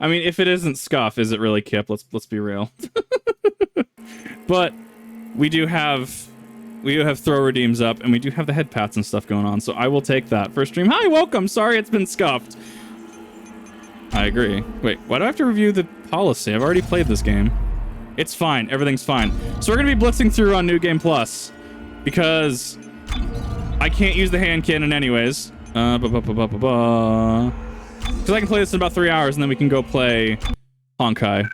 I mean, if it isn't Scuff, is it really Kip? Let's be real. But we do have throw redeems up, and we do have the head pats and stuff going on, so I will take that. First stream. Hi, welcome. Sorry it's been scuffed. I agree. Wait, why do I have to review the policy? I've already played this game. It's fine. Everything's fine. So we're going to be blitzing through on New Game Plus because I can't use the hand cannon anyways. Because I can play this in about 3 hours, and then we can go play Honkai.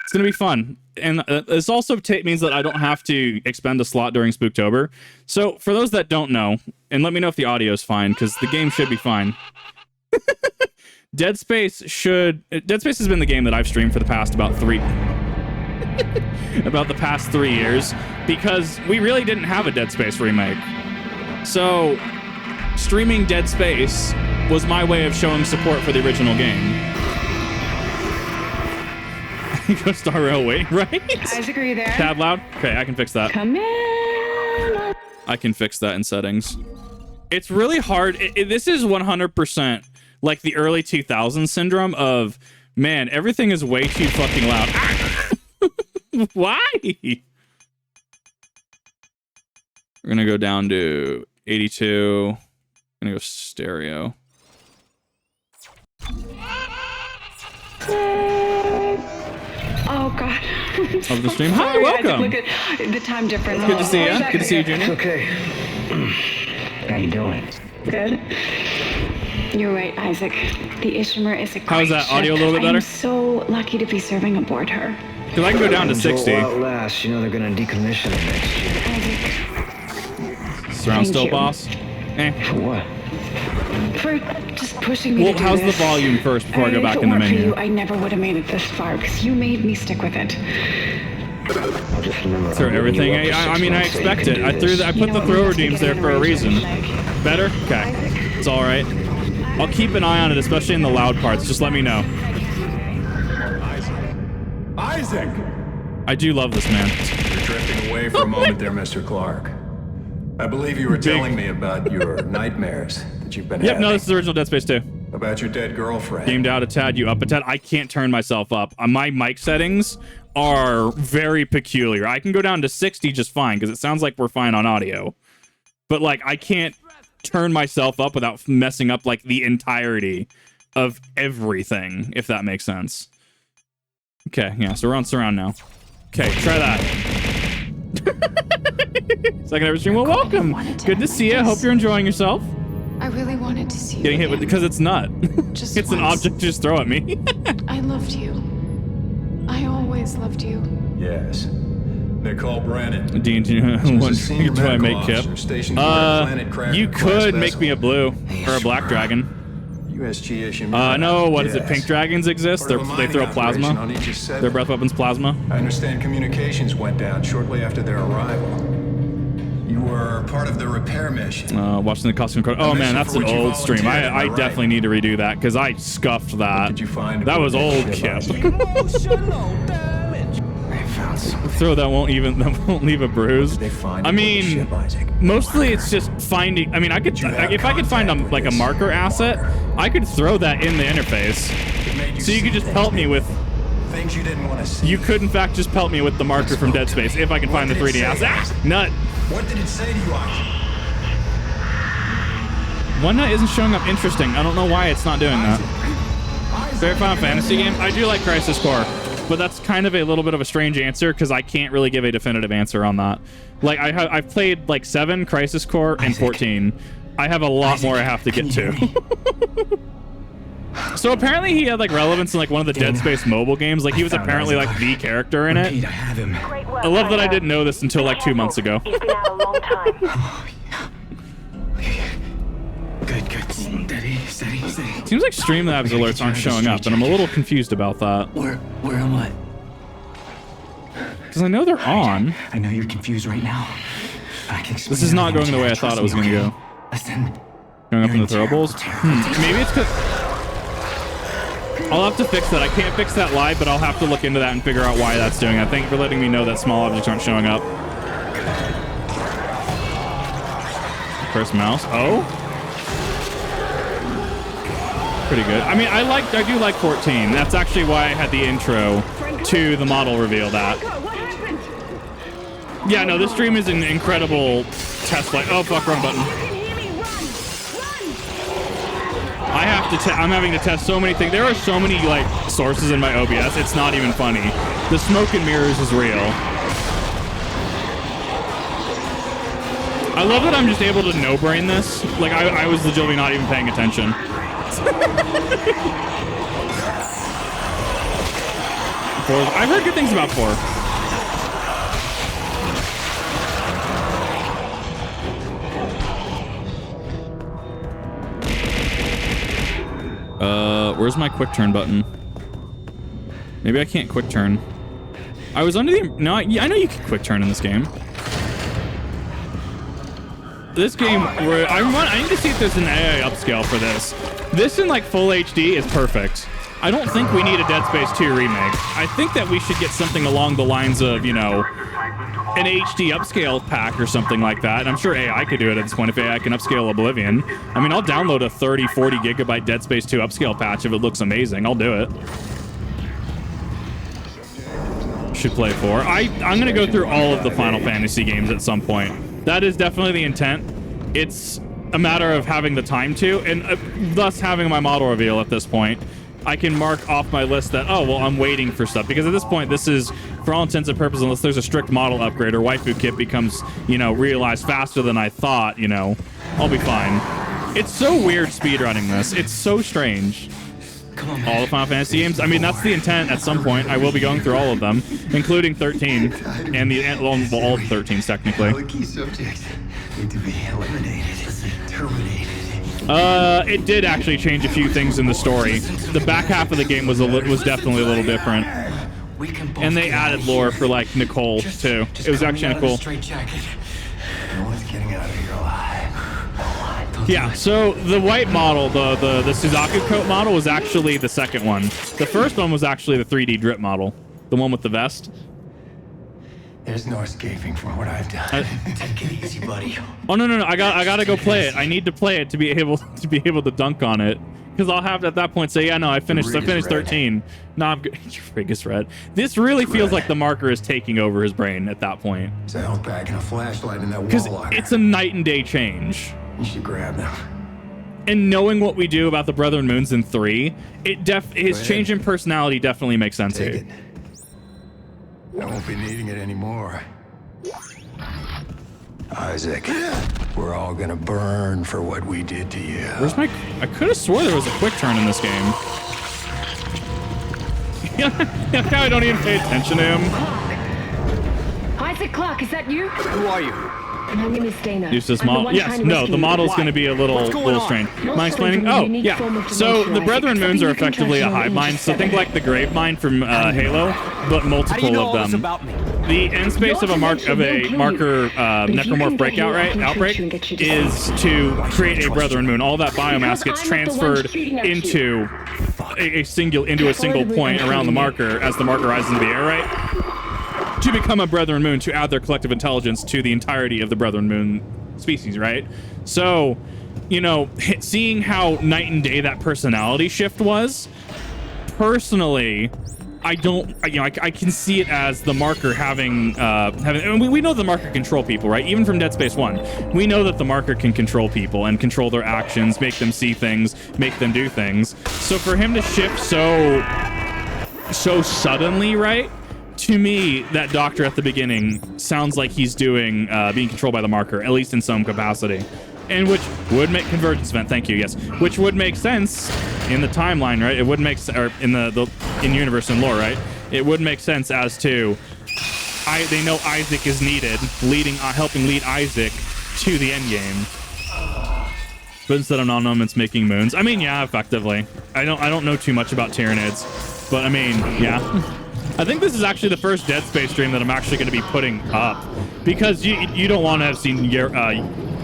It's going to be fun. And this also means that I don't have to expend a slot during Spooktober. So for those that don't know, and let me know if the audio is fine, because the game should be fine. Dead Space has been the game that I've streamed for the past about the past 3 years, because we really didn't have a Dead Space remake. So streaming Dead Space was my way of showing support for the original game. Go Star Rail waiting, right? Isaac, are you there? Tad loud? Okay, I can fix that. Come in. I can fix that in settings. It's really hard. This is 100% like the early 2000s syndrome of, man, everything is way too fucking loud. Why? We're gonna go down to 82. Gonna go stereo. Oh God. Of the stream. Hi, welcome. Look at the time difference. Good to see you. Good to see you, Junior. Okay. How you doing? Good. You're right, Isaac. The Ishimur is a great How's that audio a little bit better? I'm so lucky to be serving aboard her. Because I can go down to 60. Outlast. You know they're gonna decommission it next year. Isaac. Surround still, you. boss. For what? For just pushing me Well, to do how's this. the volume first before I go back if it in the weren't for menu? you, I never would have made it this far because you made me stick with it. I'll just remember. Throw everything. I mean, I expect it. I put the throw redeems there for a reason. Better? Okay. It's all right. I'll keep an eye on it, especially in the loud parts. Just let me know. Isaac! I do love this man. You're drifting away for a moment there, Mr. Clark. I believe you were telling me about your nightmares that you've been Yep, having. no, this is original Dead Space 2. About your dead girlfriend. Gamed out a tad, you up a tad. I can't turn myself up. My mic settings are very peculiar. I can go down to 60 just fine, because it sounds like we're fine on audio. But, like, I can't turn myself up without messing up, like, the entirety of everything, if that makes sense. Okay, yeah, so we're on surround now. Okay, try that. Second ever stream. Well, welcome. Good to see you. Hope you're enjoying yourself. I really wanted to see you. Getting hit with because it's not. Just it's an object to just throw at me. I loved you. I always loved you. Yes. Nicole Brennan. Dean, do I make Kip? You could make me a blue or a black dragon. USG no, what is it? Pink dragons exist? They throw plasma? Their breath weapons plasma? I understand communications went down shortly after their arrival. You were part of the repair mission. Watching the costume code. Oh man, that's an old stream. I definitely need to redo that because I scuffed that. Did you find that was old Kip. Throw that won't leave a bruise. I mean, mostly it's just finding. I mean, I could if I could find like a marker asset, I could throw that in the interface. So you could just pelt me with things you didn't want to see. You could in fact just pelt me with the marker from Dead Space if I can find the 3D asset. Ah, nut. What did it say to you, Isaac? One Nut isn't showing up interesting. I don't know why it's not doing that. Favorite Final Fantasy game? I do like Crisis Core. But that's kind of a little bit of a strange answer because I can't really give a definitive answer on that. Like I've played like 7 Crisis Core and 14. I have a lot more I have to get to. So apparently he had like relevance in like one of the Dead Space mobile games. Like he was apparently like the character in it. I love that I didn't know this until like 2 months ago. He's been out a long time. Good. Steady. Seems like Streamlabs alerts aren't showing up, and I'm a little confused about that. Where am I? Because I know they're on. I know you're confused right now. This is not going the way I thought it was going to go. Listen. Going up in the throwables? Maybe it's because... I'll have to fix that. I can't fix that live, but I'll have to look into that and figure out why that's doing that. Thank you for letting me know that small objects aren't showing up. Press mouse. Oh? pretty good. I mean, I do like 14. That's actually why I had the intro to the model reveal that. What happened? Yeah, no, this stream is an incredible test flight. Oh, fuck, wrong button. You can hear me. Run! I have to I'm having to test so many things. There are so many, like, sources in my OBS. It's not even funny. The smoke and mirrors is real. I love that I'm just able to no-brain this. Like, I was legitimately not even paying attention. I've heard good things about 4. Where's my quick turn button? Maybe I can't quick turn. I was under the... No, I know you can quick turn in this game. This game, I need to see if there's an AI upscale for this. This in like full HD is perfect. I don't think we need a Dead Space 2 remake. I think that we should get something along the lines of, you know, an HD upscale pack or something like that. And I'm sure AI could do it at this point if AI can upscale Oblivion. I mean, I'll download a 30, 40 gigabyte Dead Space 2 upscale patch if it looks amazing. I'll do it. Should play 4. I'm going to go through all of the Final Fantasy games at some point. That is definitely the intent. It's a matter of having the time to, and thus having my model reveal at this point. I can mark off my list that, oh, well, I'm waiting for stuff. Because at this point, this is, for all intents and purposes, unless there's a strict model upgrade or waifu kit becomes, you know, realized faster than I thought, you know, I'll be fine. It's so weird speedrunning this. It's so strange. Come on, All the Final Fantasy games. I mean, that's the intent at some point. I will be going through all of them, including 13 and all the 13s technically. The key subjects need to be eliminated, terminated. It did actually change a few things in the story. The back half of the game was definitely a little different, and they added lore for like Nicole too. It was actually cool. No one's getting out of here alive. Yeah, so the white model, the Suzaku coat model was actually the second one. The first one was actually the 3D drip model, the one with the vest. There's no escaping from what I've done. Take it easy, buddy. Oh no, I gotta go play it. I need to play it to be able to dunk on it, because I'll have to at that point say, yeah, no, I finished 13. No, I'm good. Your frig is red. This really feels like the marker is taking over his brain at that point, There's a health pack and a flashlight in that because wall locker. it's a night and day change. You should grab them. And knowing what we do about the Brother and Moons in 3, his change in personality definitely makes sense Take here. it. I won't be needing it anymore. Isaac, we're all gonna burn for what we did to you. Where's my... I could have swore there was a quick turn in this game. Yeah, now I don't even pay attention to him. Isaac Clarke, is that you? Who are you? My name is Dana. Use this I'm the model. one Yes, trying to no, rescue the you. model's going to be a little strange. Mind explaining? Oh, yeah. So the Brethren Moons are effectively a hive mind. So think like the Grave Mind from Halo, but How do you multiple know of all this them. about me? The end space of a marker necromorph breakout outbreak is to create a Brethren Moon. All that biomass gets transferred into a single point around the marker as the marker rises into the air, right? To become a Brethren Moon, to add their collective intelligence to the entirety of the Brethren Moon species, right? So, you know, seeing how night and day that personality shift was, personally, I can see it as the marker having and we know the marker control people, right? Even from Dead Space 1, we know that the marker can control people and control their actions, make them see things, make them do things. So for him to shift so suddenly, right? To me, that doctor at the beginning sounds like he's being controlled by the marker, at least in some capacity. And which would make convergence event, thank you, yes. Which would make sense in the timeline, right? It would make or in in universe and lore, right? It would make sense as to they know Isaac is needed, helping lead Isaac to the end game. But instead of non-moments making moons. I mean, yeah, effectively. I don't know too much about Tyranids, but I mean, yeah. I think this is actually the first Dead Space stream that I'm actually going to be putting up, because you don't want to have seen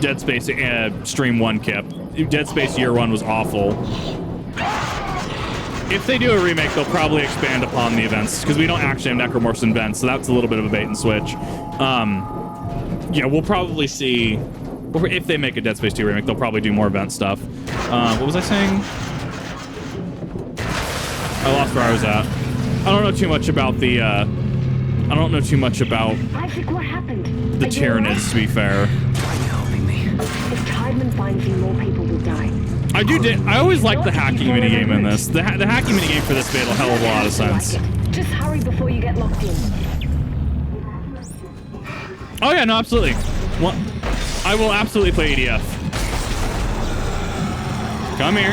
Dead Space stream 1, Kip. Dead Space Year 1 was awful. If they do a remake, they'll probably expand upon the events, because we don't actually have necromorphs and vents, so that's a little bit of a bait and switch. Yeah, we'll probably see, if they make a Dead Space 2 remake, they'll probably do more event stuff. What was I saying? I lost where I was at. I don't know too much about the, I don't know too much about Isaac, what happened? the Tyranids, to be fair. Are you helping me? If Tideman finds you, more people will die. I always like the hacking minigame in this. The hacking minigame for this made a hell of a lot of sense. Just hurry before you get locked in. Oh yeah, no, absolutely. What? I will absolutely play EDF. Come here.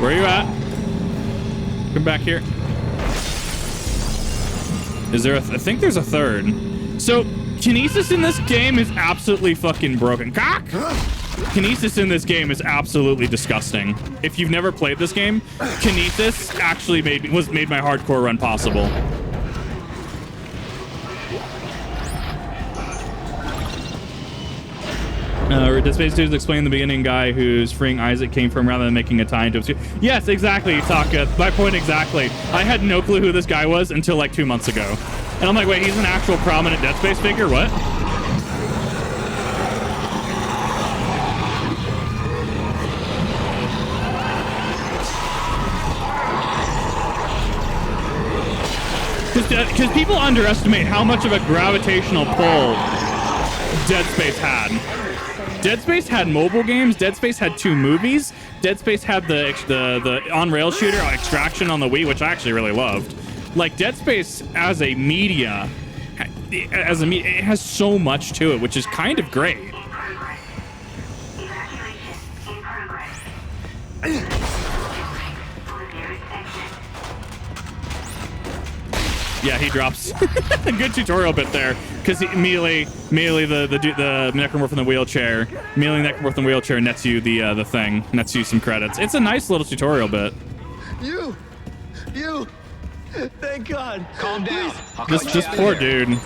Where are you at? Come back here. Is there I think there's a third. So, Kinesis in this game is absolutely fucking broken. Cock! Kinesis in this game is absolutely disgusting. If you've never played this game, Kinesis actually made my hardcore run possible. Dead Space 2 is explaining the beginning guy who's freeing Isaac came from rather than making a tie into him. Yes, exactly, Taka. My point exactly. I had no clue who this guy was until like 2 months ago. And I'm like, wait, he's an actual prominent Dead Space figure? What? Because people underestimate how much of a gravitational pull Dead Space had. Dead Space had mobile games. Dead Space had 2 movies. Dead Space had the on-rail shooter Extraction on the Wii, which I actually really loved. Like, Dead Space as a media, it has so much to it, which is kind of great. Yeah, he drops. A good tutorial bit there, because immediately the necromorph in the wheelchair, immediately the necromorph in the wheelchair nets you the thing, nets you some credits. It's a nice little tutorial bit. You, thank God. Calm down. This poor dude.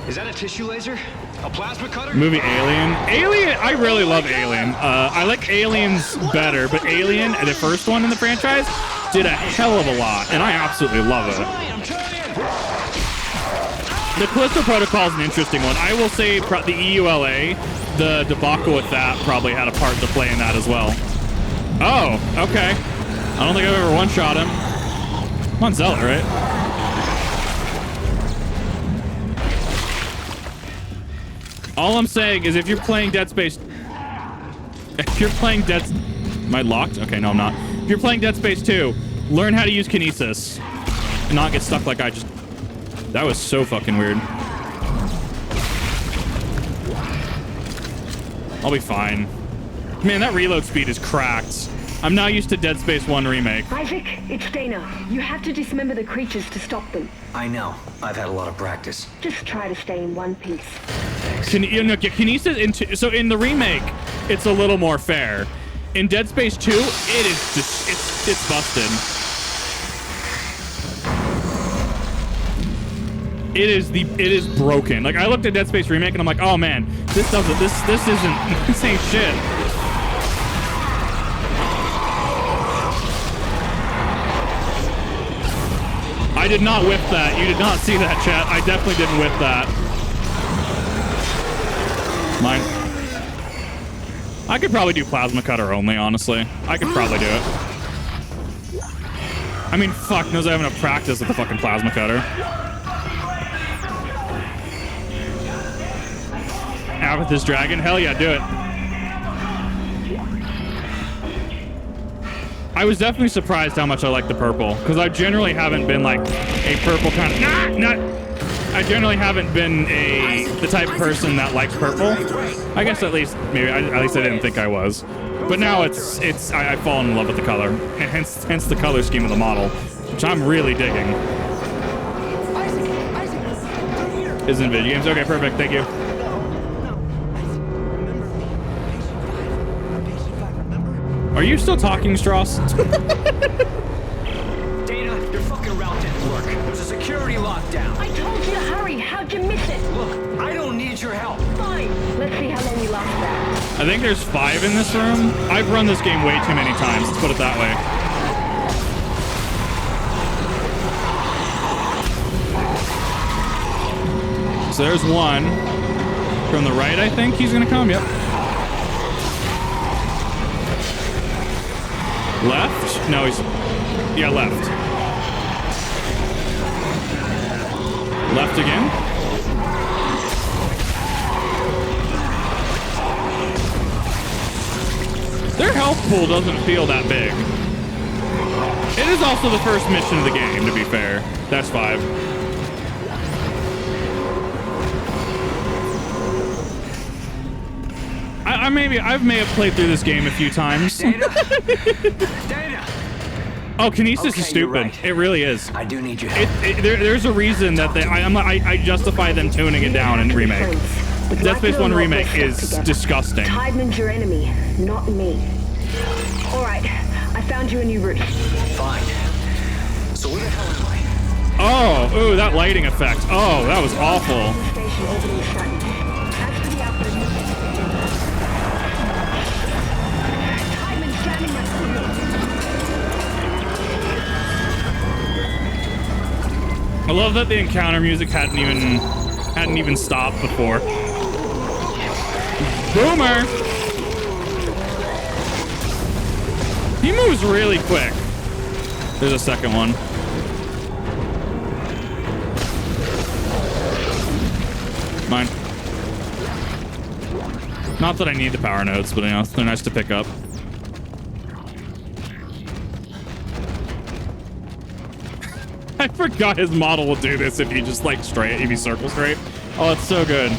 Is that a tissue laser? A plasma cutter? Movie Alien. I really love Alien. I like Aliens better, but Alien, the first one in the franchise, did a hell of a lot, and I absolutely love it. I'm trying. The Callisto Protocol is an interesting one. I will say the EULA, the debacle with that probably had a part to play in that as well. Oh, okay. I don't think I've ever one-shot him. I'm on Zealot, right? All I'm saying is if you're playing Dead Space... Am I locked? Okay, no, I'm not. If you're playing Dead Space 2, learn how to use Kinesis and not get stuck like I just... That was so fucking weird. I'll be fine. Man, that reload speed is cracked. I'm not used to Dead Space 1 Remake. Isaac, it's Dana. You have to dismember the creatures to stop them. I know. I've had a lot of practice. Just try to stay in one piece. Kinesis so in the remake, it's a little more fair. In Dead Space 2, it is just it's busted. It is broken. Like, I looked at Dead Space Remake and I'm like, oh man, this ain't shit. I did not whip that. You did not see that, chat. I definitely didn't whip that. Mine. I could probably do plasma cutter only, honestly. I could probably do it. I mean, fuck knows I have enough practice with the fucking plasma cutter. Amethyst Dragon? Hell yeah, do it. I was definitely surprised how much I like the purple, because I generally haven't been like a purple kind of... I generally haven't been the type of person that likes purple. I guess at least I didn't think I was. But now I've fallen in love with the color, and hence the color scheme of the model, which I'm really digging. Is in video games? Okay, perfect, thank you. Are you still talking, Strauss? Dana, your fucking route didn't work. There's a security lockdown. I told you to hurry. How'd you miss it? Look, I don't need your help. Fine. Let's see how long we last that. I think there's 5 in this room. I've run this game way too many times. Let's put it that way. So there's one. From the right, I think he's gonna come. Yep. Left? No, he's... Yeah, left. Left again? Their health pool doesn't feel that big. It is also the first mission of the game, to be fair. That's 5. I may have played through this game a few times. Data? Data! Oh, Kinesis Okay, is you're stupid. right. It really is. I do need your help. There's a reason that I justify them tuning it down in remake. Dead Space 1 remake is disgusting. Tideman's your enemy, not me. All right, I found you a new route. Fine. So where the hell am I? Oh, ooh, that lighting effect. Oh, that was awful. Station orbiting Stratton. As for the output, Tideman's jamming my signal. I love that the encounter music hadn't even stopped before. Boomer! He moves really quick. There's a second one. Mine. Not that I need the power nodes, but you know, they're nice to pick up. I forgot his model will do this if you just like straight, if you circle straight. Oh, it's so good.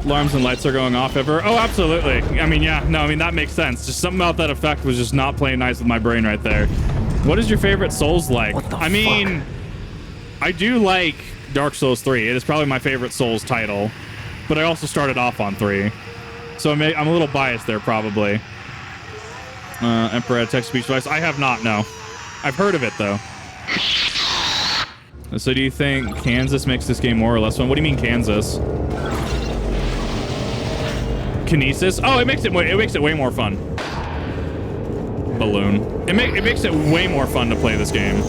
Alarms and lights are going off ever. Oh, absolutely. I mean, yeah, no, I mean, that makes sense. Just something about that effect was just not playing nice with my brain right there. What is your favorite Souls like? I mean, I do like Dark Souls 3. It is probably my favorite Souls title, but I also started off on 3. So I'm a little biased there, probably. Emperor text-to-speech device. I have not, no. I've heard of it, though. So do you think Kansas makes this game more or less fun? What do you mean Kansas? Kinesis? Oh, it makes it way more fun. Balloon. It makes it way more fun to play this game.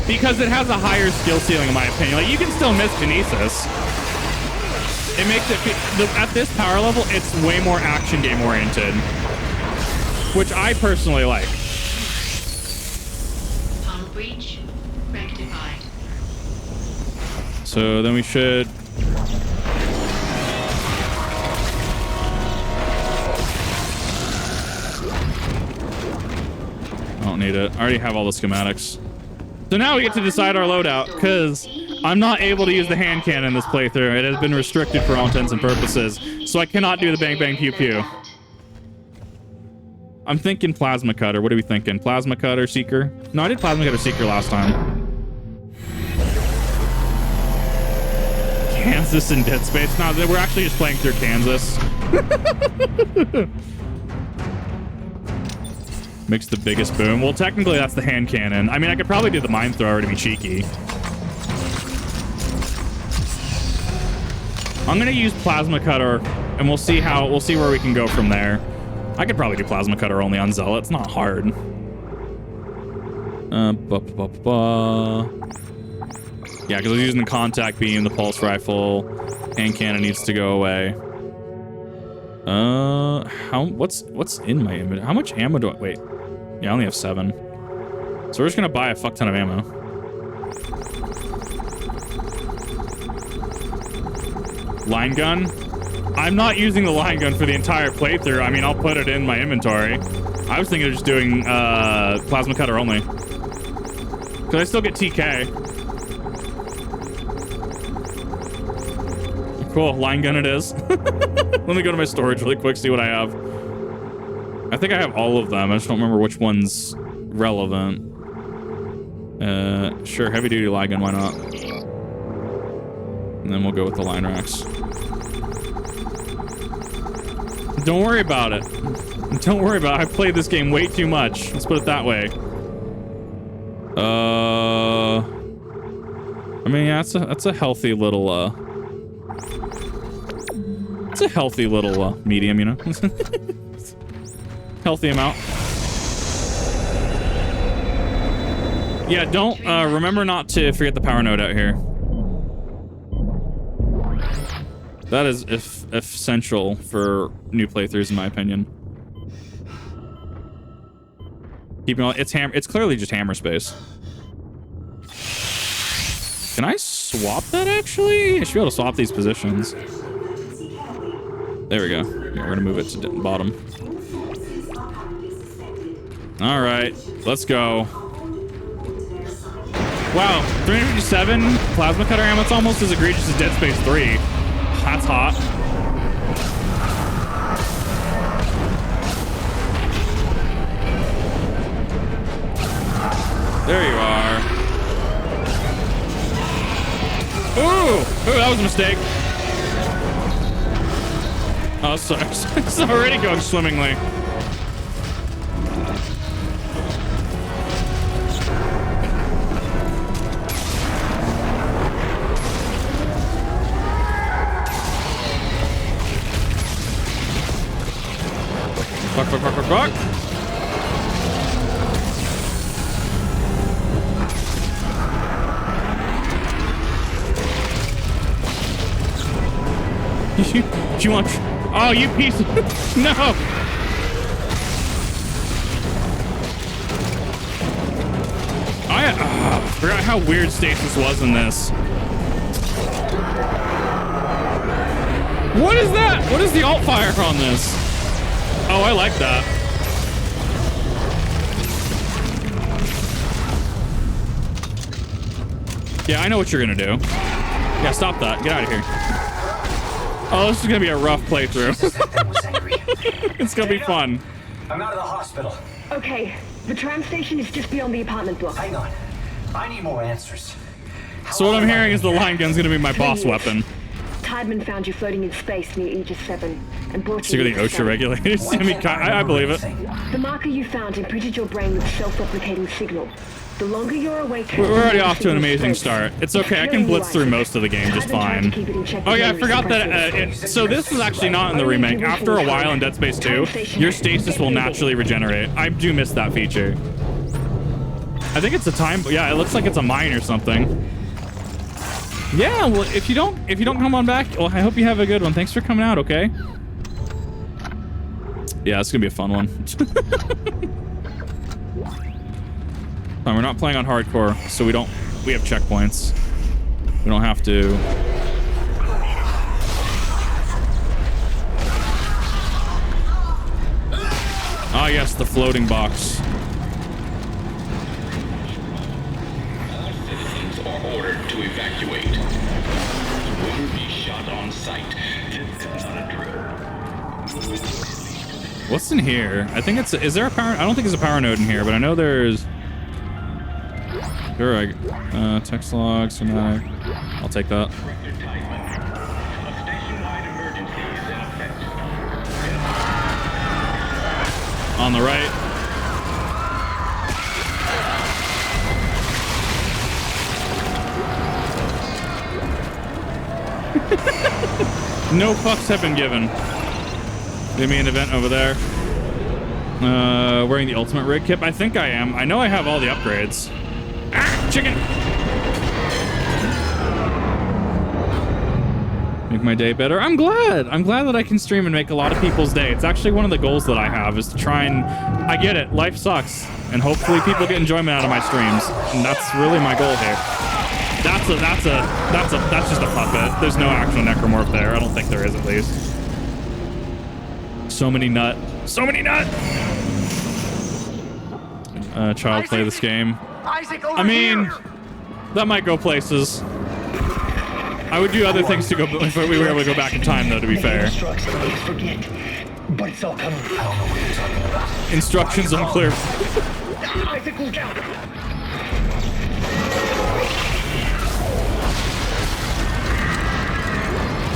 Because it has a higher skill ceiling, in my opinion. Like, you can still miss Kinesis. It makes it... At this power level, it's way more action game oriented. Which I personally like. Pump breach rectified. So then we should... I don't need it. I already have all the schematics. So now we get to decide our loadout, because I'm not able to use the hand cannon in this playthrough. It has been restricted for all intents and purposes. So I cannot do the bang bang pew pew. I'm thinking plasma cutter. What are we thinking? Plasma cutter, seeker? No, I did plasma cutter, seeker last time. Kansas and Dead Space. No, we're actually just playing through Kansas. Makes the biggest boom. Well, technically, that's the hand cannon. I mean, I could probably do the mine thrower to be cheeky. I'm gonna use plasma cutter, and we'll see where we can go from there. I could probably do plasma cutter only on Zealot. It's not hard. Yeah, because I was using the contact beam, the pulse rifle, hand cannon needs to go away. What's in my inventory? How much ammo do I... Wait. Yeah, I only have 7. So we're just gonna buy a fuck ton of ammo. Line gun? I'm not using the line gun for the entire playthrough. I mean, I'll put it in my inventory. I was thinking of just doing plasma cutter only. Because I still get TK. Cool, line gun it is. Let me go to my storage really quick, see what I have. I think I have all of them. I just don't remember which one's relevant. Sure, heavy duty line gun, why not? And then we'll go with the line racks. Don't worry about it. Don't worry about it. I've played this game way too much. Let's put it that way. I mean, yeah, that's a healthy little, it's a healthy little, medium, you know? Healthy amount. Yeah, don't, remember not to forget the power node out here. That is essential for new playthroughs, in my opinion. Keeping all it's clearly just hammer space. Can I swap that actually? I should be able to swap these positions. There we go. Yeah, we're gonna move it to bottom. All right, let's go. Wow, 357 plasma cutter ammo. It's almost as egregious as Dead Space 3. That's hot. There you are. Ooh, that was a mistake. Oh, sorry. It's already going swimmingly. Fuck, fuck, fuck, fuck, fuck. You want... Oh, you piece of... No! I forgot how weird stasis was in this. What is that? What is the alt fire on this? Oh, I like that. Yeah, I know what you're gonna do. Yeah, stop that. Get out of here. Oh, this is gonna be a rough playthrough. It's gonna be fun. I'm out of the hospital. Okay, the tram station is just beyond the apartment block. Hang on. I need more answers. So what I'm hearing is the line gun's gonna be my boss weapon. Tideman found you floating in space near Aegis 7 and brought So you you're the OSHA regulators? I mean, I believe it. The marker you found imprinted your brain with self-replicating signal. The longer you're awake... We're already off to an amazing start. It's okay, I can blitz through most of the game just fine. Oh yeah, I forgot that, so this was actually not in the remake. After a while in Dead Space 2, your stasis will naturally regenerate. I do miss that feature. I think it's a time, yeah, it looks like it's a mine or something. Yeah, well, if you don't come on back, well, I hope you have a good one. Thanks for coming out, okay? Yeah, it's gonna be a fun one. We're not playing on hardcore, so we have checkpoints. We don't have to. Ah, yes, the floating box. All citizens are ordered to evacuate. Will be shot on sight. It's not a drill. What's in here? I think it's... Is there a power... I don't think there's a power node in here, but I know there's... Sure, text logs, schematic. I'll take that. On the right. No fucks have been given. Give me an event over there. Wearing the ultimate rig kit. I think I am. I know I have all the upgrades. Ah, chicken! Make my day better. I'm glad. I'm glad that I can stream and make a lot of people's day. It's actually one of the goals that I have is to try and... I get it. Life sucks. And hopefully people get enjoyment out of my streams. And that's really my goal here. That's just a puppet. There's no actual necromorph there. I don't think there is, at least. So many nut. So many nut! Child play this game. I mean, that might go places. I would do other things to go if we were able to go back in time, though, to be fair. But it's all coming. I don't know what you're talking about. Instructions unclear. Isaac, look out!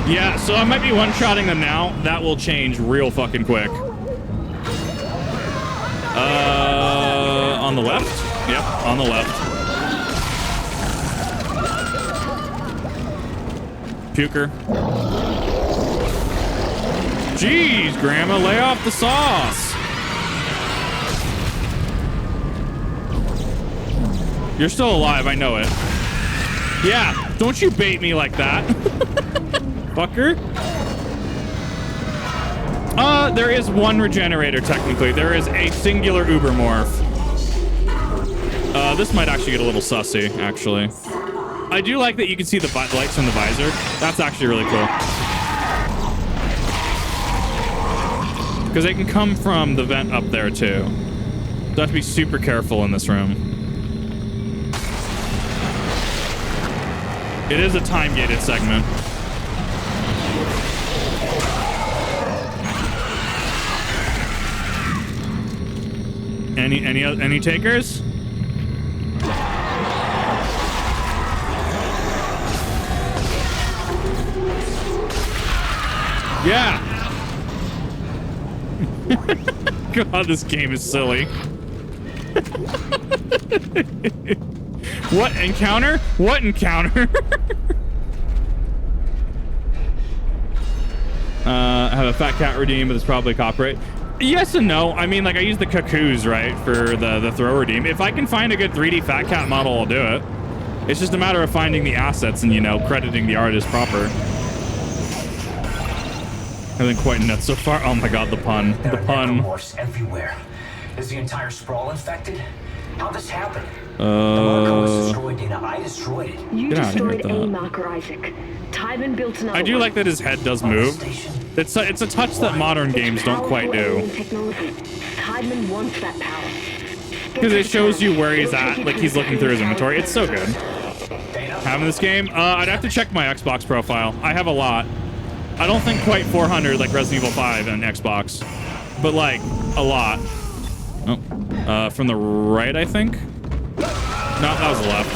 Yeah, so I might be one-shotting them now. That will change real fucking quick. On the left? Yep, on the left. Puker. Jeez, Grandma, lay off the sauce. You're still alive, I know it. Yeah, don't you bait me like that. Fucker. There is one regenerator, technically. There is a singular Ubermorph. This might actually get a little sussy, actually. I do like that you can see the lights from the visor. That's actually really cool. Because they can come from the vent up there, too. So you have to be super careful in this room. It is a time-gated segment. Any takers? Yeah. God, this game is silly. What encounter? What encounter? I have a fat cat redeem, but it's probably copyright. Yes and no. I mean, like, I use the cuckoos, right, for the throw redeem. If I can find a good 3D fat cat model, I'll do it. It's just a matter of finding the assets and, you know, crediting the artist proper. I've been quite nuts so far. Oh my god, the pun. The pun. Everywhere. Is the entire sprawl infected? How'd this happen? The marker was destroyed, Dana. I destroyed it. You destroyed a marker, Isaac. Tybin built another I do like that his head does move. It's a touch that modern games don't quite do. Tybin wants that power. Because it shows you where he's at, like he's looking through his inventory. It's so good. Having this game, I'd have to check my Xbox profile. I have a lot. I don't think quite 400 like Resident Evil 5 on Xbox, but like a lot. Oh, from the right, I think. No, that was the left.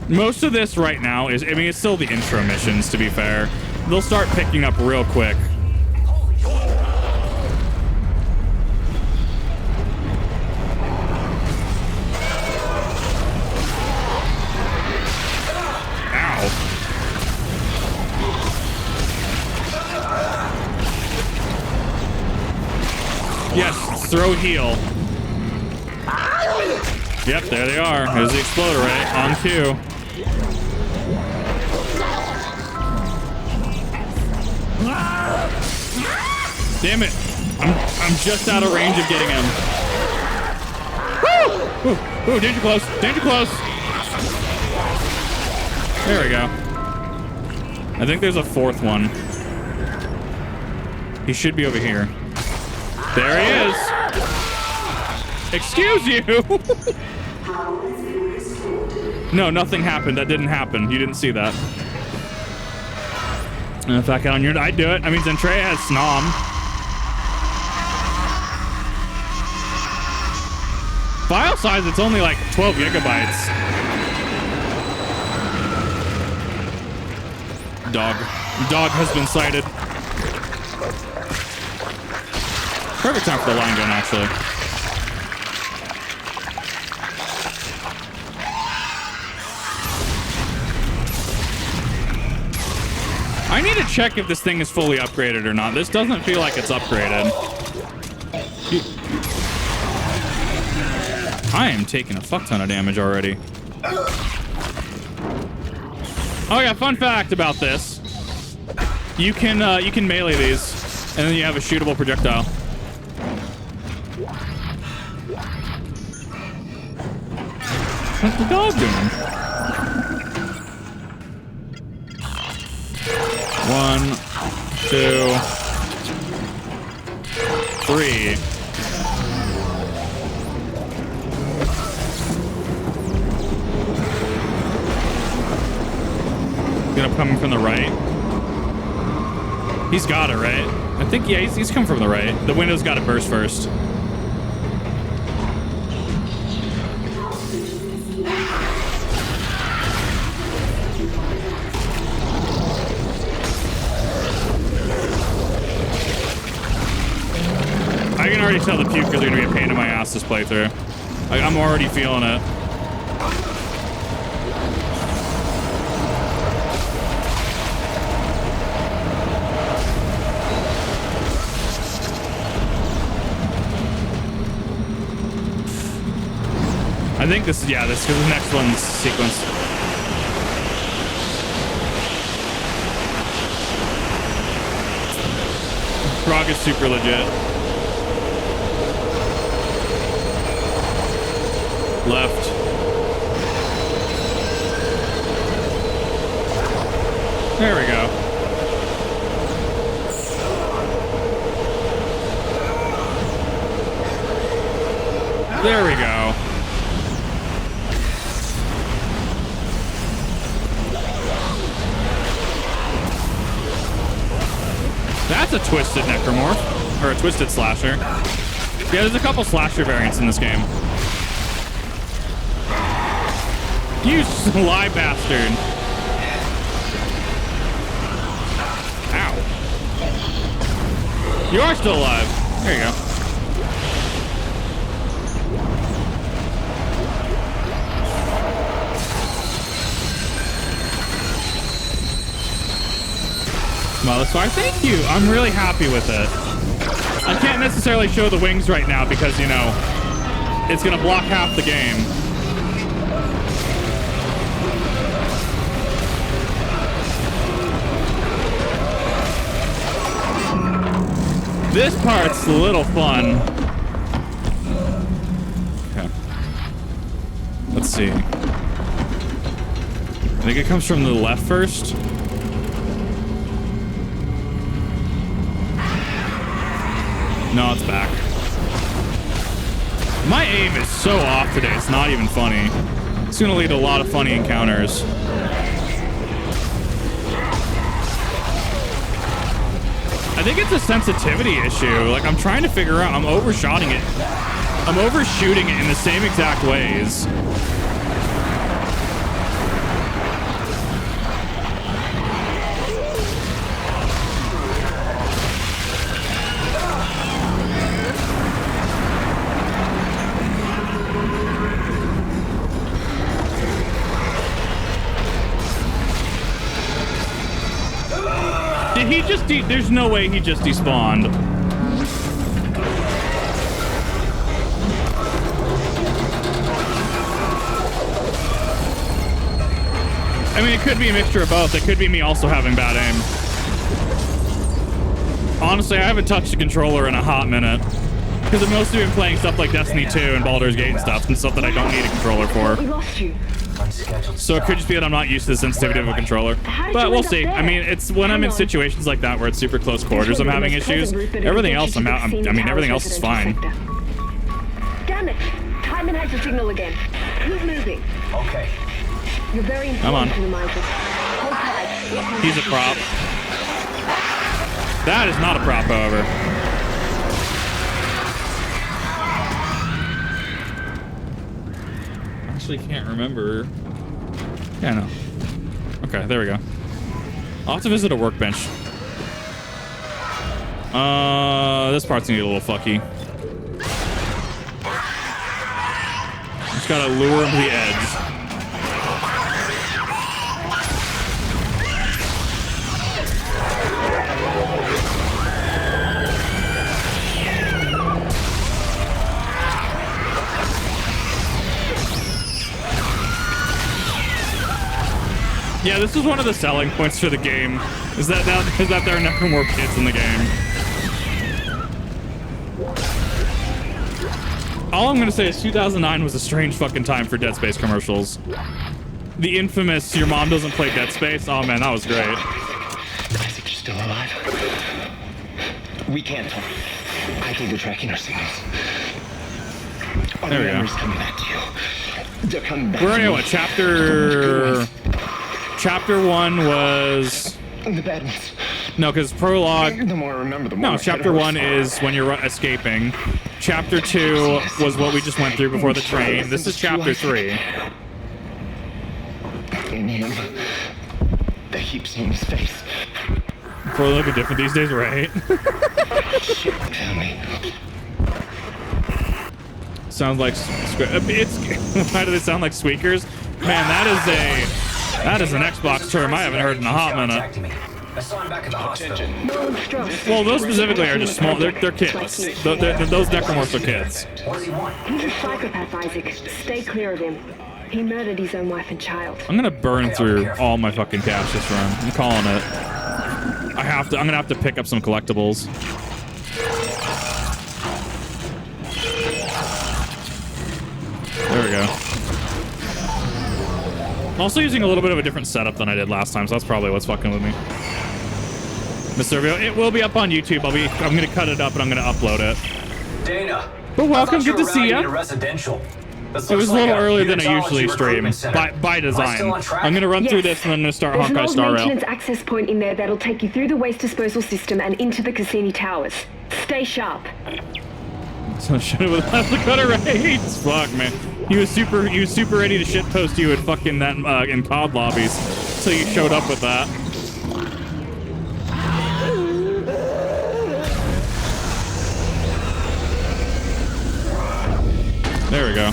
Most of this right now is, I mean, it's still the intro missions, to be fair. They'll start picking up real quick. Yes, throw heal. Yep, there they are. There's the exploder ray on cue. Damn it! I'm just out of range of getting him. Woo! Ooh, ooh, danger close! Danger close! There we go. I think there's a fourth one. He should be over here. There he is. Excuse you. No, nothing happened. That didn't happen. You didn't see that. And if I got on your, I'd do it. I mean, Zentrea has Snom. File size, it's only like 12 gigabytes. Dog has been sighted. Perfect time for the line gun, actually. I need to check if this thing is fully upgraded or not. This doesn't feel like it's upgraded. I am taking a fuck ton of damage already. Oh yeah, fun fact about this. You can melee these, and then you have a shootable projectile. What's the dog doing? 1, 2, 3. Gonna come from the right. He's got it, right? I think, yeah, he's come from the right. The window's got to burst first. I can already tell the pukers are going to be a pain in my ass this playthrough. Like, I'm already feeling it. I think this is, yeah, this is the next one's sequence. jog is super legit. Left. There we go. There we go. That's a twisted necromorph. Or a twisted slasher. Yeah, there's a couple slasher variants in this game. You sly bastard. Ow. You are still alive. There you go. Well, that's why. Thank you. I'm really happy with it. I can't necessarily show the wings right now because, you know, it's going to block half the game. This part's a little fun. Okay. Let's see. I think it comes from the left first. No, it's back. My aim is so off today, it's not even funny. It's gonna lead to a lot of funny encounters. I think it's a sensitivity issue. Like, I'm trying to figure out, I'm overshooting it. I'm overshooting it in the same exact ways. He just there's no way he just despawned. I mean, it could be a mixture of both. It could be me also having bad aim. Honestly, I haven't touched a controller in a hot minute. Because I've mostly been playing stuff like Destiny 2 and Baldur's Gate and stuff that I don't need a controller for. We lost you. So it could just be that I'm not used to the sensitivity of a controller. But we'll see. I mean, it's when I'm in situations like that where it's super close quarters I'm having issues. Everything else I'm out. I mean, everything else is fine. Damn it! Timon has the signal again. Keep moving. Okay. You're very important to remind us. Hold tight. He's a prop. That is not a prop, however. Actually can't remember. Yeah, no. Okay, there we go. I'll have to visit a workbench. This part's gonna get a little fucky. Just gotta lure him to the edge. Yeah, this is one of the selling points for the game, is that there are never more kids in the game. All I'm gonna say is 2009 was a strange fucking time for Dead Space commercials. The infamous "your mom doesn't play Dead Space." Oh man, that was great. I think you're still alive. We can't talk. I think they're tracking our signals. There we go. Coming back to you. They're coming back. We're in what, Chapter 1 was... The bad ones. No, because prologue... The more I remember, the more... No, Chapter 1 is when you're escaping. Chapter 2 was what we just went through before the train. This is Chapter 3. In him. They keep seeing his face. Prologue are different these days, right? Shit, family. Sounds like... It's... Why do they sound like squeakers? Man, that is an Xbox term I haven't heard in a hot minute. I saw him back at the hospital. Well, those specifically are just small. They're kids. Those necromorphs are kids. What does he want? He's a psychopath, Isaac. Stay clear of him. He murdered his own wife and child. I'm gonna burn through all my fucking cash this run. I'm calling it. I'm gonna have to pick up some collectibles. go. I'm also using a little bit of a different setup than I did last time, so that's probably what's fucking with me. Mr. Reveal, it will be up on YouTube. I'm gonna cut it up and I'm gonna upload it. Dana. But welcome, good to see ya. Residential. It was a little earlier than I usually stream, by design. I'm gonna run through this and then I'm gonna start Honkai Star Rail. There's an old maintenance access point in there that'll take you through the waste disposal system and into the Cassini Towers. Stay sharp. So should have left the cutter right. Fuck, man. He was super ready to shitpost you in fucking that in COD lobbies. So you showed up with that. There we go.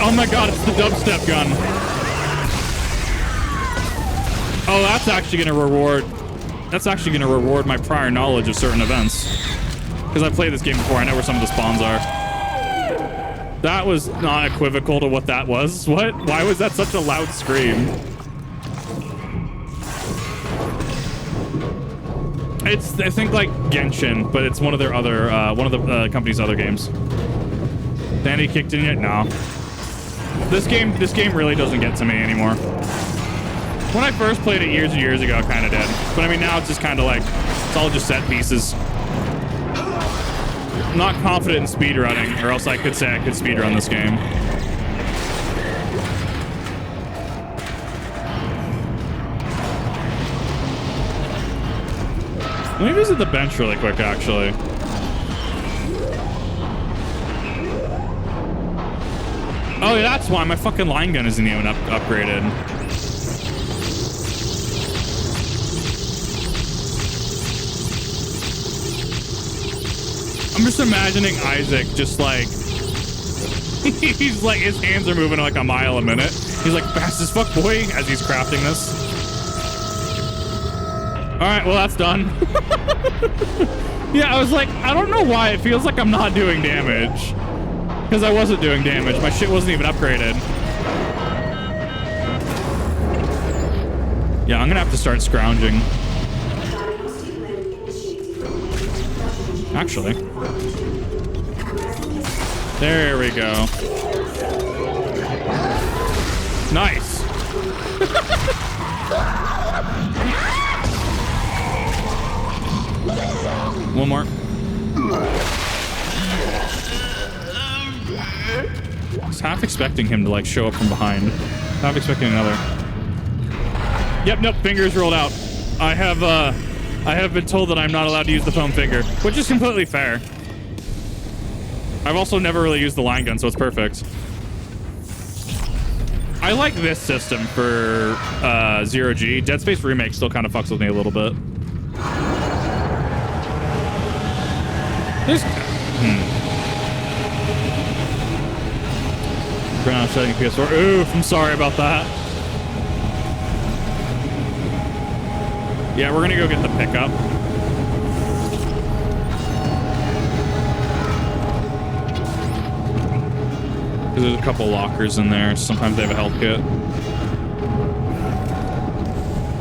Oh my god, it's the dubstep gun. Oh, that's actually gonna reward my prior knowledge of certain events. Because I played this game before, I know where some of the spawns are. That was not equivocal to what that was. What? Why was that such a loud scream? It's, I think, like Genshin, but it's one of their other, one of the company's other games. Danny kicked in yet? No. This game really doesn't get to me anymore. When I first played it years and years ago, it kind of did. But I mean, now it's just kind of like, it's all just set pieces. I'm not confident in speedrunning, or else I could say I could speedrun this game. Let me visit the bench really quick, actually. Oh, yeah, that's why my fucking line gun isn't even upgraded. I'm just imagining Isaac just like... he's like, his hands are moving like a mile a minute. He's like, fast as fuck, boy, as he's crafting this. Alright, well, that's done. Yeah, I was like, I don't know why it feels like I'm not doing damage. Because I wasn't doing damage. My shit wasn't even upgraded. Yeah, I'm gonna have to start scrounging. Actually. There we go. Nice. One more. I was half expecting him to like show up from behind. Half expecting another. Yep, nope, fingers rolled out. I have been told that I'm not allowed to use the foam finger, which is completely fair. I've also never really used the line gun, so it's perfect. I like this system for Zero G. Dead Space Remake still kind of fucks with me a little bit. There's... Ground setting PS4. Oof, I'm sorry about that. Yeah, we're gonna go get the pickup. Because there's a couple lockers in there. Sometimes they have a health kit.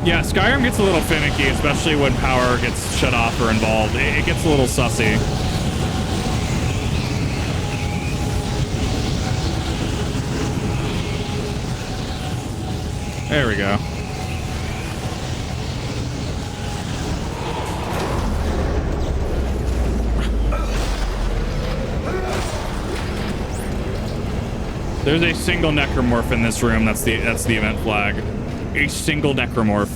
Yeah, Skyrim gets a little finicky, especially when power gets shut off or involved. It gets a little sussy. There we go. There's a single necromorph in this room. That's the event flag. A single necromorph.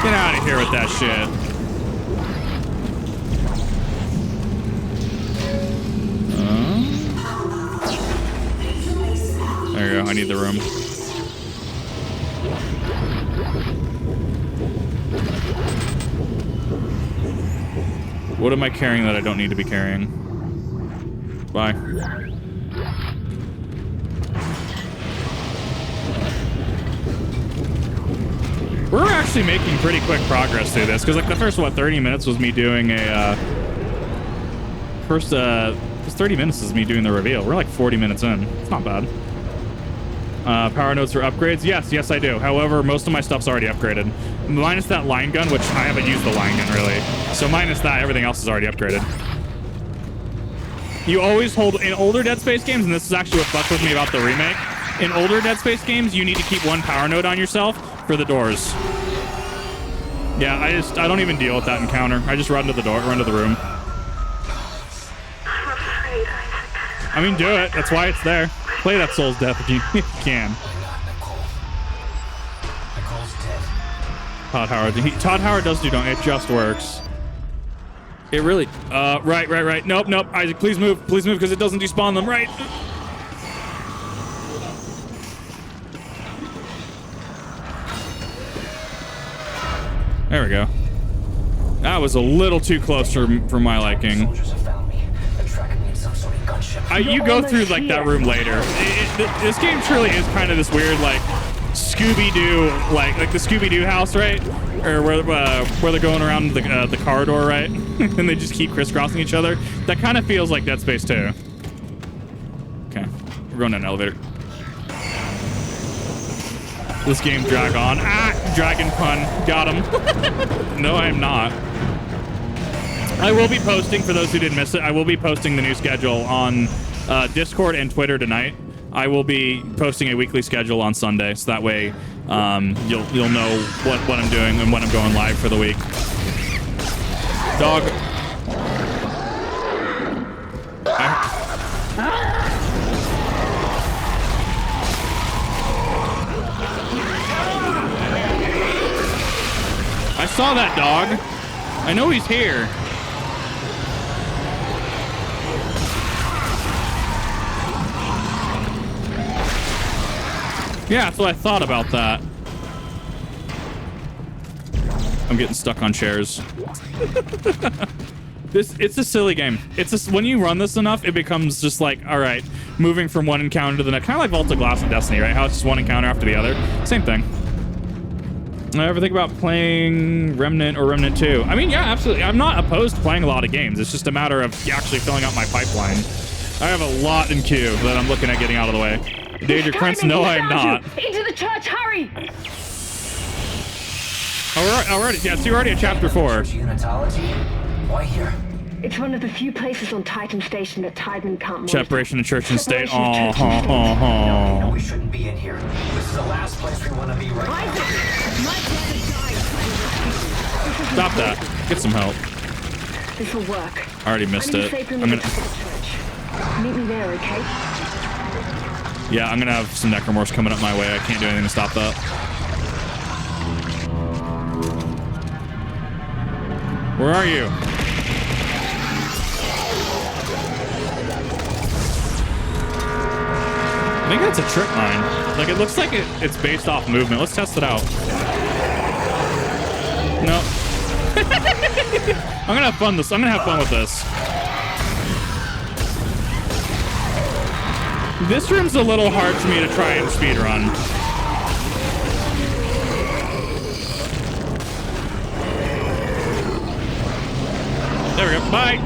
Get out of here with that shit. There you go. I need the room. What am I carrying that I don't need to be carrying? Bye. We're actually making pretty quick progress through this, because like the first, what, 30 minutes was me doing a, first 30 minutes is me doing the reveal. We're like 40 minutes in. It's not bad. Power nodes for upgrades? Yes, I do. However, most of my stuff's already upgraded. Minus that line gun, which I haven't used the line gun, really. So minus that, everything else is already upgraded. You always hold... In older Dead Space games, and this is actually what fucked with me about the remake, in older Dead Space games, you need to keep one power node on yourself for the doors. Yeah, I don't even deal with that encounter. I just run to the door, run to the room. I mean, do it. That's why it's there. Play that Soul's Death if you can. Nicole's dead. Todd Howard. Todd Howard does do don't. It just works. It really. Right. Nope. Isaac, please move, because it doesn't despawn them. Right. There we go. That was a little too close for my liking. Soldiers have found me. They're tracking me in some sort of gunship. You go through like that room later. This game truly is kind of this weird like Scooby-Doo, like the Scooby-Doo house, right? Or where they're going around the corridor, right? And they just keep crisscrossing each other. That kind of feels like Dead Space 2. Okay, we're going down an elevator. This game drag on. Dragon pun. Got him. No, I am not. I will be posting, for those who didn't miss it, I will be posting the new schedule on Discord and Twitter tonight. I will be posting a weekly schedule on Sunday, so that way you'll know what I'm doing and when I'm going live for the week. Dog. I saw that dog. I know he's here. Yeah, that's what I thought about that. I'm getting stuck on chairs. It's a silly game. It's just when you run this enough, it becomes just like, all right, moving from one encounter to the next, kind of like Vault of Glass and Destiny, right? How it's just one encounter after the other. Same thing. I ever think about playing Remnant or Remnant 2? I mean, yeah, absolutely. I'm not opposed to playing a lot of games. It's just a matter of actually filling out my pipeline. I have a lot in queue that I'm looking at getting out of the way. Danger Prince? No, I am not. Into the church, hurry! Already, yeah, so you're already at chapter 4. Unitology? Why here? It's one of the few places on Titan Station that Tideman can't monitor. Separation of church and state. No, we shouldn't be in here. This is the last place we want to be right now. Stop that. Get some help. This will work. I already missed it. I'm gonna... Meet me there, okay? Yeah, I'm gonna have some necromorphs coming up my way. I can't do anything to stop that. Where are you? I think that's a trip mine. Like, it looks like it's based off movement. Let's test it out. No. I'm gonna have fun with this. This room's a little hard for me to try and speedrun. There we go. Bye.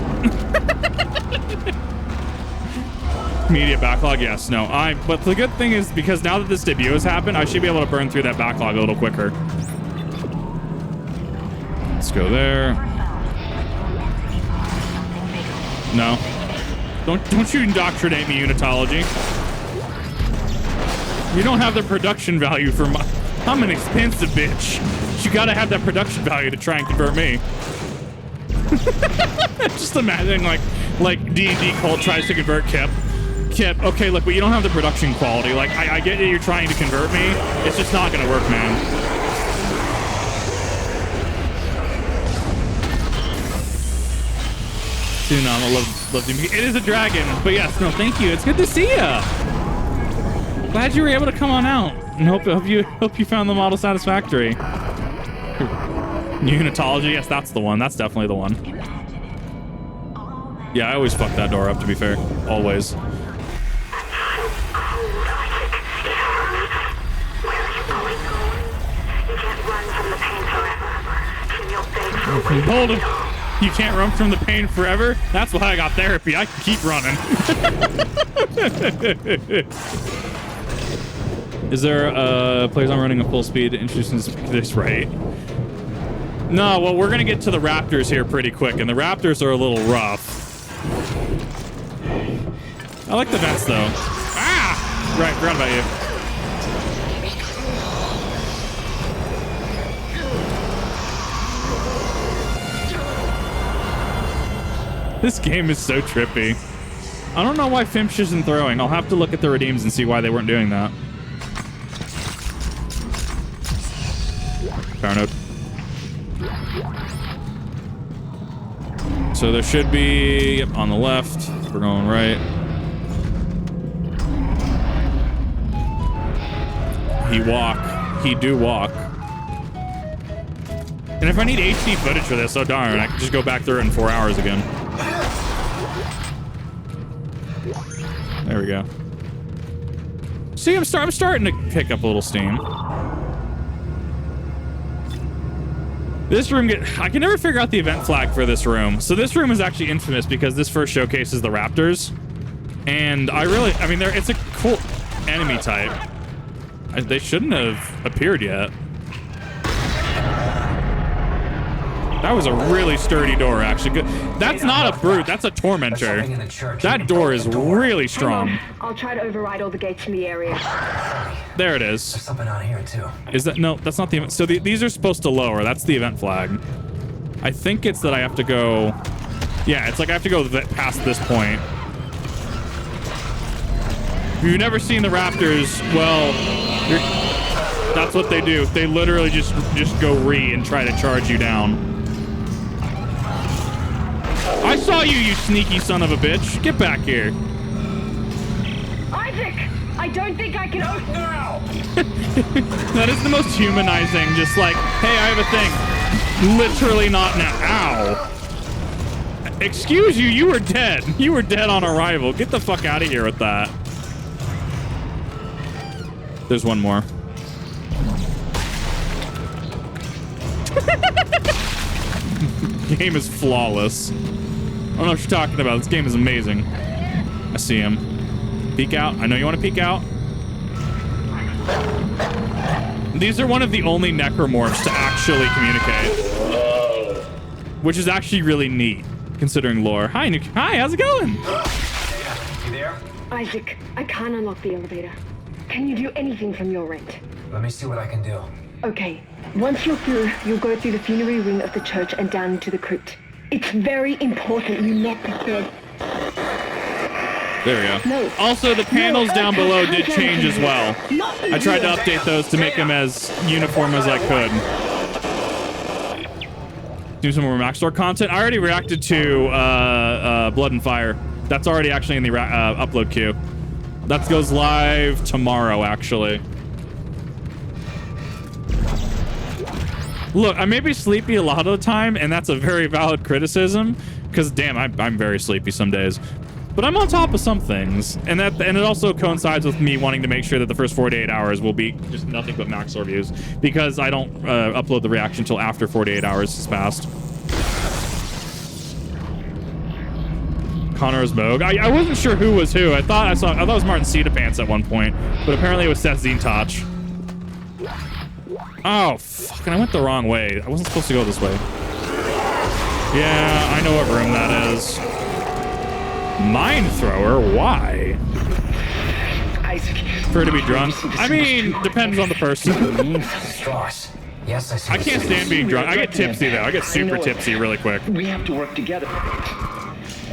Media backlog, yes. No, but the good thing is, because now that this debut has happened, I should be able to burn through that backlog a little quicker. Let's go there. No. Don't you indoctrinate me, Unitology. You don't have the production value for my... I'm an expensive bitch. You gotta have that production value to try and convert me. Just imagine, like D&D Cult tries to convert Kip. Kip, okay, look, but you don't have the production quality. Like, I get that you're trying to convert me. It's just not gonna work, man. Tsunami, love you. It is a dragon, but yes, no, thank you. It's good to see ya. Glad you were able to come on out, and hope you found the model satisfactory. Unitology, yes, that's the one. That's definitely the one. Yeah, I always fuck that door up, to be fair. Always. Hold him. You can't run from the pain forever? That's why I got therapy. I can keep running. Is there players on running at full speed introducing this right? No, well, we're gonna get to the Raptors here pretty quick, and the Raptors are a little rough. I like the vents though. Ah! Right, forgot about you. This game is so trippy. I don't know why Fimsh isn't throwing. I'll have to look at the redeems and see why they weren't doing that. Power node. So there should be, yep, on the left. We're going right. He walk. He do walk. And if I need HD footage for this, oh darn, I can just go back through it in 4 hours again. There we go. See, I'm starting to pick up a little steam. This room I can never figure out the event flag for this room. So this room is actually infamous because this first showcases the Raptors. And I mean, it's a cool enemy type. They shouldn't have appeared yet. That was a really sturdy door, actually. That's not a brute. That's a tormentor. That door is really strong. I'll try to override all the gates in the area. There it is. There's something on here too. Is that no? That's not the event. So these are supposed to lower. That's the event flag. I think it's that I have to go. Yeah, it's like I have to go past this point. If you've never seen the Raptors, well, that's what they do. They literally just go and try to charge you down. I saw you, you sneaky son of a bitch. Get back here. Isaac, I don't think I can open now. That is the most humanizing. Just like, hey, I have a thing. Literally not now. Ow. Excuse you, you were dead. You were dead on arrival. Get the fuck out of here with that. There's one more. Game is flawless. I don't know what you're talking about. This game is amazing. I see him. Peek out. I know you want to peek out. These are one of the only necromorphs to actually communicate. Which is actually really neat, considering lore. Hi, hi, how's it going? You there? Isaac, I can't unlock the elevator. Can you do anything from your end? Let me see what I can do. Okay. Once you're through, you'll go through the funerary wing of the church and down into the crypt. It's very important you not be dead. There we go. No. Also, the panels down below did change as well. I tried to update those to make them as uniform as I could. Do some more Max Store content. I already reacted to Blood and Fire. That's already actually in the upload queue. That goes live tomorrow, actually. Look, I may be sleepy a lot of the time, and that's a very valid criticism, because damn, I'm very sleepy some days. But I'm on top of some things, and it also coincides with me wanting to make sure that the first 48 hours will be just nothing but Max Store views, because I don't upload the reaction until after 48 hours has passed. Connor's Moog. I wasn't sure who was who. I thought it was Martin Cedarpants at one point, but apparently it was Seth Zintoch. Oh, fucking, I went the wrong way. I wasn't supposed to go this way. Yeah, I know what room that is. Mind thrower? Why? Isaac. For her to be drunk? I mean, depends on the person. Straws. Yes, I see. I can't stand being drunk. I get tipsy, though. I get super tipsy really quick. We have to work together.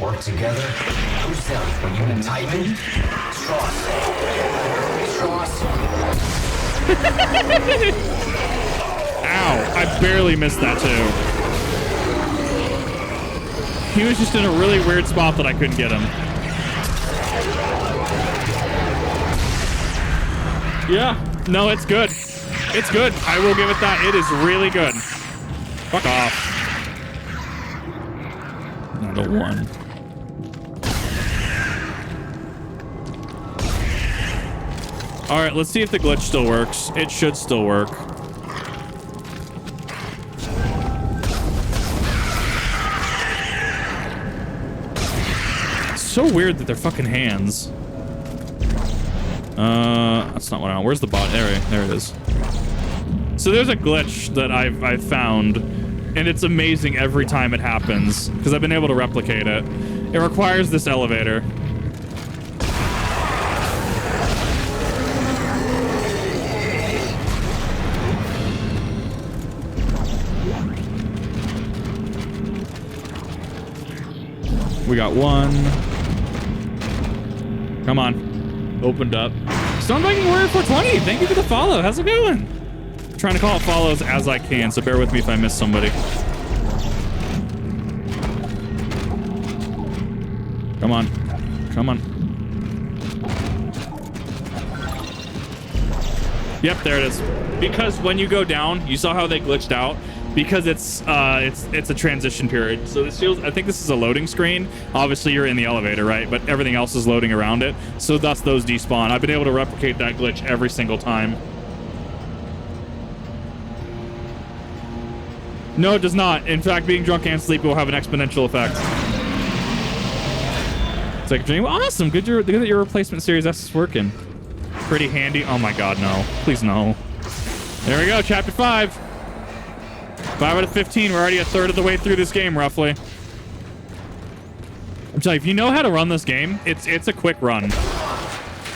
Work together? Who's them? Were you and Titan? Straws. Ow, I barely missed that too. He was just in a really weird spot that I couldn't get him. Yeah, no, it's good. It's good. I will give it that. It is really good. Fuck off. Another one. All right, let's see if the glitch still works. It should still work. It's so weird that they're fucking hands. That's not what I want. Where's the bot? There it is. So there's a glitch that I've found, and it's amazing every time it happens because I've been able to replicate it. It requires this elevator. We got one. Come on. Opened up. Stone Viking Warrior 420. Thank you for the follow. How's it going? I'm trying to call it follows as I can, so bear with me if I miss somebody. Come on. Come on. Yep, there it is. Because when you go down, you saw how they glitched out? Because it's a transition period. So this feels, I think this is a loading screen. Obviously you're in the elevator, right? But everything else is loading around it. So thus those despawn. I've been able to replicate that glitch every single time. No, it does not. In fact, being drunk and sleepy will have an exponential effect. It's like a dream. Awesome. Good that your replacement Series S is working. Pretty handy. Oh my god, no. Please no. There we go, chapter 5. 5 out of 15. We're already a third of the way through this game, roughly. I'm telling you, if you know how to run this game, it's a quick run.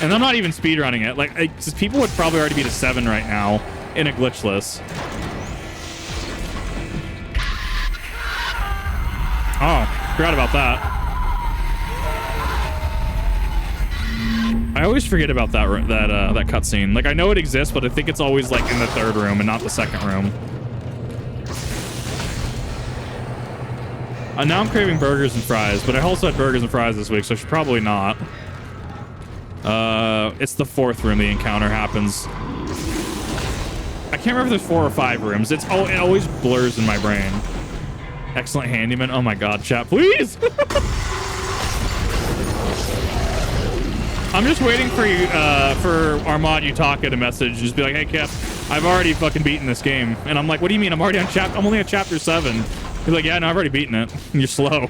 And I'm not even speedrunning it. Like, people would probably already be to 7 right now in a glitchless. Oh, forgot about that. I always forget about that cutscene. Like, I know it exists, but I think it's always like in the 3rd room and not the 2nd room. Now I'm craving burgers and fries, but I also had burgers and fries this week, so I should probably not. It's the 4th room the encounter happens. I can't remember if there's 4 or 5 rooms. It always blurs in my brain. Excellent handyman. Oh my god, chat, please! I'm just waiting for you, for Armad Utaka to message. Just be like, hey, Kip, I've already fucking beaten this game. And I'm like, what do you mean? I'm only on chapter 7. He's like, yeah, no, I've already beaten it. You're slow.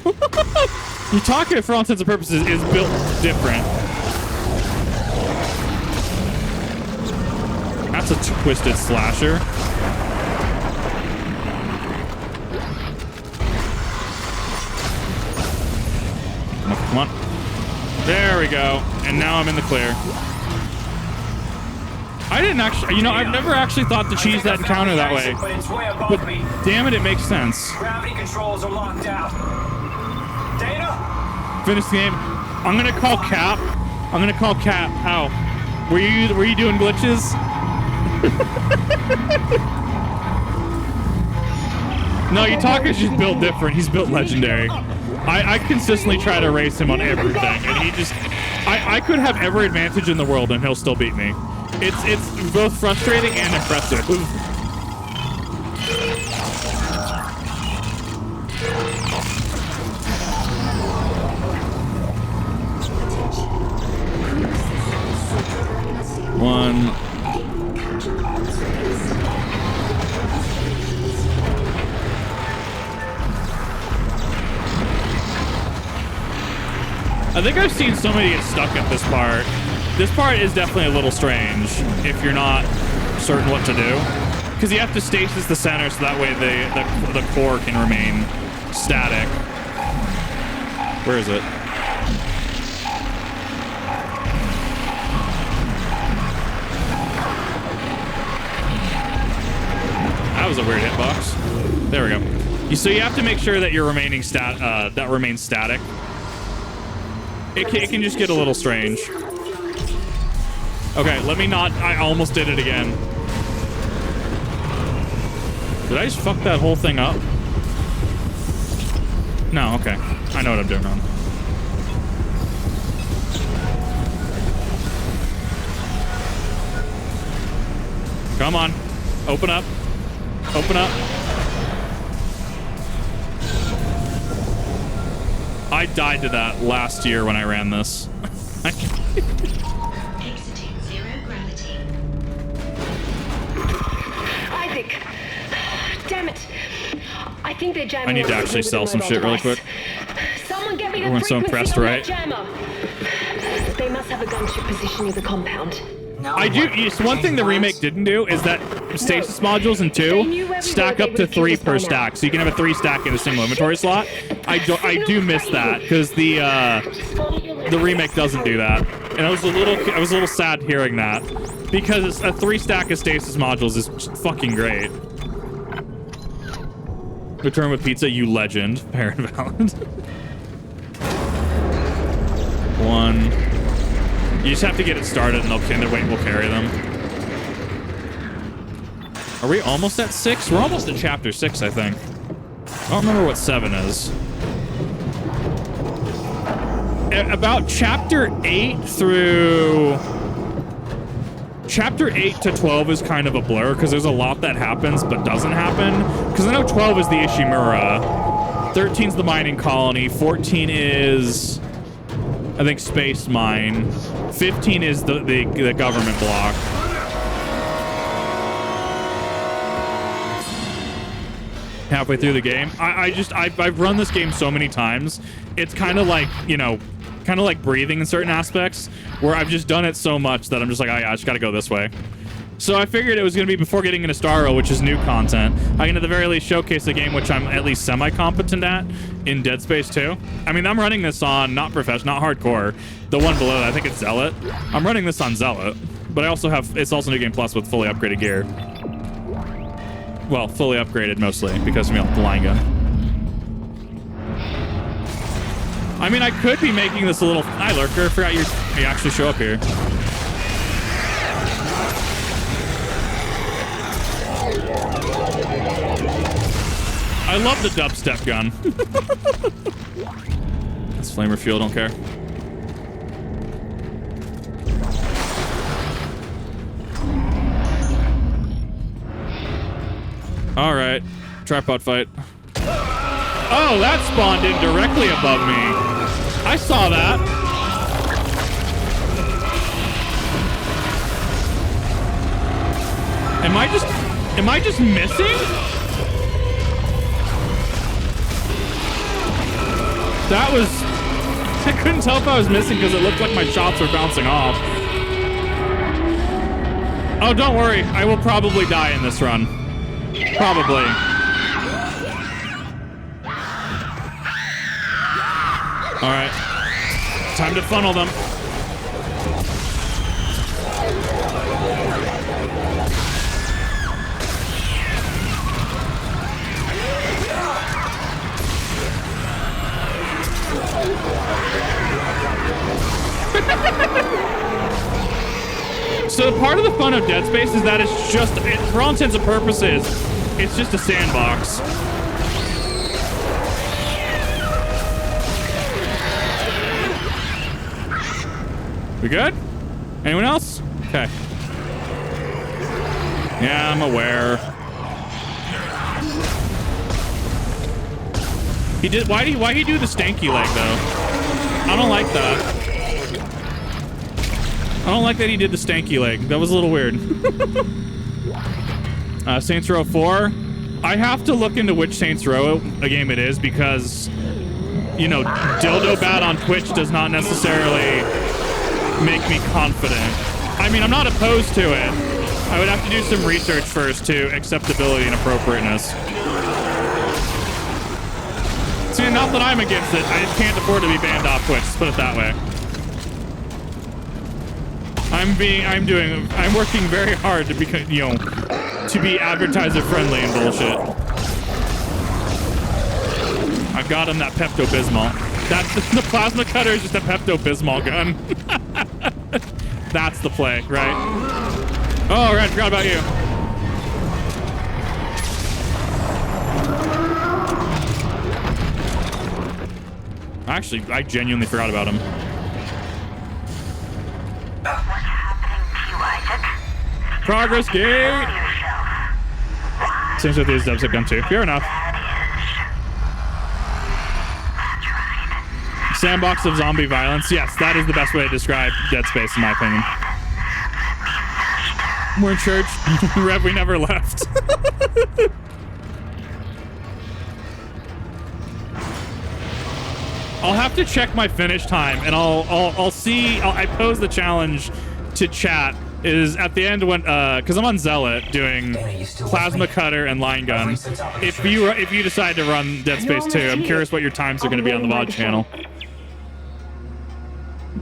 Utaka, for all intents and purposes, is built different. That's a twisted slasher. Come on. There we go. And now I'm in the clear. I didn't actually, you know, I've never actually thought to cheese that encounter that way. But damn it, it makes sense. Gravity controls are locked out. Data? Finish the game. I'm gonna call Cap. How? Were you doing glitches? No, Utaka's just built different. He's built legendary. I consistently try to race him on everything, and he just... I could have every advantage in the world, and he'll still beat me. It's both frustrating and impressive. One... I think I've seen somebody get stuck at this part. This part is definitely a little strange if you're not certain what to do. Because you have to stasis the center so that way the core can remain static. Where is it? That was a weird hitbox. There we go. So you have to make sure that you're remaining that remains static. It can just get a little strange. Okay, let me not... I almost did it again. Did I just fuck that whole thing up? No, okay. I know what I'm doing wrong. Come on. Open up. Open up. I died to that last year when I ran this. Exiting 0 gravity. Isaac! Damn it! I think they're jamming. I need to actually sell some shit really quick. Someone get me the Everyone's so frequency impressed, on right? that jammer. They must have have a gunship position near the compound. No, I do. One thing the remake didn't do is that stasis modules in 2 stack up to 3 per stack, so you can have a 3 stack in a single inventory slot. I do miss that because the remake doesn't do that, and I was a little sad hearing that because a 3 stack of stasis modules is just fucking great. Return with pizza, you legend, Parent Valent. 1. You just have to get it started and they'll we'll carry them. Are we almost at 6? We're almost at chapter 6, I think. I don't remember what 7 is. About chapter 8 through... Chapter 8 to 12 is kind of a blur because there's a lot that happens but doesn't happen. Because I know 12 is the Ishimura. 13 is the mining colony. 14 is... I think Space Mine. 15 is the government block. Halfway through the game. I've run this game so many times. It's kind of like, you know, kind of like breathing in certain aspects where I've just done it so much that I'm just like, oh, yeah, I just got to go this way. So I figured it was going to be before getting into Starro, which is new content. I can at the very least showcase a game which I'm at least semi-competent at in Dead Space 2. I mean, I'm running this on not professional, not hardcore. The one below that, I think it's Zealot. I'm running this on Zealot, but I also have, it's also New Game Plus with fully upgraded gear. Well, fully upgraded mostly because of the line gun. I mean, I could be making this a little... Hi, Lurker. I forgot you actually show up here. I love the dubstep gun. That's flamer fuel, don't care. All right, tripod fight. Oh, that spawned in directly above me. I saw that. Am I just missing? That was... I couldn't tell if I was missing because it looked like my shots were bouncing off. Oh, don't worry. I will probably die in this run. Probably. All right. Time to funnel them. So part of the fun of Dead Space is that it's just, for all intents and purposes, it's just a sandbox. We good? Anyone else? Okay. Yeah, I'm aware. He did. Why'd he do the stanky leg though? I don't like that. I don't like that he did the stanky leg. That was a little weird. Saints Row 4. I have to look into which Saints Row a game it is because, you know, dildo bad on Twitch does not necessarily make me confident. I mean, I'm not opposed to it. I would have to do some research first to acceptability and appropriateness. See, not that I'm against it. I just can't afford to be banned off Twitch. Let's put it that way. I'm working very hard to become, you know, to be advertiser friendly and bullshit. I've got him that Pepto-Bismol. That's the plasma cutter is just a Pepto-Bismol gun. That's the play, right? Oh, right, I forgot about you. Actually, I genuinely forgot about him. Progress gate! Seems like these devs have gun too. Fair enough. Sandbox of zombie violence. Yes, that is the best way to describe Dead Space, in my opinion. We're in church. Rev, we never left. I'll have to check my finish time, and I'll see. I pose the challenge to chat is at the end when because I'm on Zealot doing plasma cutter and line gun. If you decide to run Dead Space 2, I'm curious what your times are going to be on the VOD channel.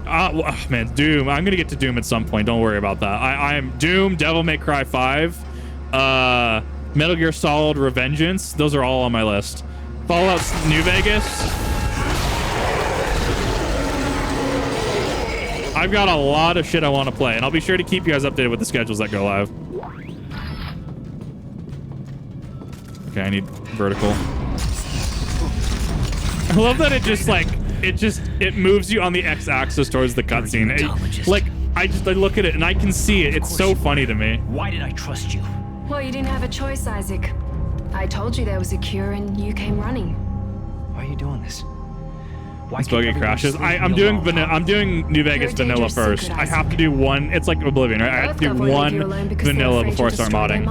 Oh, man, Doom. I'm gonna get to Doom at some point. Don't worry about that. I am Doom, Devil May Cry 5, Metal Gear Solid Revengeance. Those are all on my list. Fallout New Vegas. I've got a lot of shit I want to play, and I'll be sure to keep you guys updated with the schedules that go live. Okay, I need vertical. I love that it just like it moves you on the x-axis towards the cutscene. Like I look at it and I can see it. It's so funny to me. Why did I trust you? Well, you didn't have a choice, Isaac. I told you there was a cure and you came running. Why are you doing this? Why This buggy crashes. I'm doing New Vegas vanilla first. I have to do one. It's like Oblivion, right? I have to do one vanilla before I start modding.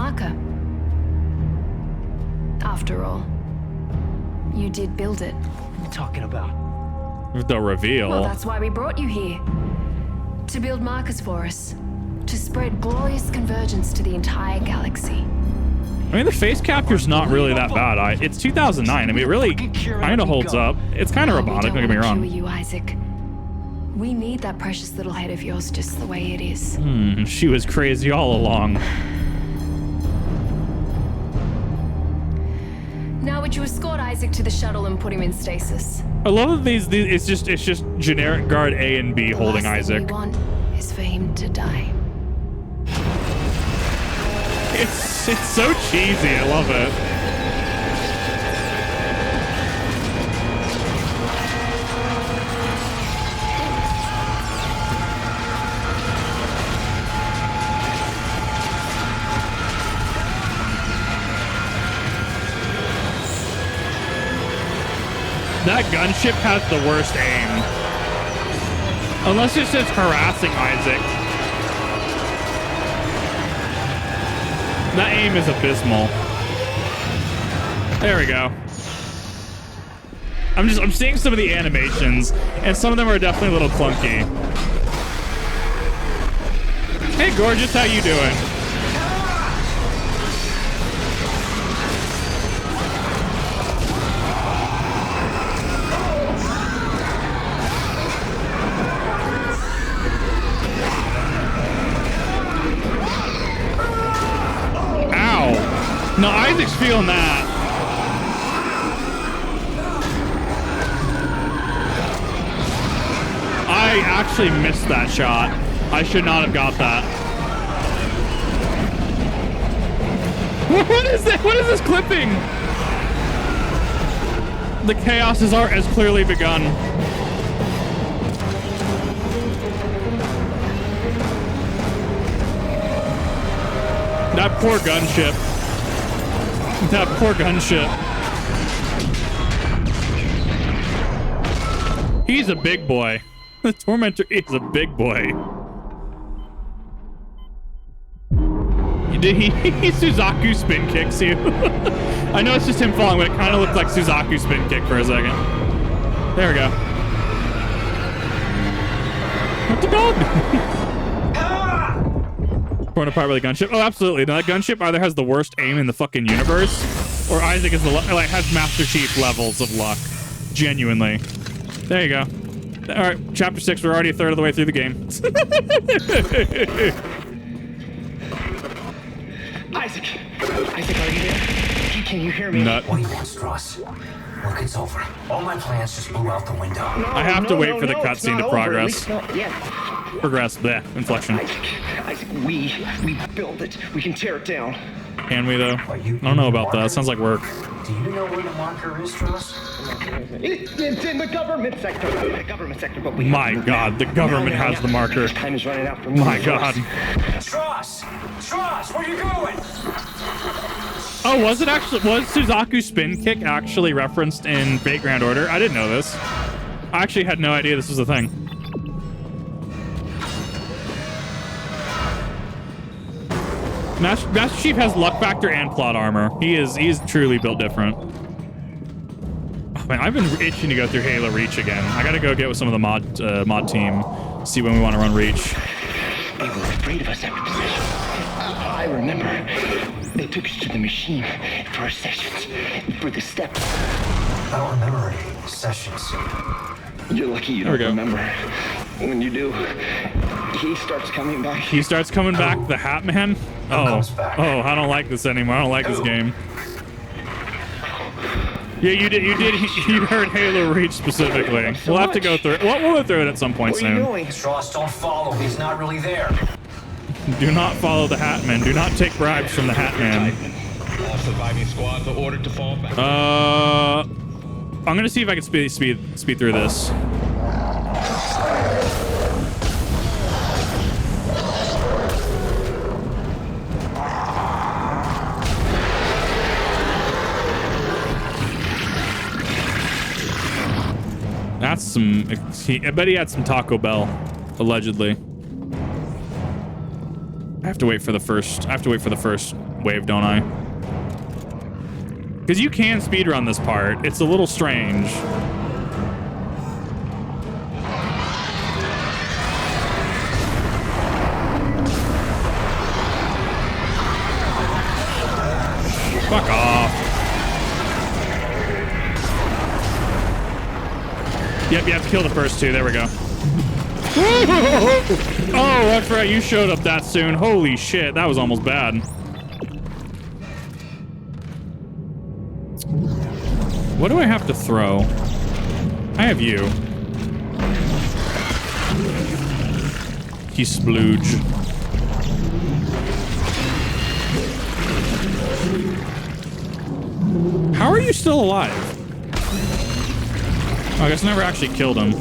After all, you did build it. What are you talking about? The reveal. Well, that's why we brought you here. To build markers for us. To spread glorious convergence to the entire galaxy. I mean, the face capture's not really that bad. It's 2009. I mean, it really kind of holds up. It's kind of robotic, don't get me wrong. You, Isaac. We need that precious little head of yours just the way it is. She was crazy all along. Now would you escort Isaac to the shuttle and put him in stasis? I love that these it's just generic guard A and B holding Isaac. The last thing we want is for him to die. It's so cheesy. I love it. That gunship has the worst aim. Unless it's just harassing Isaac. That aim is abysmal. There we go. I'm seeing some of the animations, and some of them are definitely a little clunky. Hey, gorgeous, how you doing? No, Isaac's feeling that. I actually missed that shot. I should not have got that. What is that? What is this clipping? The chaos has clearly begun. That poor gunship. That poor gunship. He's a big boy. The Tormentor is a big boy. Did he Suzaku spin kicks you? I know it's just him falling, but it kind of looked like Suzaku spin kick for a second. There we go. What the dog? Torn apart by the gunship. Oh, absolutely. Now, that gunship either has the worst aim in the fucking universe, or Isaac is has Master Chief levels of luck. Genuinely. There you go. All right, chapter 6. We're already a third of the way through the game. Isaac, are you there? Can you hear me? What do you want, Strauss? Look, it's over. All my plans just blew out the window. I have to wait for the cutscene to progress. Progress, bleh, inflection. Isaac, we build it. We can tear it down. Can we, though? I don't know about that. It sounds like work. Do you know where the marker is, Strauss? It's in the government sector. But we My God, the government has the marker. Time is running out for My God. Strauss, where are you going? Oh, was Suzaku's spin kick actually referenced in Fate Grand Order? I didn't know this. I actually had no idea this was a thing. Master Chief has luck factor and plot armor. He's truly built different. Man, I've been itching to go through Halo Reach again. I gotta go get with some of the mod team, see when we want to run Reach. They were afraid of us after the session. I remember. They took us to the machine for our sessions, for the steps. I don't remember any sessions. You're lucky you don't remember. When you do, he starts coming back. He starts coming back, the Hat Man? Oh, I don't like this anymore. I don't like this game. Yeah, you heard Halo Reach specifically. We'll have to go through it. We'll go through it at some point soon. Stross, don't follow. He's not really there. Do not follow the Hat Man. Do not take bribes from the Hat Man. All surviving squads are ordered to fall back. I'm gonna see if I can speed through this. That's some. I bet he had some Taco Bell, allegedly. I have to wait for the first wave, don't I? Because you can speedrun this part. It's a little strange. Fuck off. Yep, you have to kill the first two. There we go. Oh, that's right. You showed up that soon. Holy shit. That was almost bad. What do I have to throw? I have you. You splooge. How are you still alive? Oh, I guess I never actually killed him.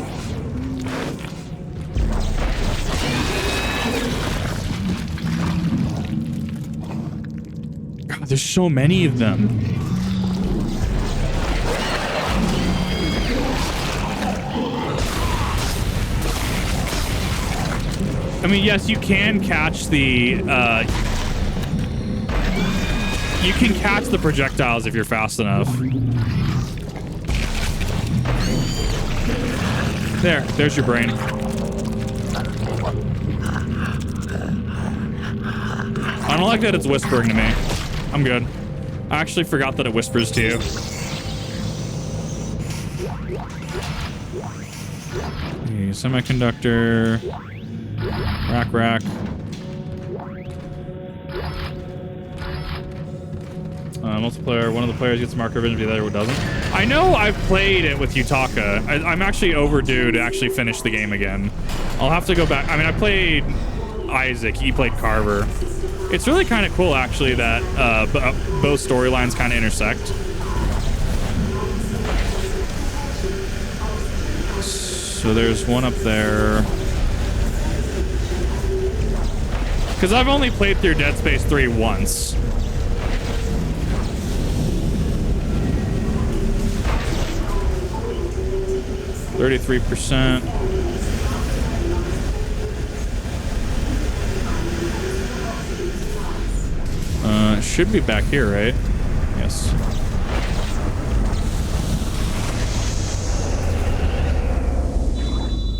God, there's so many of them. I mean, yes, you can catch the, you can catch the projectiles if you're fast enough. There's your brain. I don't like that it's whispering to me. I'm good. I actually forgot that it whispers to you. Okay, semiconductor. Rack. Multiplayer. One of the players gets marker vision, the other doesn't. I know I've played it with Yutaka. I'm actually overdue to actually finish the game again. I'll have to go back. I mean, I played Isaac. He played Carver. It's really kind of cool, actually, that both storylines kind of intersect. So there's one up there. Because I've only played through Dead Space 3 once. %. It should be back here, right? Yes.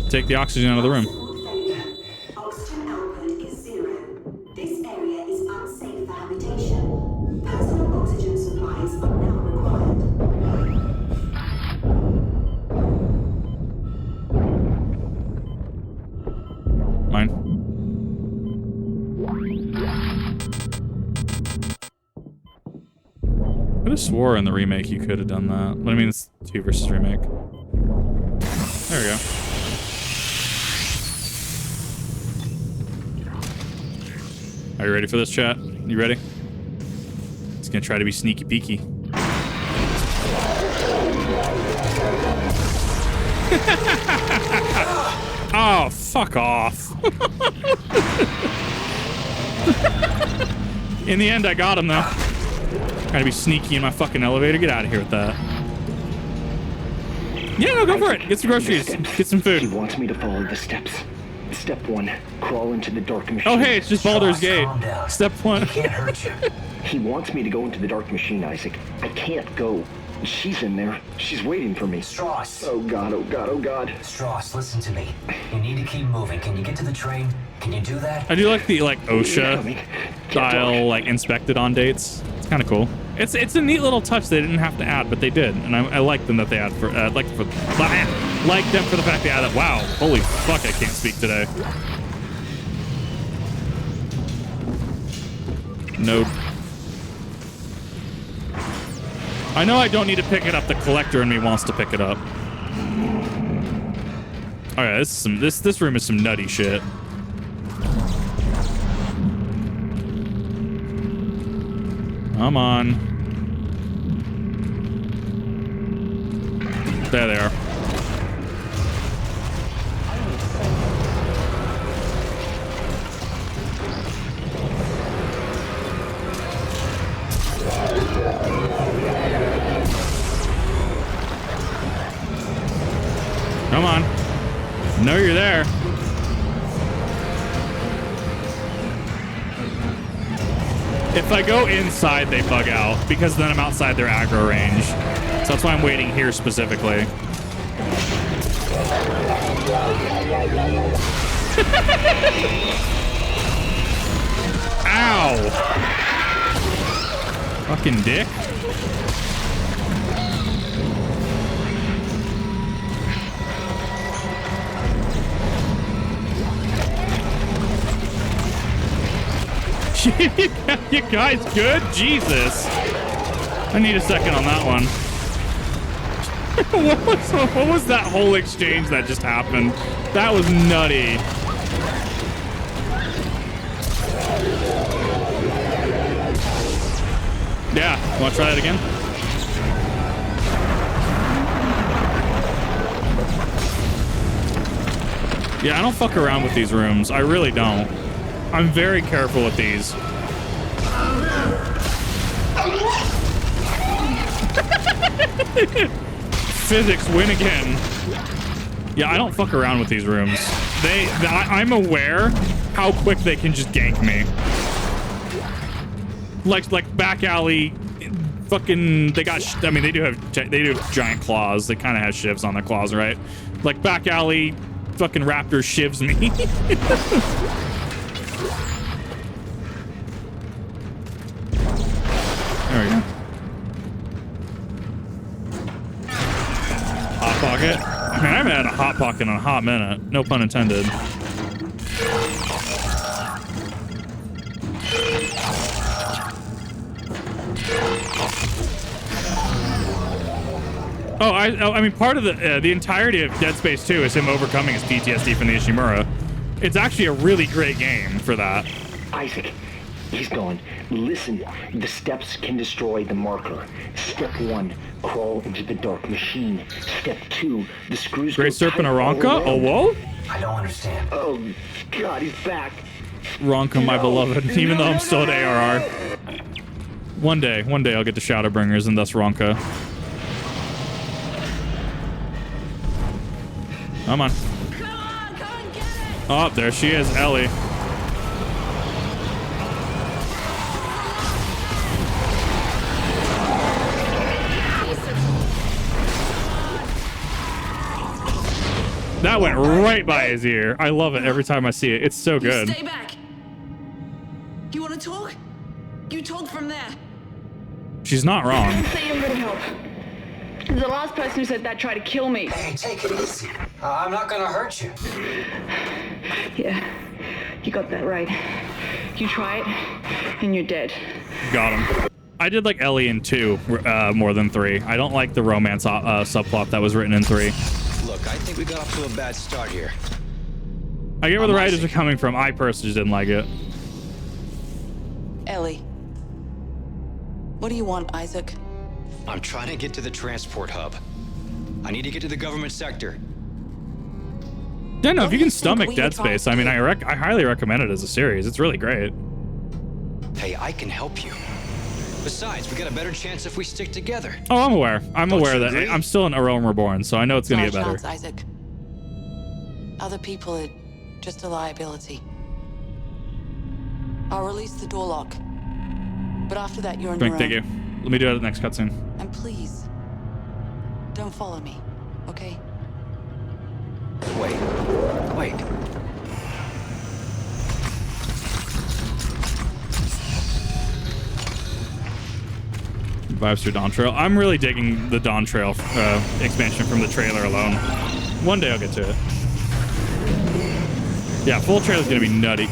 Take the oxygen out of the room. Oxygen output is 0. This area is unsafe for habitation. Personal oxygen supplies are now required. Mine. I could have swore in the remake you could have done that. But I mean, it's 2 versus remake. There we go. Are you ready for this, chat? You ready? It's gonna try to be sneaky peeky. Oh, fuck off. In the end, I got him, though. Trying to be sneaky in my fucking elevator. Get out of here with that. Yeah, no, go for it. Get some groceries. Get some food. He wants me to follow the steps. Step 1, crawl into the dark machine. Oh, hey, it's just Baldur's Gate. Step 1. He wants me to go into the dark machine, Isaac. I can't go. She's in there. She's waiting for me. Strauss. Oh God, oh God, oh God. Strauss, listen to me. You need to keep moving. Can you get to the train? Can you do that? I do like the OSHA Coming. style inspected on dates. It's kind of cool. It's a neat little touch they didn't have to add, but they did, and I like them that they add for like them for the fact they added. Wow, holy fuck, I can't speak today. Nope. I know I don't need to pick it up. The collector in me wants to pick it up. All right, this room is some nutty shit. Come on. There they are. Come on. Know you're there. If I go inside, they bug out, because then I'm outside their aggro range. So that's why I'm waiting here specifically. Ow! Fucking dick. You guys good? Jesus. I need a second on that one. What was that whole exchange that just happened? That was nutty. Yeah, want to try that again? Yeah, I don't fuck around with these rooms. I really don't. I'm very careful with these. Physics win again. Yeah, I don't fuck around with these rooms. I'm aware how quick they can just gank me. Like back alley, fucking. They do have giant claws. They kind of have shivs on their claws, right? Like back alley, fucking raptor shivs me. There we go. Hot pocket. I mean, I haven't had a hot pocket in a hot minute. No pun intended. Oh, I mean, part of the entirety of Dead Space 2 is him overcoming his PTSD from the Ishimura. It's actually a really great game for that. Isaac, he's gone. Listen, the steps can destroy the marker. Step 1, crawl into the dark machine. Step 2, the screws. Great Serpent Aranka? Oh, whoa? I don't understand. Oh, God, he's back. Ronka, my beloved, even though I'm still at ARR. One day I'll get to Shadowbringers and thus Ronka. Come on. Oh, there she is, Ellie. That went right by his ear. I love it every time I see it. It's so good. Stay back. You want to talk? You talk from there. She's not wrong. Say I'm gonna help. The last person who said that tried to kill me. Hey, take it easy. I'm not gonna hurt you. Yeah, you got that right. You try it, and you're dead. Got him. I did like Ellie in 2 more than 3. I don't like the romance subplot that was written in 3. Look, I think we got off to a bad start here. I get where the writers are coming from. I personally just didn't like it. Ellie. What do you want, Isaac? I'm trying to get to the transport hub. I need to get to the government sector. Yeah, no, if you can stomach Dead Space, I mean, I highly recommend it as a series. It's really great. Hey, I can help you. Besides, we got a better chance if we stick together. Oh, I'm aware. I'm aware that I'm still in A Realm Reborn, so I know it's gonna get better. Chance, Isaac. Other people are just a liability. I'll release the door lock. But after that, you're on your own. Thank you. Let me do it at the next cutscene. And please, Don't follow me, okay? Wait. Vibes through Dawn Trail. I'm really digging the Dawn Trail expansion from the trailer alone. One day I'll get to it. Yeah, full trailer's gonna be nutty.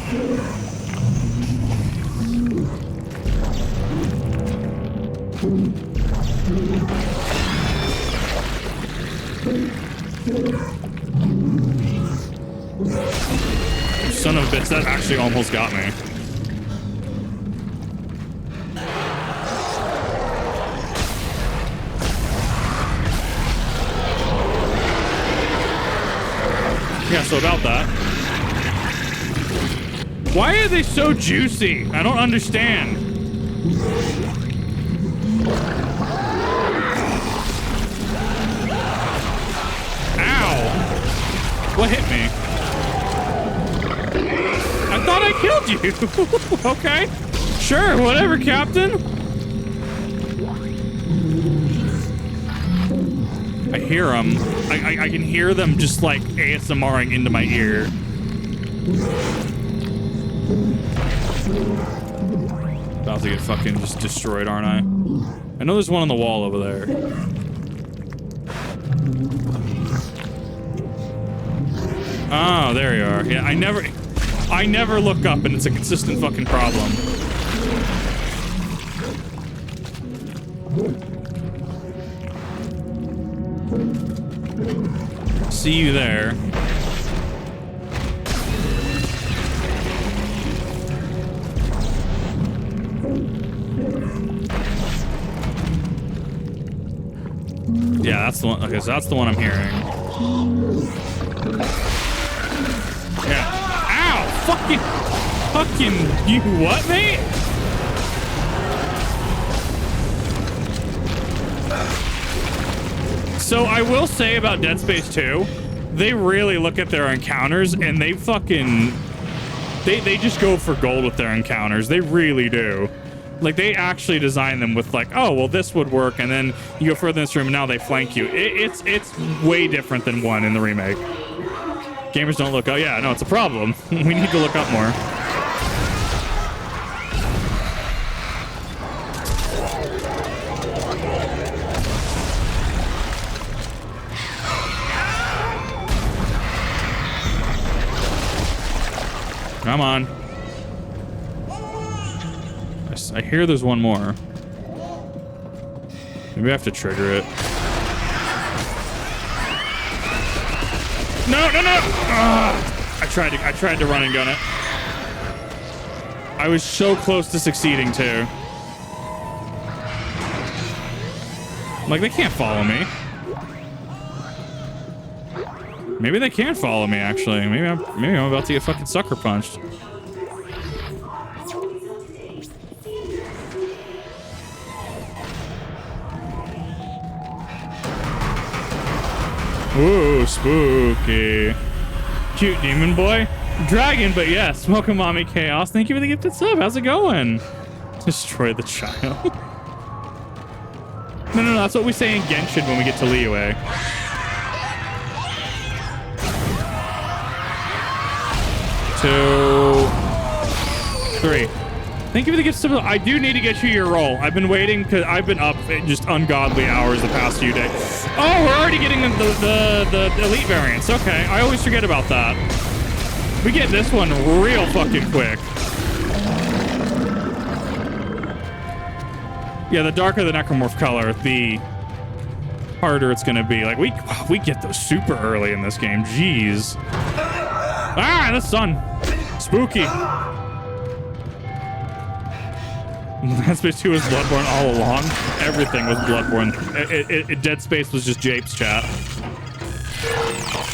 Son of a bitch, that actually almost got me. Yeah, so about that. Why are they so juicy? I don't understand. Ow! What hit me? I thought I killed you. Okay. Sure, whatever, Captain. I hear them. I can hear them just like ASMRing into my ear. About to get fucking just destroyed, aren't I? I know there's one on the wall over there. Oh, there you are. Yeah, I never look up, and it's a consistent fucking problem. See you there. Yeah, that's the one. Okay, so that's the one I'm hearing. Yeah. Ow! Fucking you what, mate? So I will say about Dead Space 2, they really look at their encounters and they fucking they just go for gold with their encounters. They really do. Like, they actually design them with like, oh, well, this would work, and then you go further in this room and now they flank you. It's way different than 1 in the remake. Gamers don't look up. Yeah, no, it's a problem. We need to look up more. Come on. I hear there's one more. Maybe I have to trigger it. No! I tried to run and gun it. I was so close to succeeding too. I'm like, they can't follow me. Maybe they can follow me, actually. Maybe I'm about to get fucking sucker punched. Ooh, spooky. Cute demon boy. Dragon, but yes. Welcome, Mommy Chaos. Thank you for the gifted sub. How's it going? Destroy the child. No. That's what we say in Genshin when we get to Liyue. 2, 3. Thank you for the gift sub. I do need to get you your roll. I've been waiting because I've been up just ungodly hours the past few days. Oh, we're already getting the elite variants. Okay, I always forget about that. We get this one real fucking quick. Yeah, the darker the necromorph color, the harder it's gonna be. Like, we get those super early in this game. Jeez. Ah, the sun. Spooky. Dead Space 2 was Bloodborne all along. Everything was Bloodborne. Dead Space was just Japes, chat.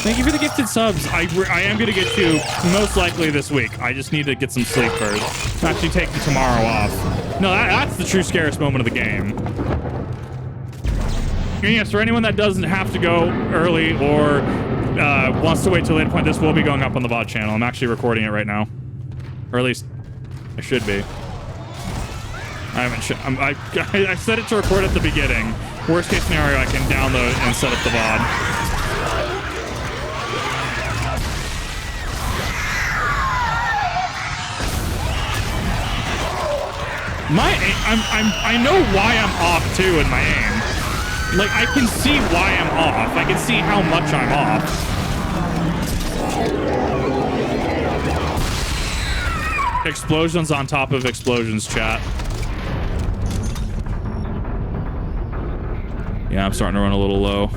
Thank you for the gifted subs. I am going to get you most likely this week. I just need to get some sleep first. Actually take tomorrow off. No, that's the true scariest moment of the game. And yes, for anyone that doesn't have to go early or wants to wait till later point, this will be going up on the VOD channel. I'm actually recording it right now. Or at least I should be. I haven't. I set it to record at the beginning, Worst case scenario, I can download and set up the VOD. I know why I'm off too in my aim. Like, I can see why I'm off. I can see how much I'm off. Explosions on top of explosions, chat. Yeah, I'm starting to run a little low.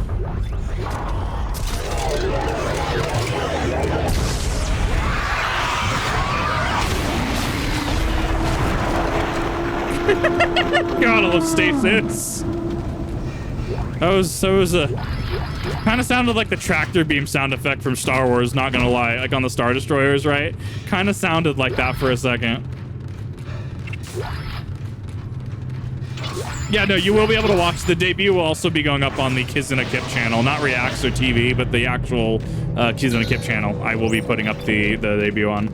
God, I love stasis. That was a kind of sounded like the tractor beam sound effect from Star Wars, not gonna lie, like on the Star Destroyers, right? Kind of sounded like that for a second. Yeah, no, you will be able to watch. The debut will also be going up on the Kizuna Kip channel, not Reacts or TV, but the actual Kizuna Kip channel. I will be putting up the debut on.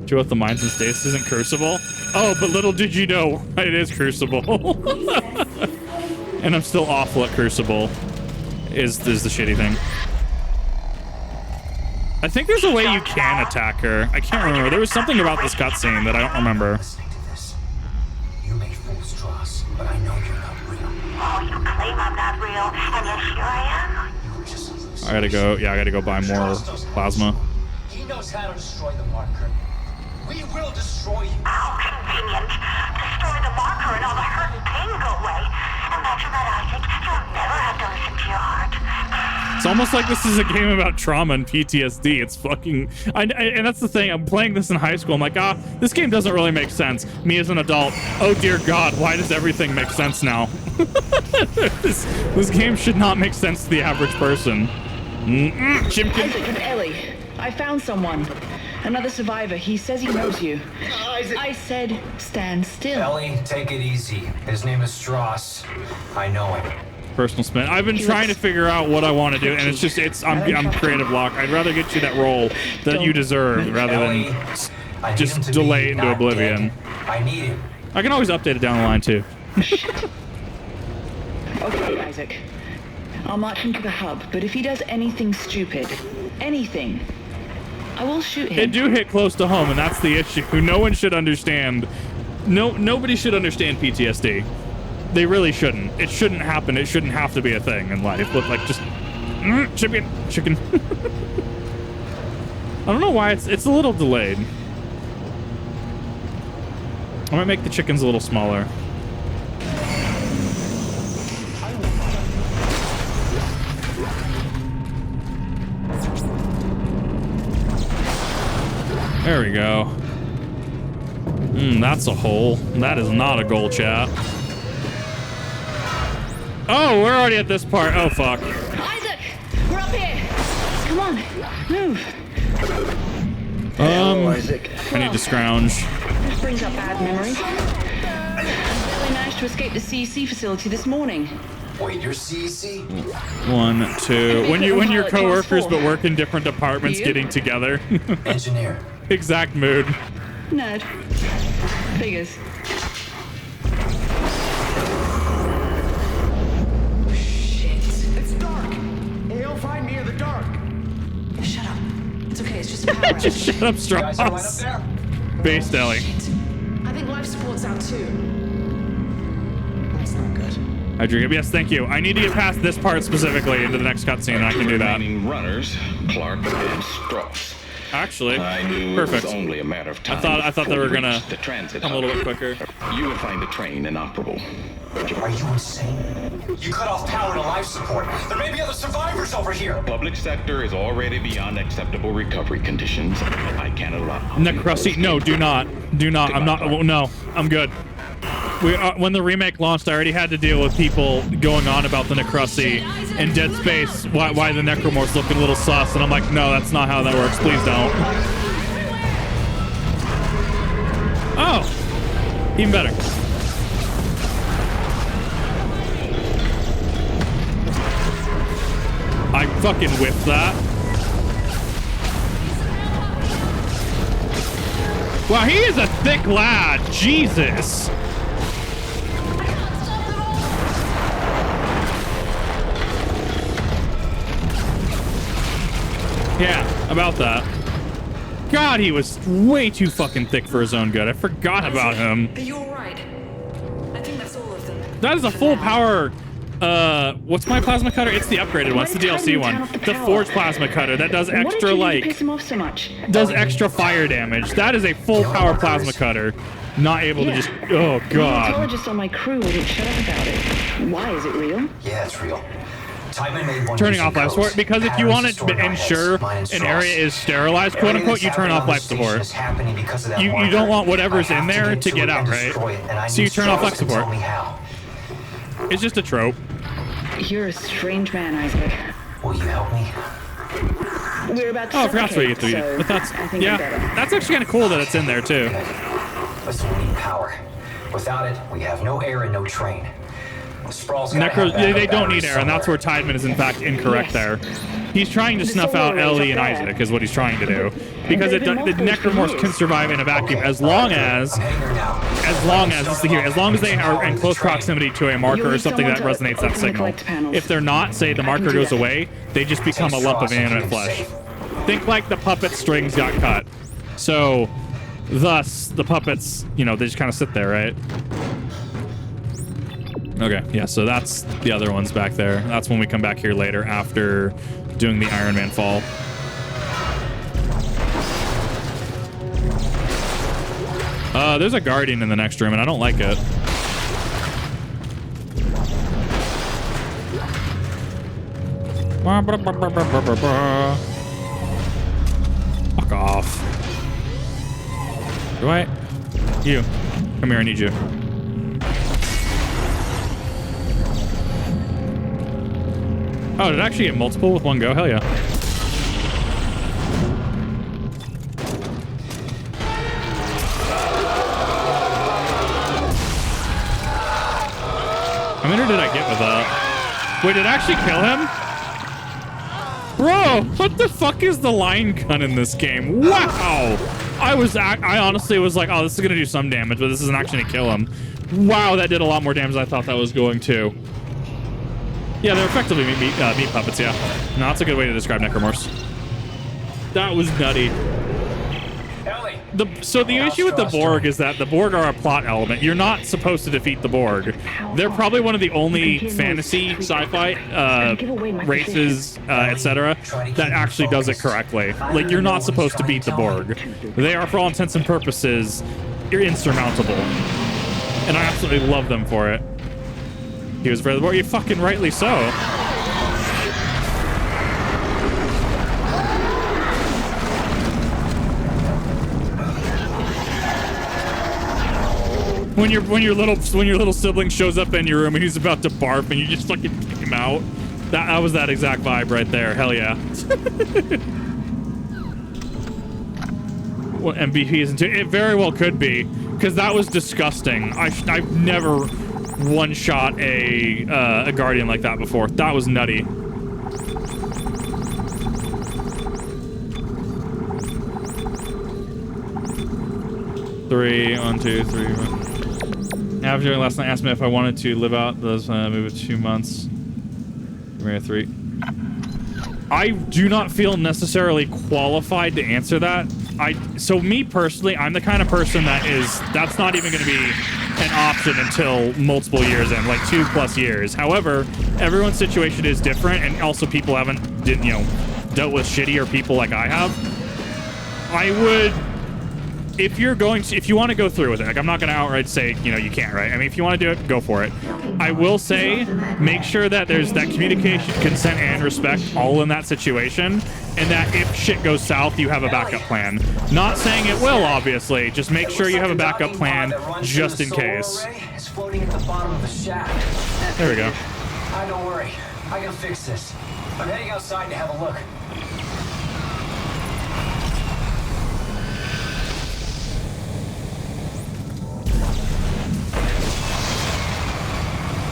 Do what the Mines and Stasis isn't Crucible? Oh, but little did you know, it is Crucible. And I'm still awful at Crucible, is the shitty thing. I think there's a way you can attack her. I can't remember. There was something about this cutscene that I don't remember. You may fool Strauss, but I know you're not real. Oh, you claim I'm not real, and you're sure I am? You're just a loser. I gotta go. Yeah, I gotta go buy more plasma. He knows how to destroy the marker. We will destroy you. How convenient. Destroy the marker and all the hurt and pain go away. Imagine that, Isaac. You'll never have to listen to your heart. It's almost like this is a game about trauma and PTSD. It's fucking... and that's the thing. I'm playing this in high school. I'm like, this game doesn't really make sense. Me as an adult, oh dear God, why does everything make sense now? This game should not make sense to the average person. Chimkin. Isaac and Ellie, I found someone. Another survivor. He says he knows you. Isaac. I said, stand still. Ellie, take it easy. His name is Strauss. I know him. Personal spin. I've been trying to figure out what I want to do, and it's just, I'm creative block. I'd rather get you that role that you deserve rather than just delay it into oblivion. I need him. I can always update it down the line too. Okay, Isaac. I'll march him to the hub, but if he does anything stupid, anything, I will shoot him. It do hit close to home, and that's the issue. No one should understand. Nobody should understand PTSD. They really shouldn't. It shouldn't happen. It shouldn't have to be a thing in life. But like, just chicken. I don't know why it's a little delayed. I might make the chickens a little smaller. There we go. That's a hole. That is not a goal, chat. Oh, we're already at this part. Oh, fuck. Isaac! We're up here! Come on, move. Isaac. I need to scrounge. This brings up bad memories. I barely managed to escape the CEC facility this morning. Wait, you're CEC? 1, 2. When you're coworkers but work in different departments getting together. Engineer. Exact mood. Nerd. Figures. It's dark. He'll find me in the dark. Shut up. It's okay. It's just a power Just shut up, Strauss. Guys are right up there. Base Deli. I think life support's out too. That's not good. I drink it. Yes, thank you. I need to get past this part specifically into the next cutscene, and I can do that. Remaining runners, Clark and Strauss. Actually, I knew perfect. It was only a matter of time. I thought they were gonna the transit come a little bit quicker. You will find the train inoperable. Are you insane? You cut off power to life support. There may be other survivors over here. Public sector is already beyond acceptable recovery conditions. I can't allow. Necrusty, no, do not. I'm not. No, I'm good. When the remake launched, I already had to deal with people going on about the Necrusty in Dead Space. Why the Necromorph's looking a little sus, and I'm like, no, that's not how that works. Please don't. Oh, even better. I fucking whipped that. Wow, he is a thick lad. Jesus. Yeah, about that. God, he was way too fucking thick for his own good. I forgot about him. Are you alright? I think that's all of them. That is a full power. What's my plasma cutter? It's the upgraded one. It's the DLC one. The Forge plasma cutter that does extra like piss him off so much? does extra fire damage. That is a full power plasma cutter. Not able to just. Oh The god. neurologist on my crew wouldn't shut up about it. Why is it real? Yeah, it's real. Tideman made one Turning using off life codes, support because if you patterns want to stored in our ensure heads, mine and an Strauss. area is sterilized, quote unquote, you turn off life support. You don't want whatever's in there to get out, right? So you turn off life support. It's just a trope. You're a strange man, Isaac. Will you help me? We're about to Oh, I forgot to get suffocate, through. But that's I think I'm yeah, better. that's actually kind of cool that it's in there too. Listen, we need power. Without it, we have no air and no train. The Sprawls gotta Necro, have backup they don't need batteries air, and that's where Tideman is in fact incorrect there. He's trying to snuff out Ellie and Isaac, is what he's trying to do, because the Necromorphs can survive in a vacuum as long as this is here, as long as they are in close proximity to a marker or something that resonates that signal. If they're not, say the marker goes away, they just become a lump of inanimate flesh. Think like the puppet strings got cut. So, thus the puppets, you know, they just kind of sit there, right? Okay, yeah, so that's the other ones back there. That's when we come back here later after doing the Iron Man fall. There's a Guardian in the next room, and I don't like it. Fuck off. Do I? You. Come here, I need you. Oh, did it actually get multiple with one go? Hell yeah. How many did I get with that? Wait, did it actually kill him? Bro, what the fuck is the line gun in this game? Wow! I honestly was like, oh, this is gonna do some damage, but this isn't actually gonna kill him. Wow, that did a lot more damage than I thought that was going to. Yeah, they're effectively meat puppets, yeah. No, that's a good way to describe Necromorphs. That was nutty. So the issue with the Borg is that the Borg are a plot element. You're not supposed to defeat the Borg. They're probably one of the only fantasy sci-fi races, etc., that actually does it correctly. Like, you're not supposed to beat the Borg. They are, for all intents and purposes, insurmountable. And I absolutely love them for it. He was very well, you fucking rightly so. When your little sibling shows up in your room and he's about to barf and you just fucking kick him out. That was that exact vibe right there. Hell yeah. Well, MVP isn't too. It very well could be, because that was disgusting. I've never one-shot a Guardian like that before. That was nutty. Three, 1, 2, 3. After last night asked me if I wanted to live out those move 2 months. Maybe 3. I do not feel necessarily qualified to answer that. So me personally, I'm the kind of person that's not even going to be an option until multiple years in, like 2+ years. However, everyone's situation is different, and also people haven't dealt with shittier people like I have. I would, if you want to go through with it, like, I'm not going to outright say, you can't, right? I mean, if you want to do it, go for it. I will say, make sure that there's that communication, consent, and respect all in that situation, and that if shit goes south, you have a backup plan. Not saying it will, obviously. Just make sure you have a backup plan just in case. It's floating at the bottom of the shaft. There we go. Don't worry. I can fix this. I'm heading outside to have a look.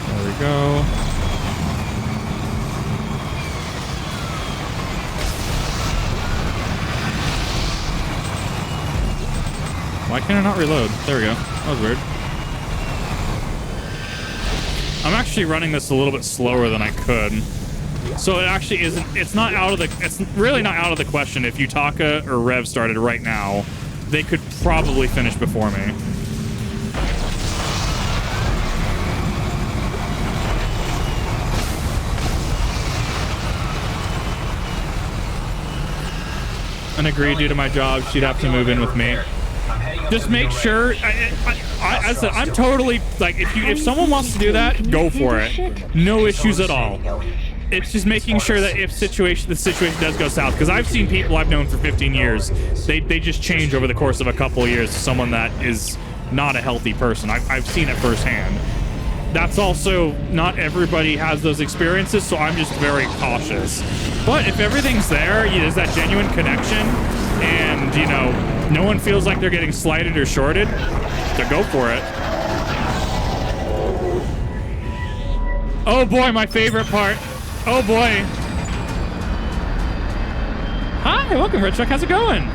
There we go. Why can I not reload? There we go. That was weird. I'm actually running this a little bit slower than I could. So it actually isn't. It's not out of the. It's really not out of the question. If Yutaka or Rev started right now, they could probably finish before me. And agree, due to my job, she'd have to move in with me. Just make sure. I said I'm totally like, if someone wants to do that, go for it. No issues at all. It's just making sure that if the situation does go south, because I've seen people I've known for 15 years, they just change over the course of a couple of years to someone that is not a healthy person. I've seen it firsthand. That's also, not everybody has those experiences, so I'm just very cautious. But if everything's there, there's that genuine connection, and, you know, no one feels like they're getting slighted or shorted, so go for it. Oh boy, my favorite part. Oh boy. Hi, welcome, Rich Chuck. How's it going?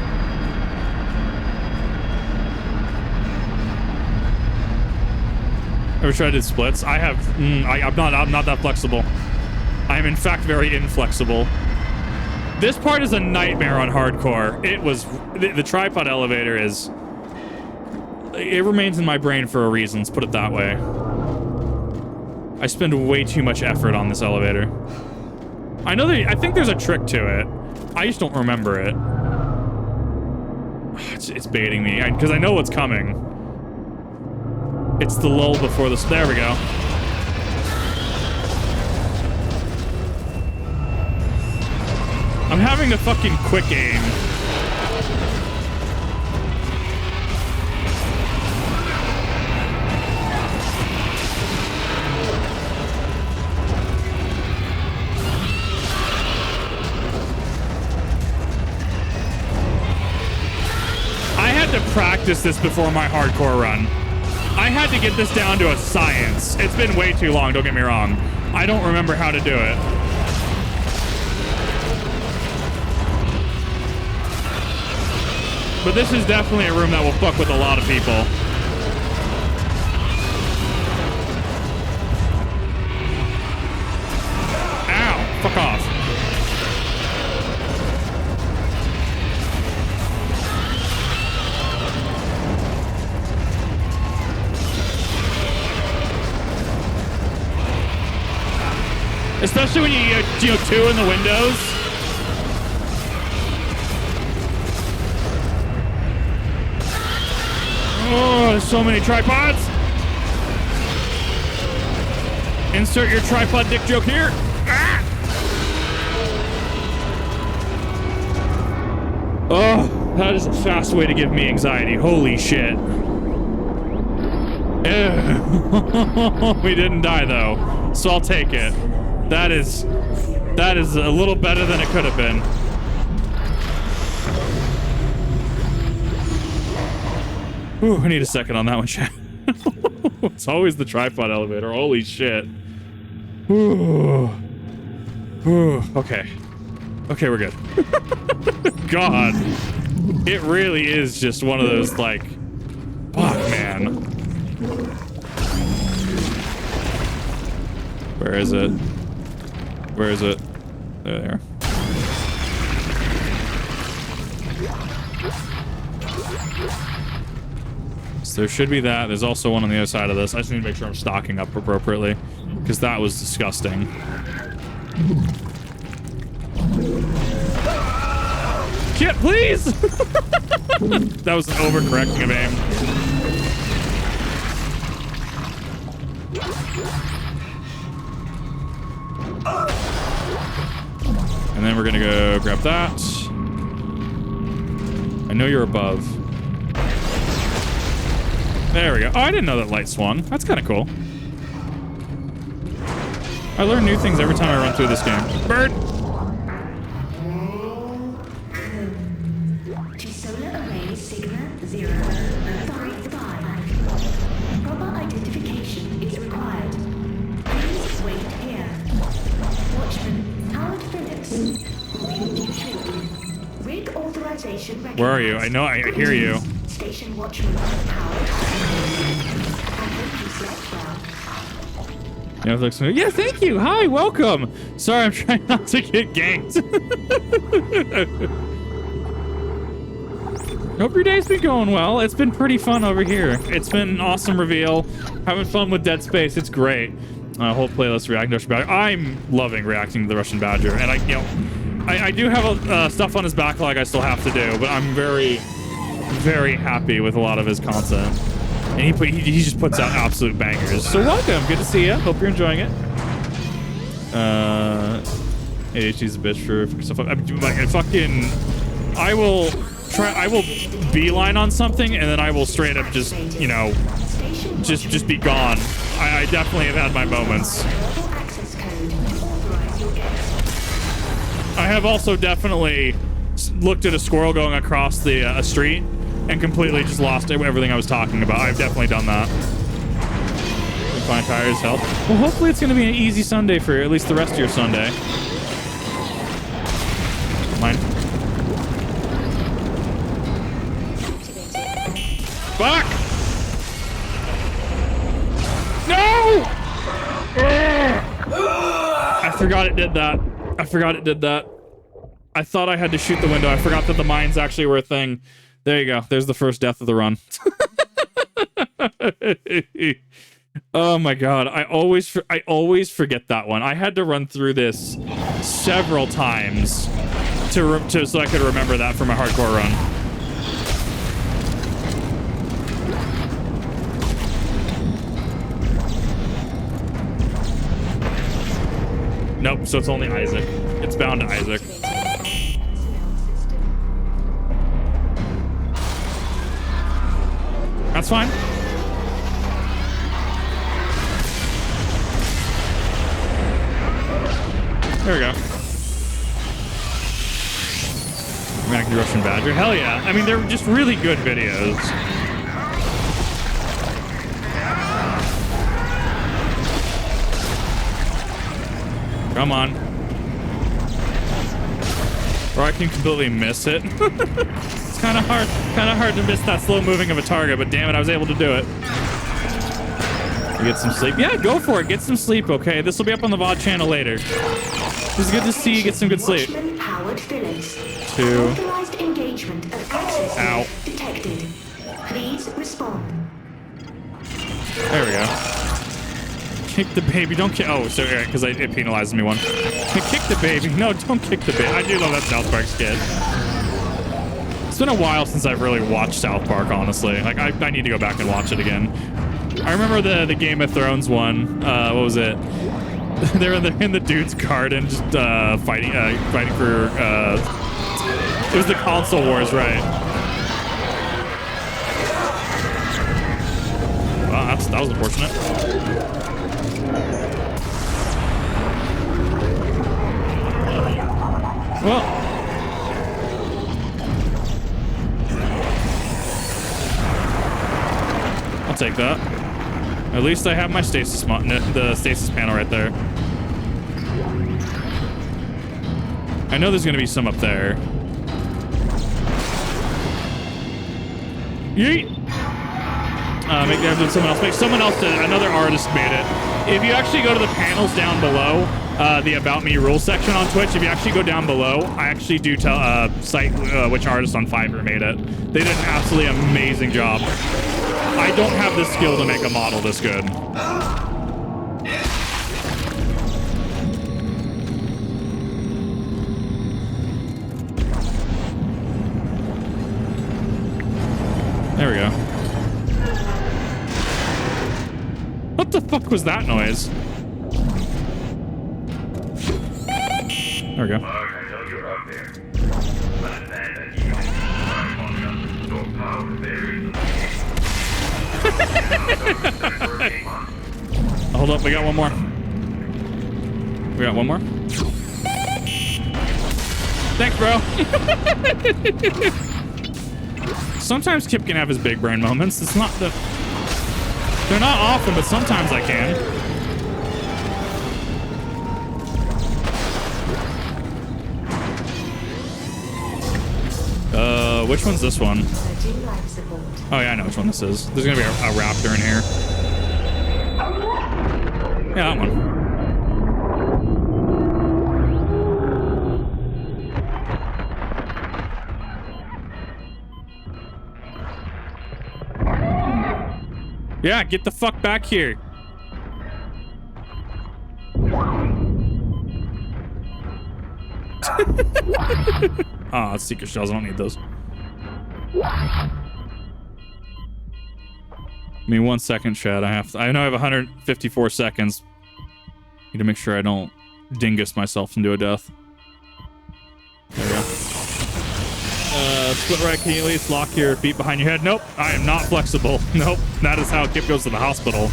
Ever tried to do splits? I have. I'm not that flexible. I am in fact very inflexible. This part is a nightmare on hardcore. It was the tripod elevator is. It remains in my brain for a reason. Let's put it that way. I spend way too much effort on this elevator. I think there's a trick to it. I just don't remember it. It's baiting me because I know what's coming. It's the lull before the... There we go. I'm having to fucking quick aim. I had to practice this before my hardcore run. I had to get this down to a science. It's been way too long, don't get me wrong. I don't remember how to do it. But this is definitely a room that will fuck with a lot of people. Ow, fuck off. Especially when you know, two in the windows. Oh, there's so many tripods. Insert your tripod dick joke here. Ah! Oh, that is a fast way to give me anxiety. Holy shit. We didn't die though, so I'll take it. That is a little better than it could have been. Ooh, I need a second on that one, chat. It's always the tripod elevator. Holy shit. Ooh. Ooh. Okay. Okay, we're good. God. It really is just one of those, like... Fuck, man. Where is it? Where is it? There they are. So there should be that. There's also one on the other side of this. I just need to make sure I'm stocking up appropriately, because that was disgusting. Kit, please! That was an overcorrecting of aim. And then we're gonna go grab that. I know you're above. There we go. Oh, I didn't know that light swung. That's kind of cool. I learn new things every time I run through this game. Bird! To solar array Sigma 055. Proper identification is required. Please wait here. Watchman, Howard Phillips. Rig authorization recognized. Where are you? I know, I hear you. Station Watchman Howard. I hope you slept well. Yeah, like, yeah, thank you. Hi, welcome. Sorry, I'm trying not to get ganked. Hope your day's been going well. It's been pretty fun over here. It's been an awesome reveal. Having fun with Dead Space. It's great. Whole playlist reacting to Russian Badger. I'm loving reacting to the Russian Badger, and I do have stuff on his backlog I still have to do, but I'm very, very happy with a lot of his content. And he just puts out absolute bangers. So welcome, good to see you. Hope you're enjoying it. ADHD's a bitch for stuff. I will beeline on something, and then I will straight up just, you know, just be gone. I definitely have had my moments. I have also definitely looked at a squirrel going across the a street and completely just lost everything I was talking about. I've definitely done that. Fine tires help. Well, hopefully it's going to be an easy Sunday for you, at least the rest of your Sunday. Mine. Fuck! No! I forgot it did that. I thought I had to shoot the window. I forgot that the mines actually were a thing. There you go. There's the first death of the run. Oh my god. I always forget that one. I had to run through this several times so I could remember that for my hardcore run. Nope, so it's only Isaac. It's bound to Isaac. That's fine. There we go. Back to Russian Badger. Hell yeah. I mean, they're just really good videos. Come on. Or I can completely miss it. It's kind of hard to miss that slow moving of a target, but damn it, I was able to do it. You get some sleep? Yeah, go for it. Get some sleep, okay? This will be up on the VOD channel later. It's good to see you get some good sleep. 2. Ow. Please respond. There we go. Kick the baby. Don't kick. Oh, so because it penalizes me one. Kick the baby. No, don't kick the baby. I do love that South Park skit. It's been a while since I've really watched South Park, honestly. Like, I need to go back and watch it again. I remember the Game of Thrones one. What was it? They're in the dude's garden, just fighting for. It was the console wars, right? Wow, that was unfortunate. Well, I'll take that. At least I have my stasis the stasis panel right there. I know there's gonna be some up there. Yeet! Someone else did it. Another artist made it. If you actually go to the panels down below, the About Me Rules section on Twitch, if you actually go down below, I actually do cite which artist on Fiverr made it. They did an absolutely amazing job. I don't have the skill to make a model this good. There we go. What the fuck was that noise? There we go. Hold up, we got one more. Thanks, bro. Sometimes Kip can have his big brain moments. It's not the... They're not often, but sometimes I can. Which one's this one? Oh yeah, I know which one this is. There's gonna be a raptor in here. Yeah, that one. Yeah, get the fuck back here. Ah, secret shells. I don't need those. I mean, 1 second, Chad. I know I have 154 seconds. Need to make sure I don't dingus myself into a death. There we go. Split right, can you at least lock your feet behind your head? Nope, I am not flexible. Nope, that is how Kip goes to the hospital.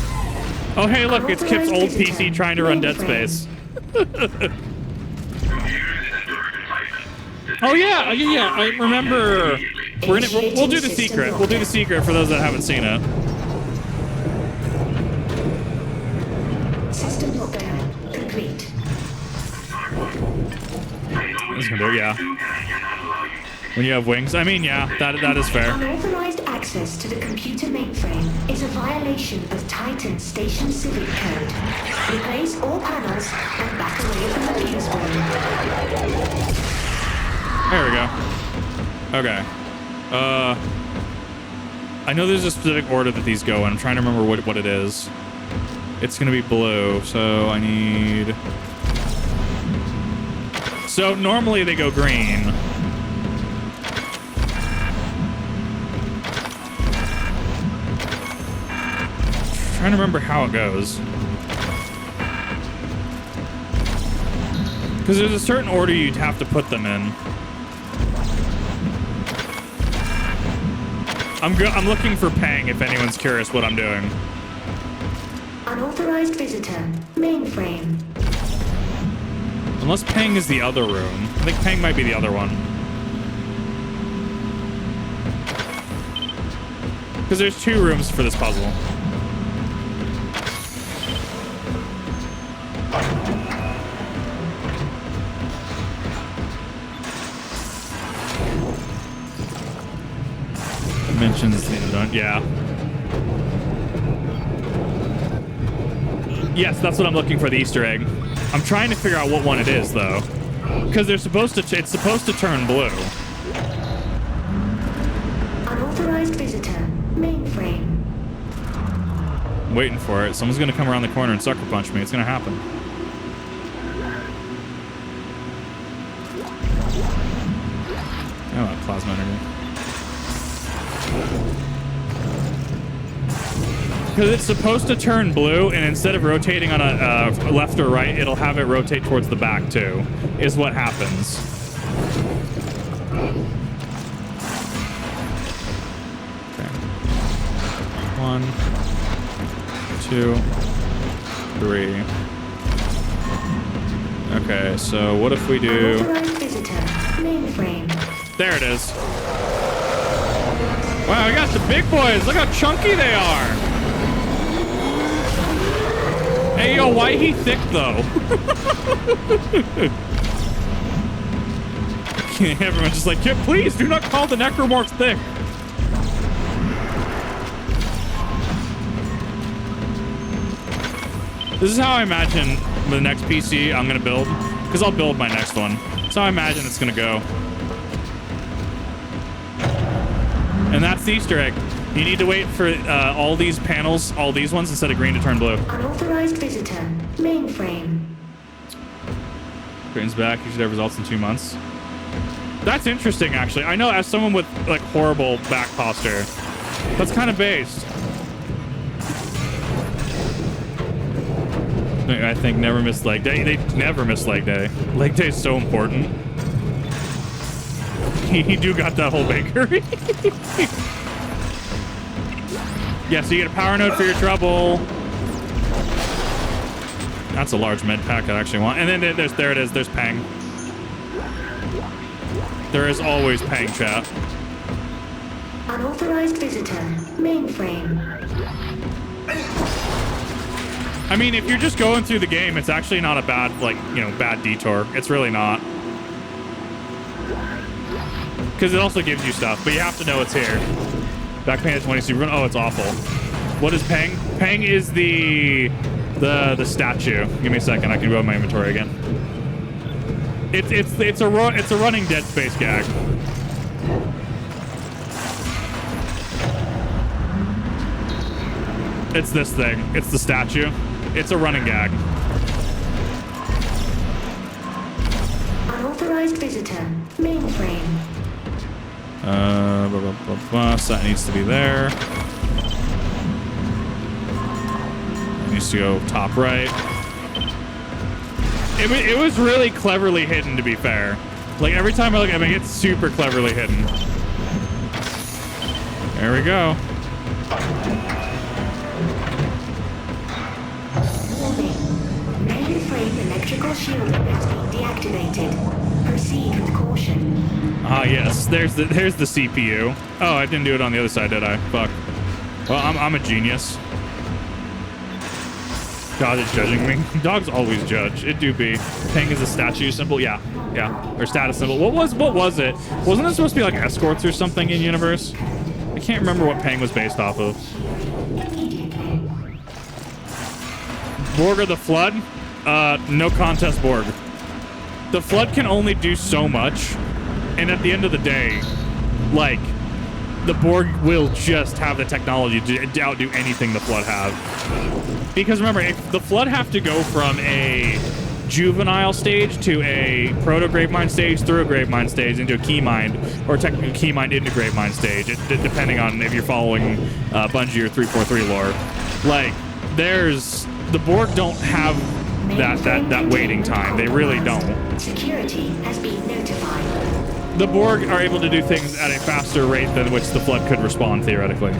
Oh, hey, look, it's Kip's old PC trying to run Dead Space. Oh, yeah, I remember. We'll do the secret. We'll do the secret for those that haven't seen it. System lockdown complete. This is gonna do, yeah. When you have wings, I mean, yeah, that is fair. Unauthorized access to the computer mainframe is a violation of Titan's Station Civic Code. Replace all panels and back away from the fuse room. There we go. Okay. I know there's a specific order that these go in. I'm trying to remember what it is. It's gonna be blue, so I need... So normally they go green. Trying to remember how it goes. Because there's a certain order you'd have to put them in. I'm looking for Pang if anyone's curious what I'm doing. Unauthorized visitor. Mainframe. Unless Pang is the other room. I think Pang might be the other one. Because there's 2 rooms for this puzzle. Mentions the don't, yeah. Yes, that's what I'm looking for, the Easter egg. I'm trying to figure out what one it is, though. Because it's supposed to turn blue. Unauthorized visitor. Mainframe. I'm waiting for it. Someone's gonna come around the corner and sucker punch me. It's gonna happen. Oh, that plasma energy. Because it's supposed to turn blue, and instead of rotating on a left or right, it'll have it rotate towards the back, too, is what happens. Okay. 1, 2, 3. Okay, so what if we do... There it is. Wow, we got the big boys. Look how chunky they are. Hey, yo, why he thick, though? Everyone's just like, Kip, please do not call the necromorphs thick. This is how I imagine the next PC I'm going to build. Because I'll build my next one. That's how I imagine it's going to go. And that's the Easter egg. You need to wait for all these panels, all these ones, instead of green to turn blue. Unauthorized visitor. Mainframe. Green's back. You should have results in 2 months. That's interesting, actually. I know as someone with, like, horrible back posture, that's kind of based. I think never miss leg day. They never miss leg day. Leg day is so important. He do got that whole bakery. Yeah, so you get a power node for your trouble. That's a large med pack I actually want. And then there it is. There's Pang. There is always Pang, chat. Unauthorized visitor. Mainframe. I mean, if you're just going through the game, it's actually not a bad, like, you know, bad detour. It's really not. Because it also gives you stuff, but you have to know it's here. Back pain at 20 super run. Oh, it's awful. What is Pang? Pang is the The statue. Give me a second. I can go in my inventory again. It's a running Dead Space gag. It's this thing. It's the statue. It's a running gag. Unauthorized visitor. Mainframe. So that needs to be there. It needs to go top right. It was really cleverly hidden, to be fair. Like, every time I look at it, it's super cleverly hidden. There we go. Warning. Mainframe electrical shielding has been deactivated. Proceed with caution. Ah, yes. There's the CPU. Oh, I didn't do it on the other side, did I? Fuck. Well, I'm a genius. God is judging me. Dogs always judge. It do be. Ping is a statue symbol. Yeah. Or status symbol. What was it? Wasn't it supposed to be like escorts or something in universe? I can't remember what Ping was based off of. Borg or the Flood? No contest Borg. The Flood can only do so much, and at the end of the day, like, the Borg will just have the technology to outdo anything the Flood have. Because remember, if the Flood have to go from a juvenile stage to a proto-Gravemind stage through a Gravemind stage into a Keymind, or technically Keymind into Gravemind stage, depending on if you're following Bungie or 343 lore. Like, the Borg don't have that waiting time. They really don't. Security has been notified. The Borg are able to do things at a faster rate than which the Flood could respond, theoretically.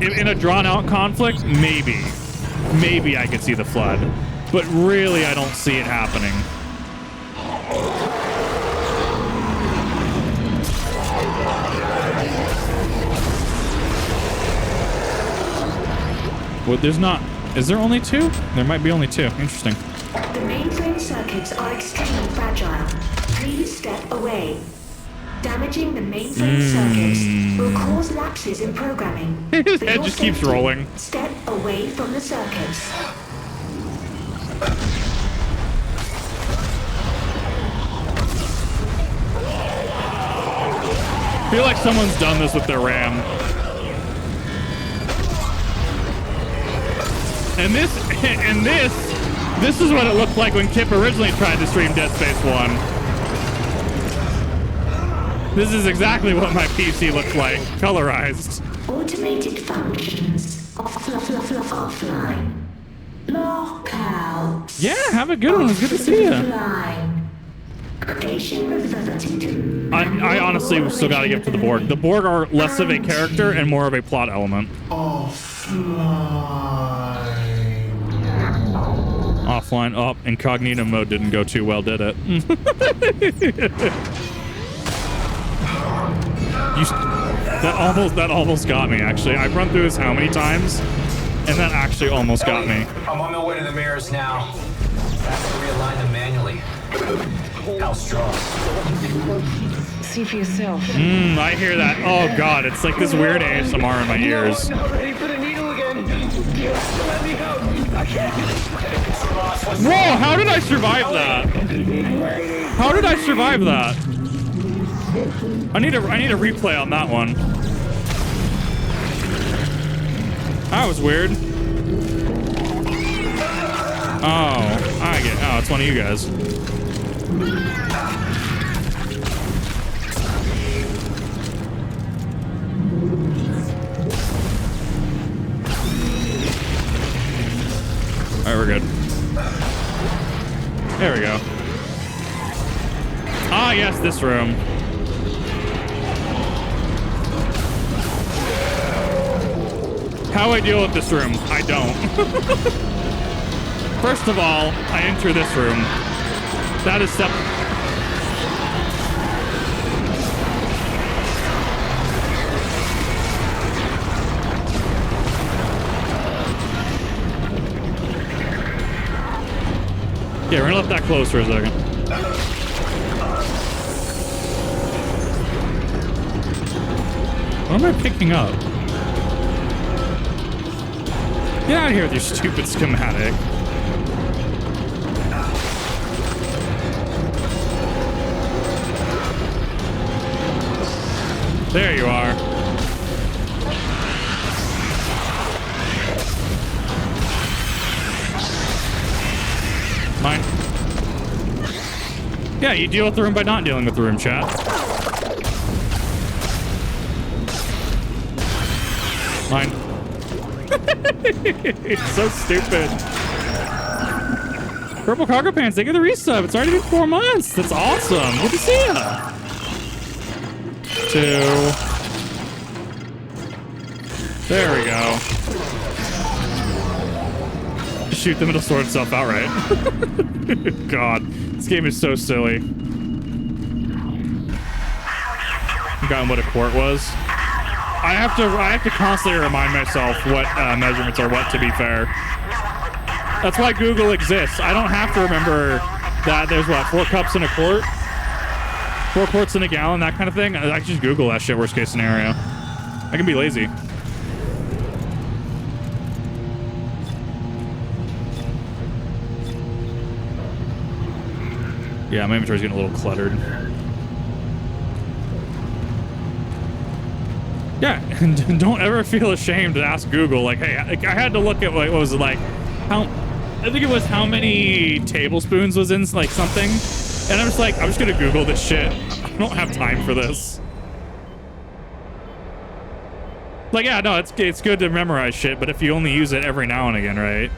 In a drawn-out conflict, maybe I could see the Flood, but really I don't see it happening. Well, there's not. Is there only two? There might be only two. Interesting. The mainframe circuits are extremely fragile. Please step away. Damaging the mainframe circuits will cause lapses in programming. His head just keeps rolling. Step away from the circuits. I feel like someone's done this with their RAM. And this is what it looked like when Kip originally tried to stream Dead Space 1. This is exactly what my PC looks like, colorized. Automated functions offline. Lockout. Yeah, have a good one. It's good to see you. I honestly still gotta give it to the Borg. The Borg are less of a character and more of a plot element. Offline. Oh, incognito mode didn't go too well, did it? That almost got me, actually. I've run through this how many times, and that actually almost got me. I'm on my way to the mirrors now. I have to realign them manually. How strong? See for yourself. I hear that. Oh god, it's like this weird ASMR in my ears. No, I'm not ready for the needle again. Let me go. I can't. Whoa, how did I survive that? How did I survive that? I need a replay on that one. That was weird. Oh, it's one of you guys. Alright, we're good. There we go. Ah, yes, this room. How do I deal with this room? I don't. First of all, I enter this room. That is step... Yeah, we're gonna let that close for a second. What am I picking up? Get out of here with your stupid schematic. There you are. Mine. Yeah, you deal with the room by not dealing with the room, chat. Mine. It's so stupid. Purple cargo pants, thank you for the resub. It's already been 4 months. That's awesome. Good to see ya. 2. There we go. Shoot them, it'll sort itself out, right? God, this game is so silly. Forgotten what a quart was. I have to constantly remind myself what measurements are what, to be fair. That's why Google exists. I don't have to remember that there's what, 4 cups in a quart? 4 quarts in a gallon, that kind of thing. I can just Google that shit, worst case scenario. I can be lazy. Yeah, my inventory's getting a little cluttered. Yeah, and don't ever feel ashamed to ask Google, like, hey, I had to look at, what was it, like, I think it was how many tablespoons was in, like, something. And I'm just like, I'm just gonna Google this shit. I don't have time for this. Like, yeah, no, it's good to memorize shit, but if you only use it every now and again, right?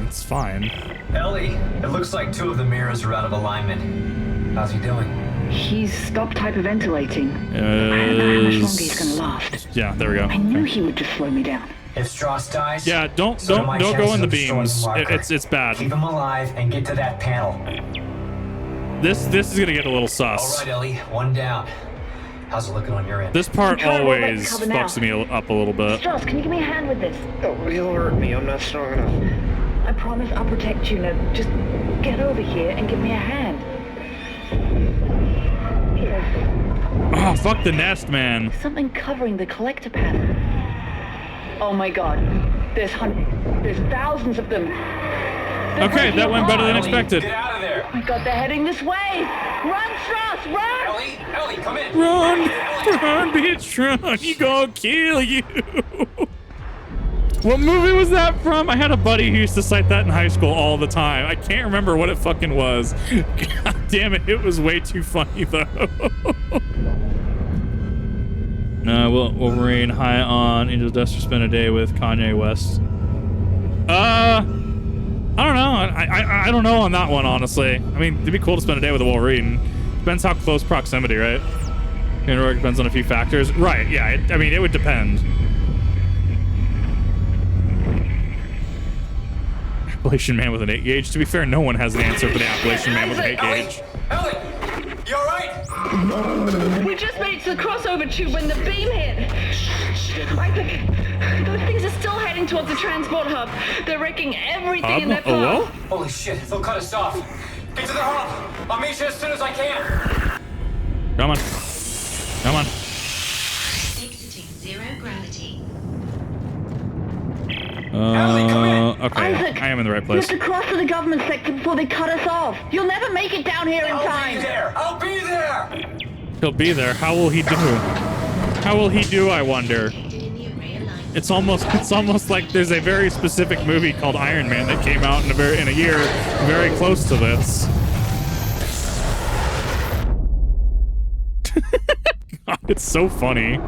It's fine. Ellie, it looks like 2 of the mirrors are out of alignment. How's he doing? He's stopped hyperventilating. I don't know how much longer he's gonna last. Yeah, there we go. I knew he would just slow me down. If Strauss dies, yeah, don't go in the beams. It's bad. Keep him alive and get to that panel. This is gonna get a little sus. All right, Ellie, 1 down. How's it looking on your end? This part always fucks me up a little bit. Strauss, can you give me a hand with this? Oh, he'll hurt me. I'm not strong enough. I promise I'll protect you. Now, just get over here and give me a hand. Here. Oh, fuck the nest, man. Something covering the collector panel. Oh my god. There's thousands of them. Okay, that went better than expected. Get out of there. Oh my god, they're heading this way. Run, Strauss, run! Ellie, come in. Run, bitch, run. He gonna kill you. What movie was that from? I had a buddy who used to cite that in high school all the time. I can't remember what it fucking was. God damn it, it was way too funny though. Wolverine high on Angel Dust to spend a day with Kanye West. I don't know. I don't know on that one, honestly. I mean, it'd be cool to spend a day with a Wolverine. Depends how close proximity, right? It depends on a few factors. Right, yeah. I mean, it would depend. Appalachian man with an 8 gauge. To be fair, no one has an answer for the Appalachian man with an 8 gauge. Ellie, you all right? We just made it to the crossover tube when the beam hit. Those things are still heading towards the transport hub. They're wrecking everything in their path. Oh, holy shit, they'll cut us off. Get to the hub. I'll meet you as soon as I can. Come on. Come on. Exiting 0 gravity. Okay. Isaac, I am in the right place. We have to cross to the government sector before they cut us off. You'll never make it down here in time. I'll be there. He'll be there. How will he do? How will he do, I wonder? It's almost like there's a very specific movie called Iron Man that came out in a year very close to this. God, it's so funny.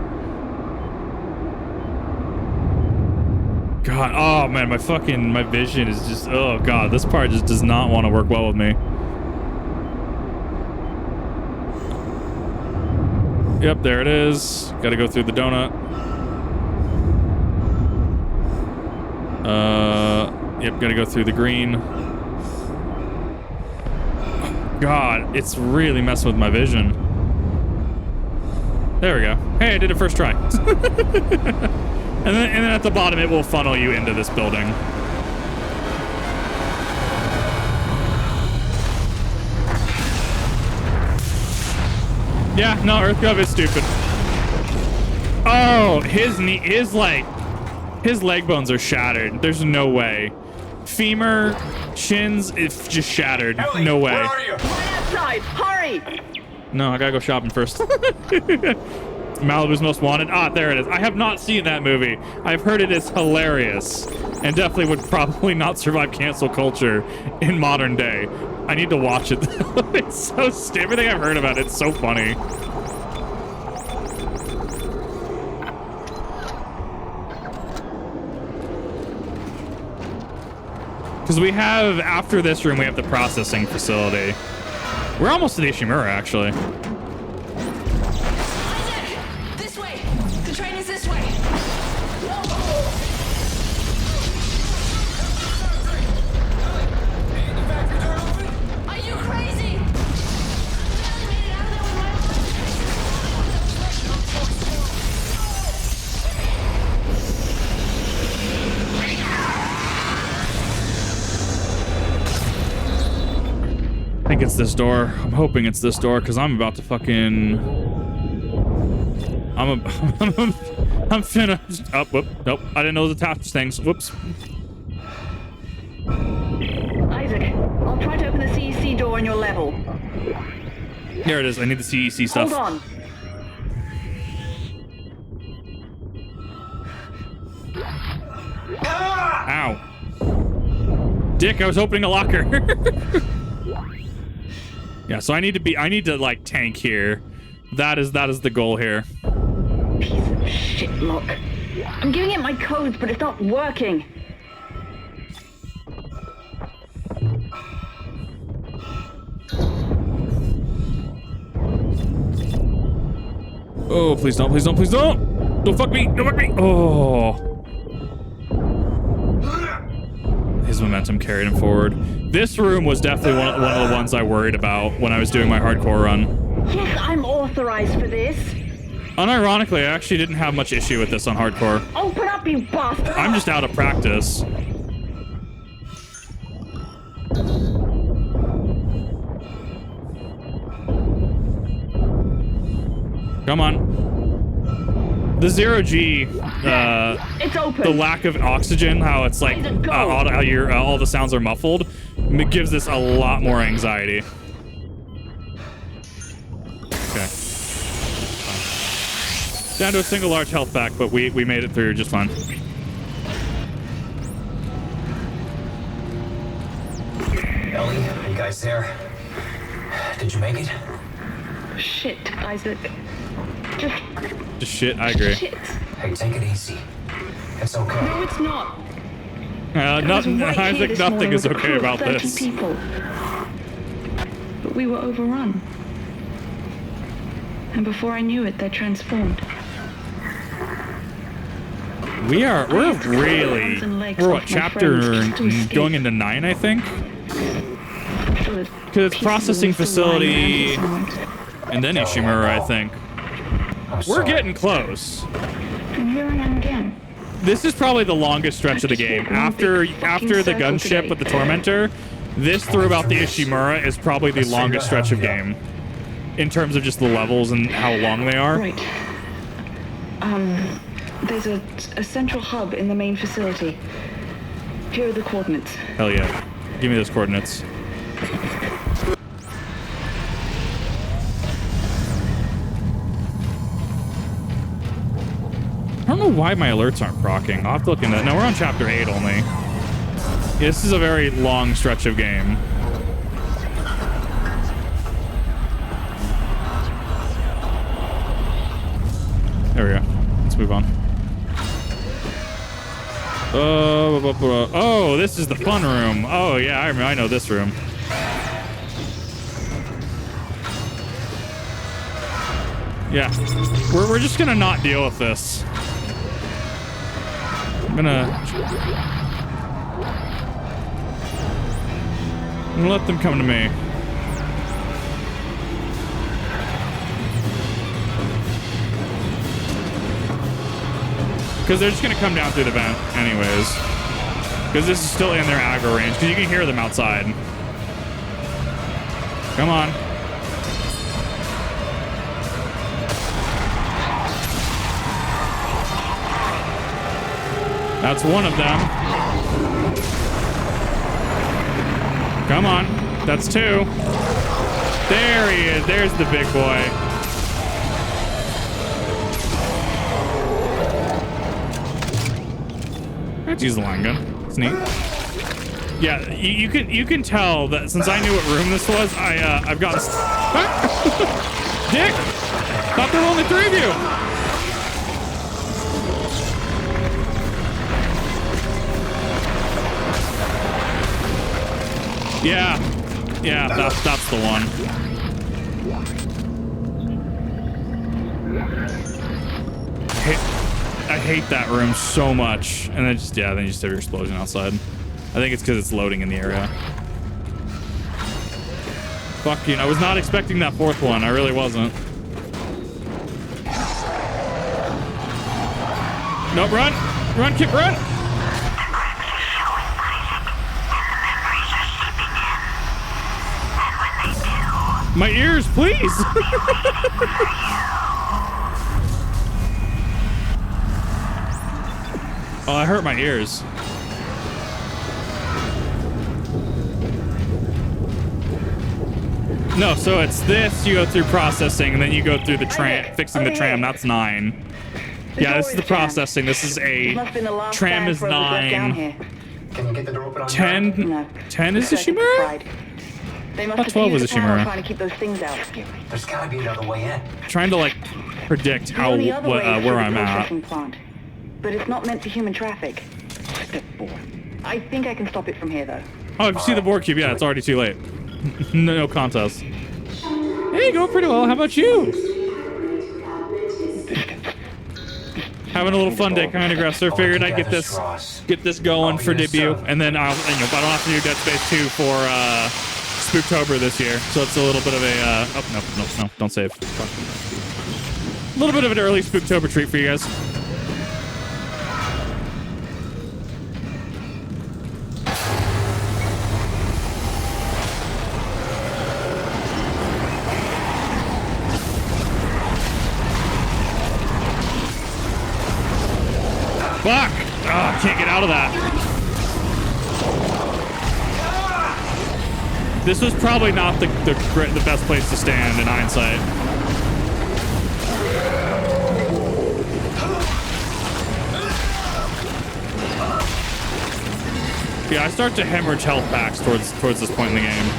God, oh man, my vision is just, oh god, this part just does not want to work well with me. Yep, there it is. Gotta go through the donut. Yep, gotta go through the green. God, it's really messing with my vision. There we go. Hey, I did it first try. And then at the bottom, it will funnel you into this building. Yeah, no, EarthGov is stupid. Oh, his His leg bones are shattered. There's no way. Femur, shins, it's just shattered. Ellie, no way. Where are you? Right outside! Hurry! No, I gotta go shopping first. Malibu's Most Wanted. Ah, there it is. I have not seen that movie. I've heard it is hilarious and definitely would probably not survive cancel culture in modern day. I need to watch it. It's so stupid. Everything I've heard about it's so funny. Because we have, after this room, we have the processing facility. We're almost to the Ishimura, actually. Isaac! This way! The train is this way! Are you crazy? I think it's this door. I'm hoping it's this door because I'm about to fucking. I'm finna. Oh, whoop, nope. I didn't know the attached things. Whoops. Isaac, I'll try to open the CEC door on your level. Here it is. I need the CEC stuff. Hold on. Ow. Dick, I was opening a locker. Yeah, so I need to like tank here. That is the goal here. Piece of shit lock. I'm giving it my codes, but it's not working. Oh, please don't, please don't, please don't! Don't fuck me! Don't fuck me! Oh. His momentum carried him forward. This room was definitely one of the ones I worried about when I was doing my hardcore run. Yes, I'm authorized for this. Unironically, I actually didn't have much issue with this on hardcore. Open up, you bastard! I'm just out of practice. Come on. The zero-G, it's open. The lack of oxygen, how it's like all the sounds are muffled, it gives this a lot more anxiety. Okay. Down to a single large health pack, but we made it through just fine. Ellie, are you guys there? Did you make it? Shit, Isaac. Just shit, I agree. Shit. Hey, take it easy. It's okay. No, it's not. Isaac, nothing is okay about this. People. But we were overrun. And before I knew it, they transformed. We're what, chapter going into 9, I think? Because it's processing facility and then Ishimura, I think. We're getting close. And here I am again. This is probably the longest stretch of the game. After the gunship with the Tormentor, this through about the Ishimura is probably the longest stretch of game. In terms of just the levels and how long they are. Right. There's a central hub in the main facility. Here are the coordinates. Hell yeah. Give me those coordinates. I don't know why my alerts aren't proccing. I'll have to look into that. No, we're on chapter 8 only. This is a very long stretch of game. There we go. Let's move on. Oh, this is the fun room. Oh, yeah, I know this room. Yeah. We're just gonna not deal with this. I'm gonna let them come to me. Because they're just going to come down through the vent anyways. Because this is still in their aggro range. Because you can hear them outside. Come on. That's one of them. Come on. That's two. There he is. There's the big boy. Let's use the line gun. It's neat. Yeah, you can tell that since I knew what room this was, I've gotten Dick! Thought there were only 3 of you! Yeah, that's the one. I hate that room so much. And then then you just have your explosion outside. I think it's because it's loading in the area. Fucking, I was not expecting that 4th one. I really wasn't. No, run! Run, Kip, run! My ears, please! Oh, I hurt my ears. No, so it's this, you go through processing, and then you go through the tram, fixing the tram, that's 9. Yeah, this is the processing, this is 8. Tram is 9. Can you get the door open on 10, No. 10 is the Shimura? They must I thought 12 was a Shimura. trying to keep those things out. There's gotta be another way in. Trying to, like, predict how, where I'm at. Plant. But it's not meant for human traffic. Step 4. I think I can stop it from here, though. Oh, if you see the board cube, yeah, it's already too late. No contest. Hey, going pretty well. How about you? Having a little fun day, kind of aggressor. Figured I'd get this going for debut, and then I don't have to do Dead Space 2 for Spooktober this year, so it's a little bit of a no, don't save. A little bit of an early Spooktober treat for you guys. Fuck! Oh, I can't get out of that. This was probably not the best place to stand in hindsight. Yeah, I start to hemorrhage health packs towards this point in the game.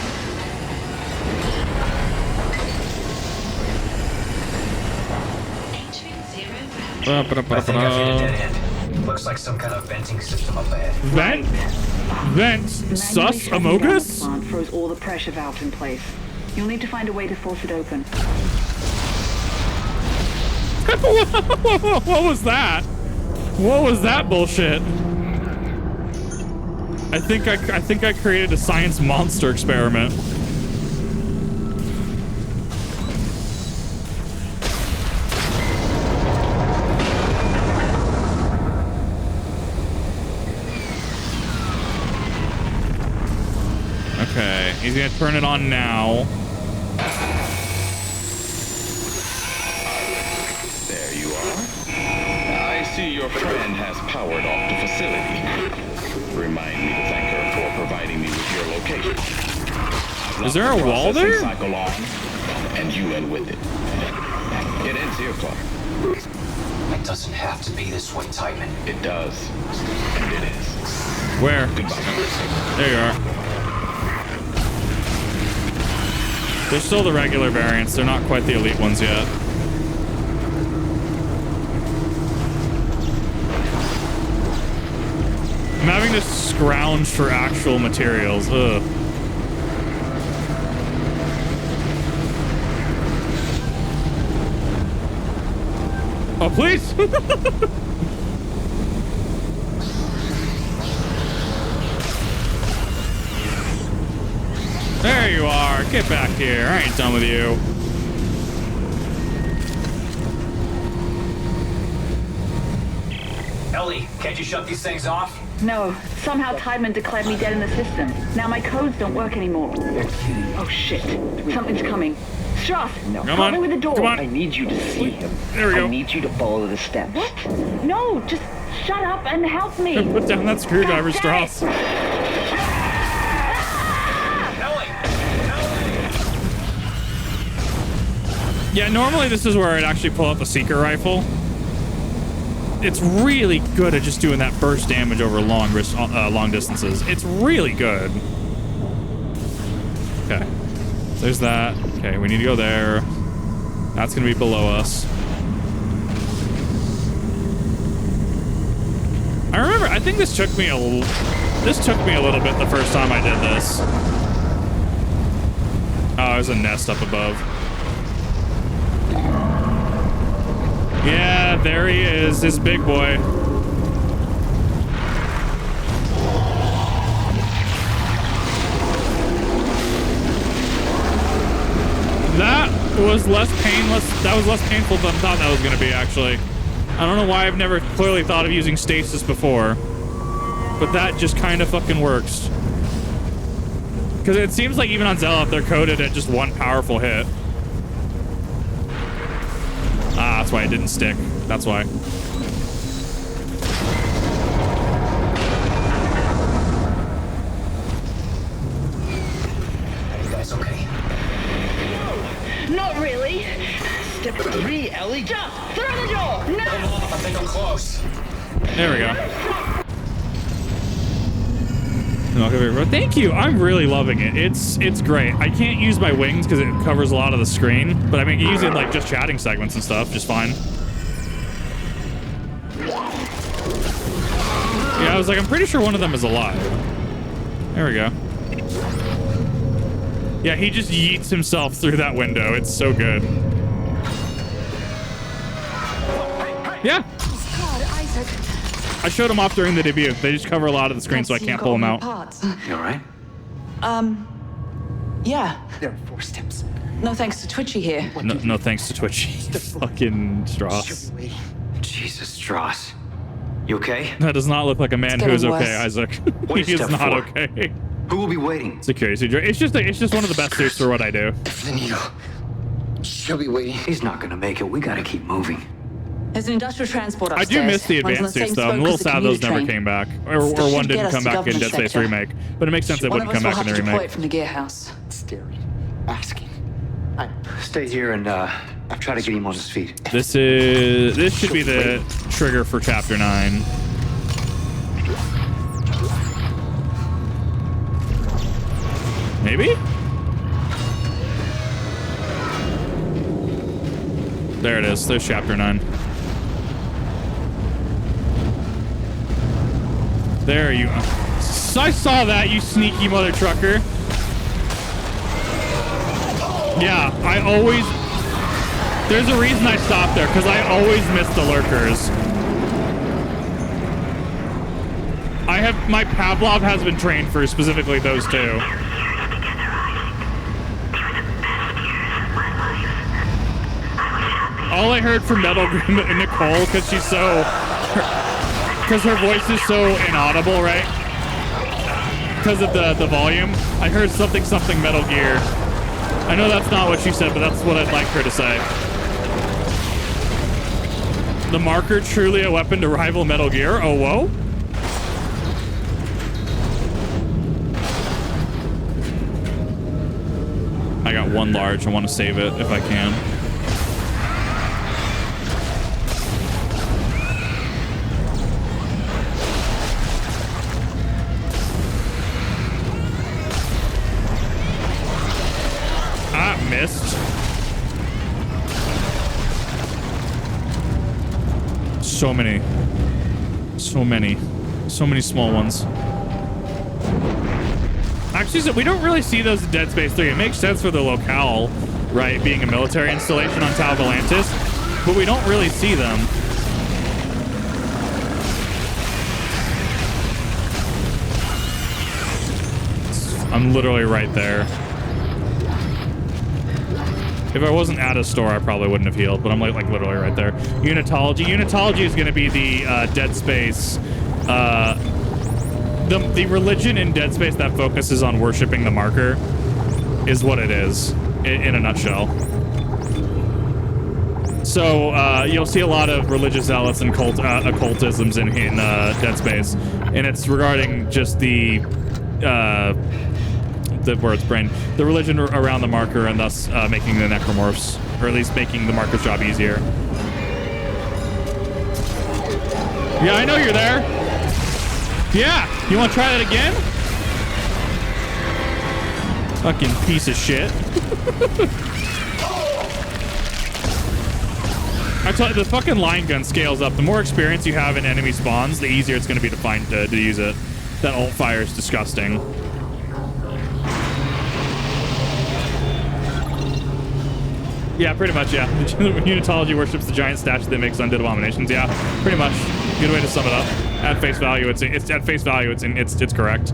I think I hit a dead end. Looks like some kind of venting system up ahead. Vent? Sus Amogus? The plant froze all the pressure valves in place. You'll need to find a way to force it open. What was that? What was that bullshit? I think I created a science monster experiment. Okay, he's gonna turn it on now. There you are. I see your friend has powered off the facility. Remind me to thank her for providing me with your location. Is there a wall there? Cycle on, and you in with it. It ends here, Clark. It doesn't have to be this way, Titan. It does. And it is. Where? Goodbye. There you are. They're still the regular variants. They're not quite the elite ones yet. I'm having to scrounge for actual materials. Ugh. Oh, please! There you are. Get back here. I ain't done with you. Ellie, can't you shut these things off? No. Somehow Tideman declared me dead in the system. Now my codes don't work anymore. Oh shit. Something's coming. Strauss, No. Come help on. me with the door. Come on. I need you to see him. There we go. I need you to follow the steps. What? No, just Shut up and help me. Put down that screwdriver, Strauss. Yeah, normally this is where I'd actually pull out the seeker rifle. It's really good at just doing that burst damage over long distances. It's really good. Okay. There's that. Okay, we need to go there. That's gonna be below us. I remember, I think this took me a little bit the first time I did this. Oh, there's a nest up above. Yeah, there he is, this big boy. That was less painless. That was less painful than I thought that was going to be, actually. I don't know why I've never clearly thought of using stasis before, but that just kind of fucking works. Because it seems like even on Zealot, they're coded at just one powerful hit. Ah, that's why it didn't stick. That's why. Are you guys okay? No, not really. Step 3, Ellie. Jump through the door. No. Hold off, I think I'm close. There we go. Thank you. I'm really loving it. It's great. I can't use my wings because it covers a lot of the screen, but I mean, I can use it in like just chatting segments and stuff, just fine. Yeah, I was like, I'm pretty sure one of them is alive. There we go. Yeah, he just yeets himself through that window. It's so good. Yeah. God, Isaac. I showed them off during the debut. They just cover a lot of the screen, so I can't pull them out. You all right? Yeah. There are 4 steps. No thanks to Twitchy here. No thanks to Twitchy. Fucking Strauss. Jesus, Strauss. You okay? That does not look like a man who is okay, Isaac. What is He is step not 4? okay. Who will be waiting? Security. It's just one of the best suits for what I do. The needle. She'll be waiting. He's not gonna make it. We gotta keep moving. There's an industrial transport I upstairs. do miss the One's on advanced suits, same though. I'm a spoke little as the sad those commuter never train. came back. Or This one should get didn't us come to back in government Dead Space sector. Remake. But it makes sense it One wouldn't of us come will back in have the to deploy remake. it from the gear house. Staring. Asking. Stay here and try to get him on his feet. This should be the trigger for Chapter 9. Maybe? There it is. There's Chapter 9. There you are. I saw that, you sneaky mother trucker. Yeah, I always... There's a reason I stopped there, because I always miss the lurkers. My Pavlov has been trained for specifically those two. All I heard from Metal and Nicole, because she's so... Because her voice is so inaudible, right? Because of the volume. I heard something Metal Gear. I know that's not what she said, but that's what I'd like her to say. The marker truly a weapon to rival Metal Gear? Oh, whoa? I got one large. I want to save it if I can. Missed. So many small ones. Actually, so we don't really see those in Dead Space 3. It makes sense for the locale, right, being a military installation on Tau Volantis, but we don't really see them. I'm literally right there. If I wasn't at a store, I probably wouldn't have healed, but I'm like literally right there. Unitology. Unitology is going to be the Dead Space, the religion in Dead Space that focuses on worshiping the marker is what it is, in a nutshell. So you'll see a lot of religious zealots and occultisms in Dead Space, and it's regarding just the word's brain, the religion around the marker, and thus making the necromorphs, or at least making the marker's job easier. Yeah, I know you're there. Yeah, you want to try that again? Fucking piece of shit. I tell you, the fucking line gun scales up. The more experience you have in enemy spawns, the easier it's going to be to use it. That alt fire is disgusting. Yeah, pretty much, yeah. Unitology worships the giant statue that makes undead abominations. Yeah, pretty much. Good way to sum it up. At face value, it's at face value, it's correct.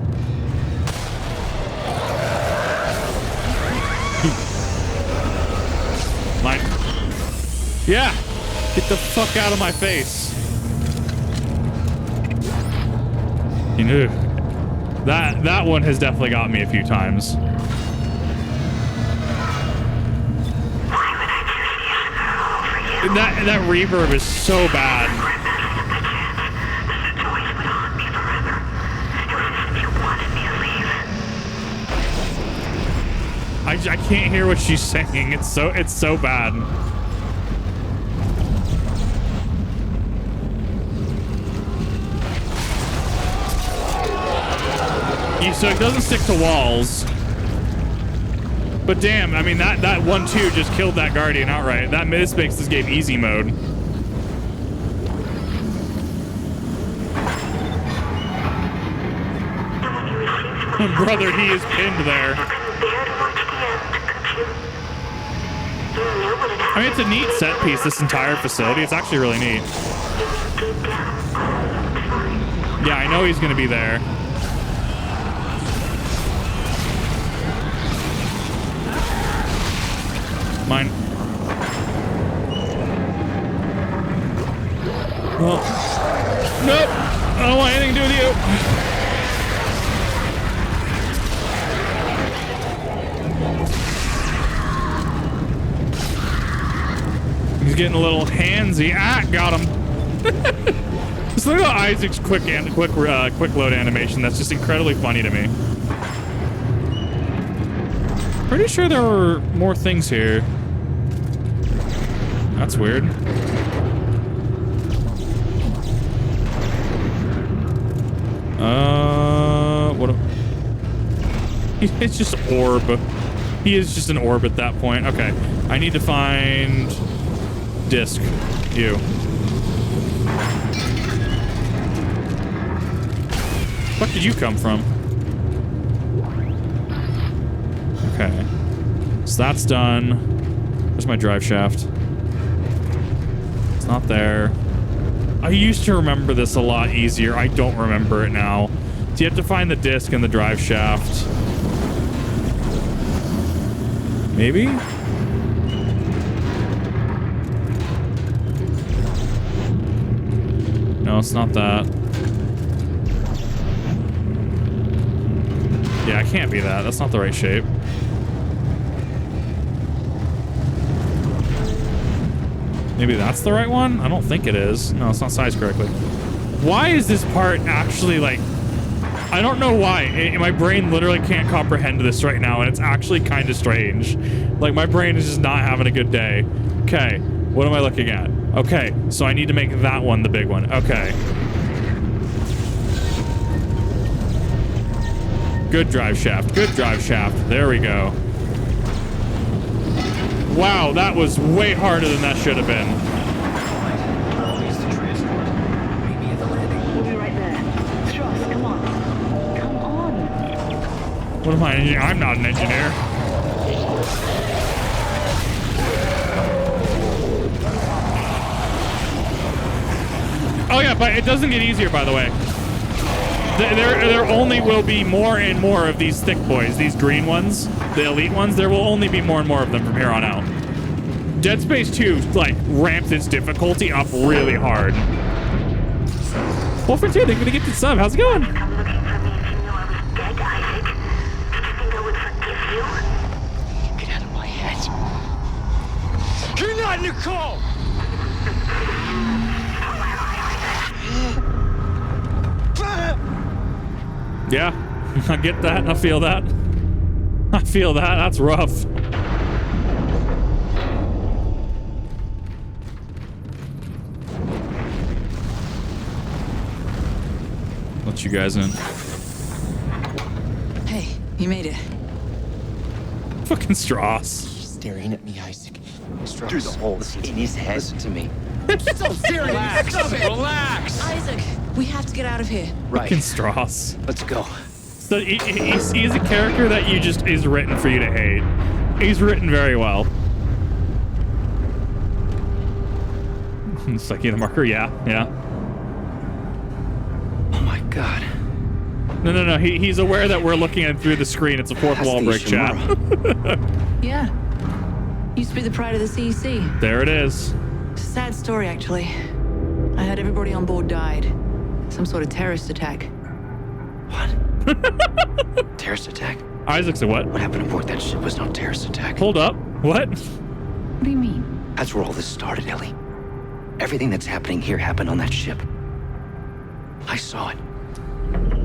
Mine. Yeah. Get the fuck out of my face. You know, that one has definitely got me a few times. That reverb is so bad. I can't hear what she's saying. It's so bad. So it doesn't stick to walls. But damn, I mean, that 1-2 just killed that Guardian outright. This makes this game easy mode. Brother, he is pinned there. I mean, it's a neat set piece, this entire facility. It's actually really neat. Yeah, I know he's gonna be there. Mine. Well, nope. I don't want anything to do with you. He's getting a little handsy. Ah, got him. Just look at Isaac's quick load animation. That's just incredibly funny to me. Pretty sure there were more things here. That's weird. What? It's just orb. He is just an orb at that point. Okay, I need to find disc. You. What did you come from? Okay, so that's done. Where's my drive shaft? It's not there. I used to remember this a lot easier. I don't remember it now. So you have to find the disc and the drive shaft. Maybe? No, it's not that. Yeah, it can't be that. That's not the right shape. Maybe that's the right one? I don't think it is. No, it's not sized correctly. Why is this part actually like... I don't know why. My brain literally can't comprehend this right now, and it's actually kind of strange. Like, my brain is just not having a good day. Okay, what am I looking at? Okay, so I need to make that one the big one. Okay. Good drive shaft. Good drive shaft. There we go. Wow, that was way harder than that should have been. We'll be right there. Strauss, come on. Come on. What am I? I'm not an engineer. Oh yeah, but it doesn't get easier, by the way. There only will be more and more of these thick boys, these green ones, the elite ones. There will only be more and more of them from here on out. Dead Space 2, like, ramped its difficulty up really hard. Wolfram 2, they're gonna get to sub. How's it going? Come looking for me if you knew I was dead, Isaac. Did you think I would forgive you? Get out of my head. You're not Nicole! Yeah, I get that. I feel that. I feel that. That's rough. Let you guys in. Hey, you made it. Fucking Strauss. Staring at me, Isaac. Strauss. Through the holes in his head. Listen to me. So serious. Relax. Stop it. Relax. Isaac, we have to get out of here. Right. Fucking Strauss. Let's go. So he's a character that you just is written for you to hate. He's written very well. It's like the marker, yeah. Oh my god. No. He's aware that we're looking at through the screen. It's a fourth wall break chat. Yeah. Used to be the pride of the CEC. There it is. It's a sad story, actually. I heard everybody on board died. Some sort of terrorist attack. What? Terrorist attack? Isaac said what? What happened aboard that ship was no terrorist attack. Hold up. What? What do you mean? That's where all this started, Ellie. Everything that's happening here happened on that ship. I saw it.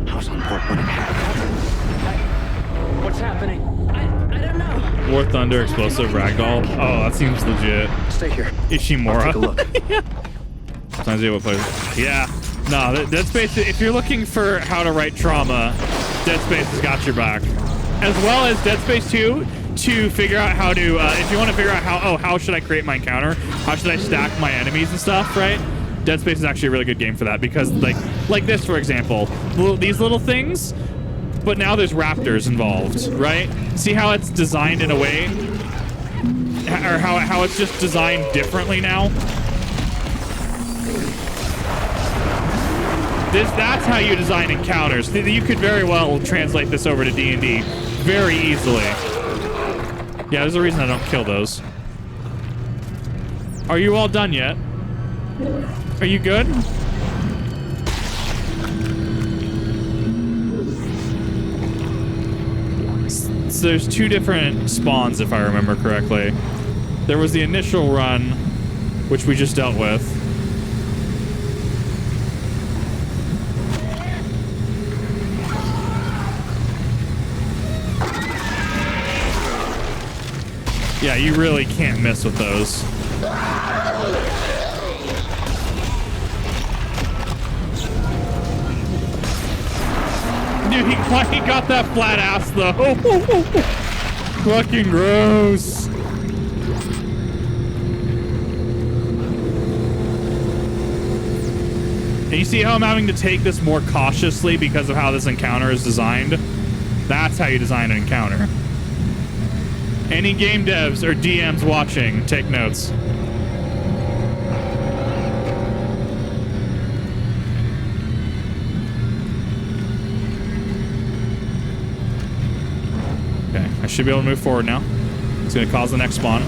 I was on board when it happened. What's happening? I don't know. War Thunder, explosive ragdoll. Oh, that seems legit. Stay here. Ishimura. I'll take a look. Yeah. Sounds like what plays. Yeah. No, Dead Space. If you're looking for how to write trauma, Dead Space has got your back. As well as Dead Space 2 to figure out how to. If you want to figure out how should I create my encounter, how should I stack my enemies and stuff, right? Dead Space is actually a really good game for that because like this, for example, these little things, but now there's raptors involved, right? See how it's designed in a way, or how it's just designed differently now? That's how you design encounters. You could very well translate this over to D&D very easily. Yeah, there's a reason I don't kill those. Are you all done yet? Are you good? So there's two different spawns, if I remember correctly. There was the initial run, which we just dealt with. Yeah, you really can't miss with those. Dude, he got that flat ass though. Fucking gross. And you see how I'm having to take this more cautiously because of how this encounter is designed? That's how you design an encounter. Any game devs or DMs watching, take notes. Okay, I should be able to move forward now. It's going to cause the next spawn.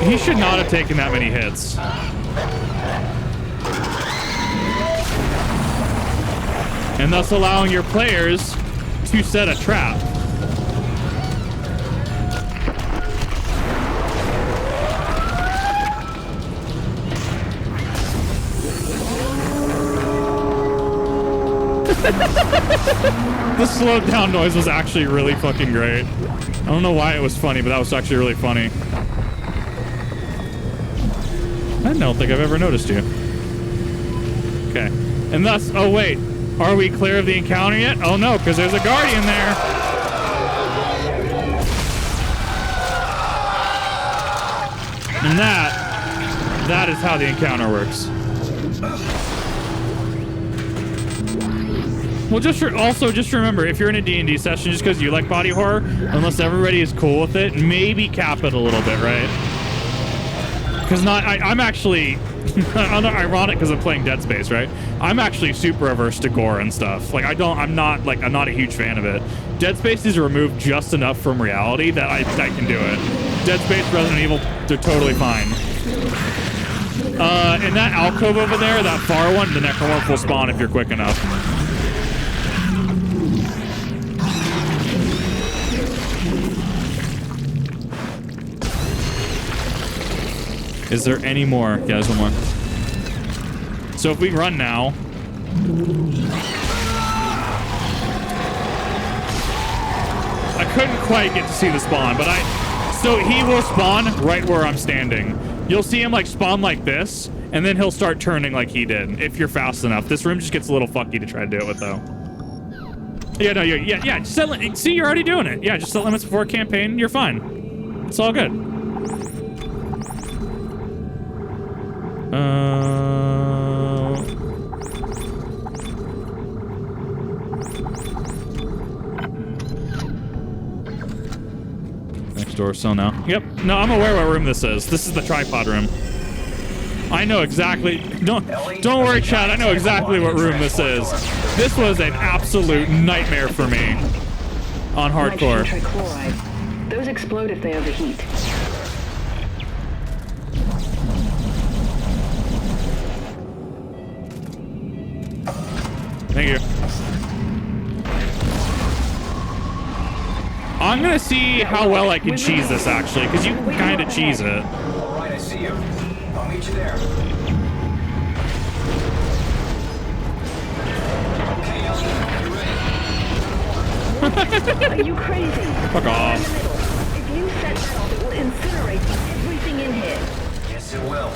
He should not have taken that many hits. And thus allowing your players to set a trap. The slowed down noise was actually really fucking great. I don't know why it was funny, but that was actually really funny. I don't think I've ever noticed you. Okay. And thus, oh wait, are we clear of the encounter yet? Oh no, because there's a guardian there. And that is how the encounter works. Well, just remember, if you're in a D&D session, just because you like body horror, unless everybody is cool with it, maybe cap it a little bit, right? Because I'm actually, ironic because I'm playing Dead Space, right? I'm actually super averse to gore and stuff. Like I'm not a huge fan of it. Dead Space is removed just enough from reality that I can do it. Dead Space, Resident Evil, they're totally fine. In that alcove over there, that far one, the necromorph will spawn if you're quick enough. Is there any more? Yeah, there's one more. So if we run now... I couldn't quite get to see the spawn, but so he will spawn right where I'm standing. You'll see him like spawn like this, and then he'll start turning like he did, if you're fast enough. This room just gets a little fucky to try to do it with, though. Yeah, no, yeah. Just see, you're already doing it. Yeah, just set limits before campaign. You're fine. It's all good. Next door, so now. Yep. No, I'm aware what room this is. This is the tripod room. I know exactly. Don't worry, Chad. I know exactly what room this is. This was an absolute nightmare for me on hardcore. Nitrogen trichloride. Those explode if they overheat. Thank you. I'm gonna see how well I can cheese this, actually, because you can kind of cheese it. All right, I see you. I'll meet you there. Okay, Ellie, you ready? Are you crazy? Fuck off. If you set that off, it will incinerate everything in here. Yes, it will.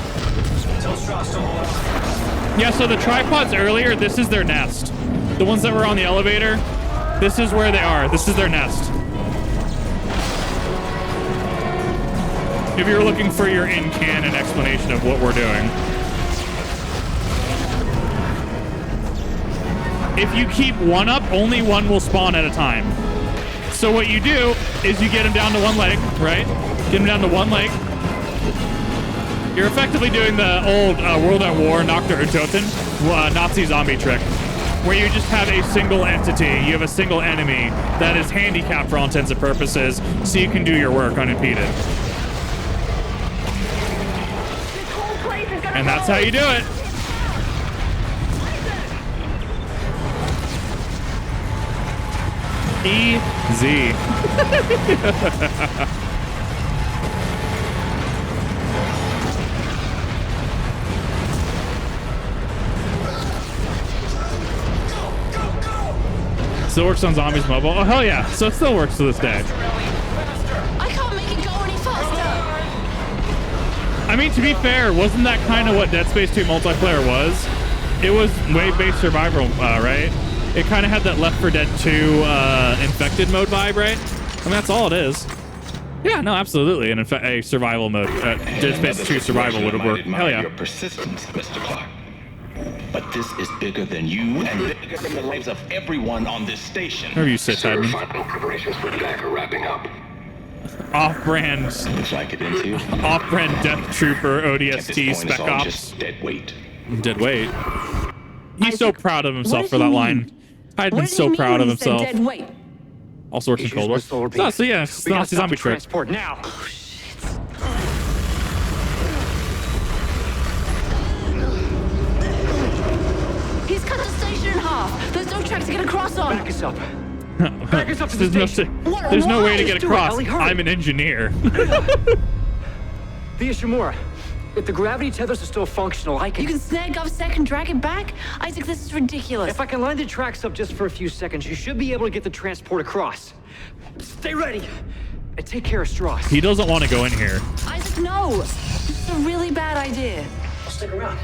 Tell Strauss to hold on. Yeah, so the tripods earlier, this is their nest. The ones that were on the elevator, this is where they are. This is their nest. If you're looking for your in-canon explanation of what we're doing. If you keep one up, only one will spawn at a time. So what you do is you get him down to one leg, right? Get him down to one leg. You're effectively doing the old World at War Noctur Toten Nazi zombie trick, where you just have a single entity, you have a single enemy that is handicapped for all intents and purposes, so you can do your work unimpeded. And that's how you do it. Easy. Still works on Zombies Mobile. Oh, hell yeah. So it still works to this day. I can't make it go any faster. I mean, to be fair, wasn't that kind of what Dead Space 2 multiplayer was? It was wave-based survival, right? It kind of had that Left 4 Dead 2 infected mode vibe, right? I mean, that's all it is. Yeah, no, absolutely. And a survival mode, Dead Space 2 survival would have worked. Hell yeah. Your persistence, Mr. Clark. But this is bigger than you and bigger than the lives of everyone on this station. Wherever you sit, Titan. Final preparations for attack are wrapping up. Off-brand. Looks like it is here. Off-brand Death Trooper ODST Spec Ops. Just dead weight. Dead weight. He's so proud of himself for that line. I'd been so proud of himself. Dead weight? Also works in Cold War. So yeah, it's the Nazi zombie trick. Transport now. Oh, shit. He's cut the station in half. There's no track to get across on. Back us up. Back us up to the station. There's no way to get across. I'm an engineer. The Ishimura. If the gravity tethers are still functional, I can... You can snag up Sec and drag it back? Isaac, this is ridiculous. If I can line the tracks up just for a few seconds, you should be able to get the transport across. Stay ready. And take care of Strauss. He doesn't want to go in here. Isaac, no. This is a really bad idea. I'll stick around.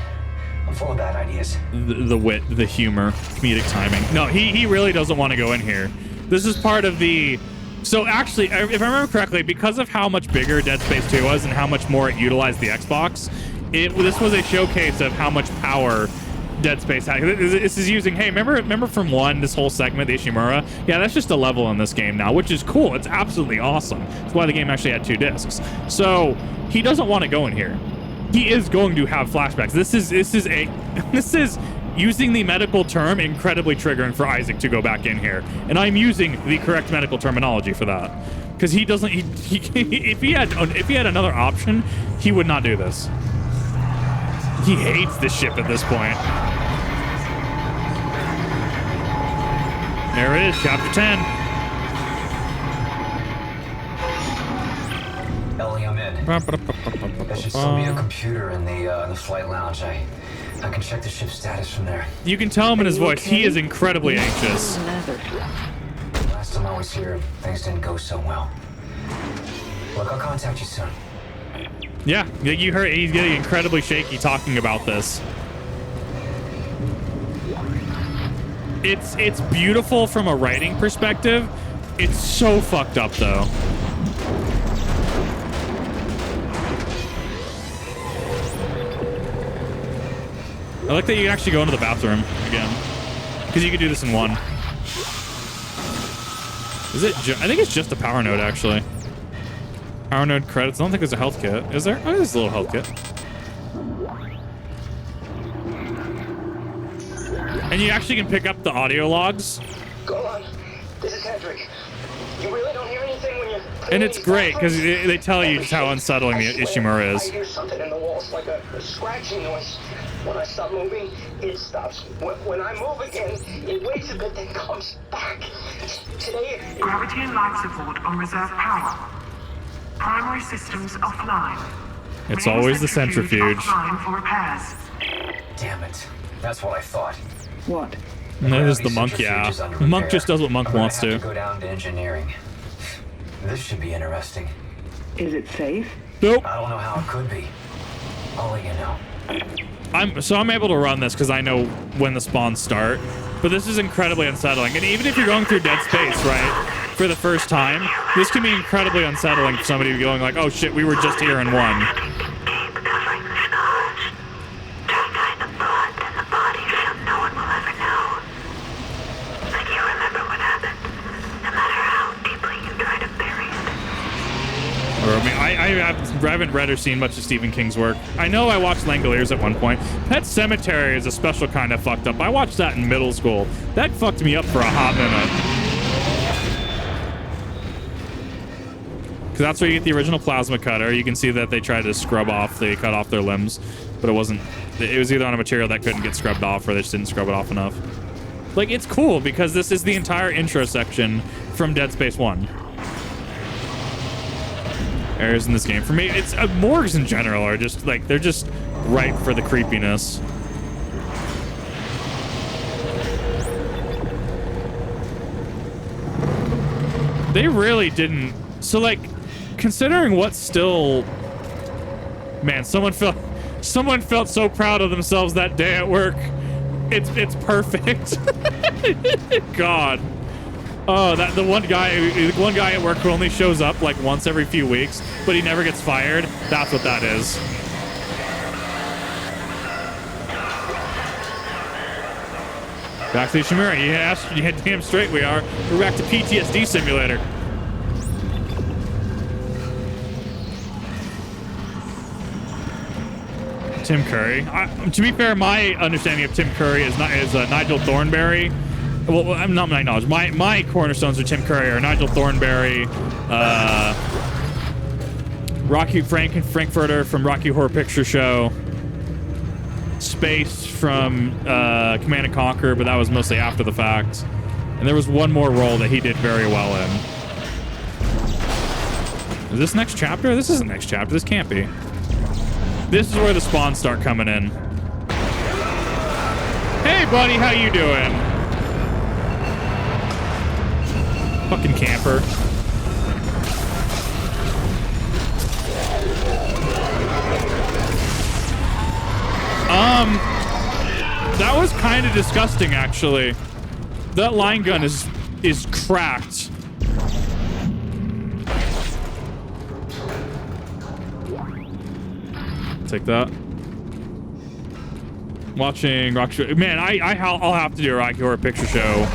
I'm full of bad ideas. The wit, the humor, comedic timing. No, he really doesn't want to go in here. This is part of the... So actually, if I remember correctly, because of how much bigger Dead Space 2 was and how much more it utilized the Xbox, this was a showcase of how much power Dead Space had. This is using, hey, remember from 1, this whole segment, the Ishimura? Yeah, that's just a level in this game now, which is cool. It's absolutely awesome. That's why the game actually had 2 discs. So he doesn't want to go in here. He is going to have flashbacks. This is using the medical term incredibly triggering for Isaac to go back in here, and I'm using the correct medical terminology for that because he doesn't. If he had another option, he would not do this. He hates this ship at this point. There it is, chapter 10. Ellie, I'm in. There should still be a computer in the flight lounge. I can check the ship's status from there. You can tell him in his voice. He is incredibly anxious. Last time I was here, things didn't go so well. Look, I'll contact you soon. Yeah, you heard he's getting incredibly shaky talking about this. It's beautiful from a writing perspective. It's so fucked up though. I like that you can actually go into the bathroom again, because you can do this in one. Is it? I think it's just a power node actually. Power node credits. I don't think there's a health kit. Is there? Oh, there's a little health kit. And you actually can pick up the audio logs. Go on. This is Hedrick. You really don't hear anything when you're... And it's great because they tell you just how unsettling the Ishimura is. I hear something in the walls, like a scratching noise. When I stop moving, it stops. When I move again, it waits a bit, then comes back. Today... Gravity and life support on reserve power. Primary systems offline. It's always the centrifuge. Offline for repairs. Damn it. That's what I thought. What? And that is the monk, yeah. The monk just does what monk wants to. Go down to engineering. This should be interesting. Is it safe? Nope. I don't know how it could be. I'll let you know. I'm able to run this because I know when the spawns start. But this is incredibly unsettling. And even if you're going through dead space, right, for the first time, this can be incredibly unsettling for somebody going like, oh shit, we were just here in one. I mean, I haven't read or seen much of Stephen King's work. I know I watched Langoliers at one point. Pet Sematary is a special kind of fucked up. I watched that in middle school. That fucked me up for a hot minute. Because that's where you get the original plasma cutter. You can see that they tried to scrub off. They cut off their limbs. But it wasn't... It was either on a material that couldn't get scrubbed off or they just didn't scrub it off enough. Like, it's cool because this is the entire intro section from Dead Space 1. Areas in this game. For me, it's morgues in general are just like, they're just ripe for the creepiness. They really didn't. So like, considering what's still, man, someone felt so proud of themselves that day at work. It's perfect. God. Oh, the one guy at work who only shows up like once every few weeks, but he never gets fired. That's what that is. Back to the Ishimura. Yes, yeah, damn straight we are. We're back to PTSD simulator. Tim Curry. To be fair, my understanding of Tim Curry is Nigel Thornberry. Well, I'm not my knowledge. My cornerstones of Tim Curry are Nigel Thornberry, Rocky Frankfurter from Rocky Horror Picture Show, Space from Command and Conquer, but that was mostly after the fact. And there was one more role that he did very well in. Is this next chapter? This isn't next chapter. This can't be. This is where the spawns start coming in. Hey, buddy, how you doing? Fucking camper. That was kind of disgusting, actually. That line gun is cracked. Take that. Watching Rocky. Man, I'll have to do a Rocky Horror Picture Show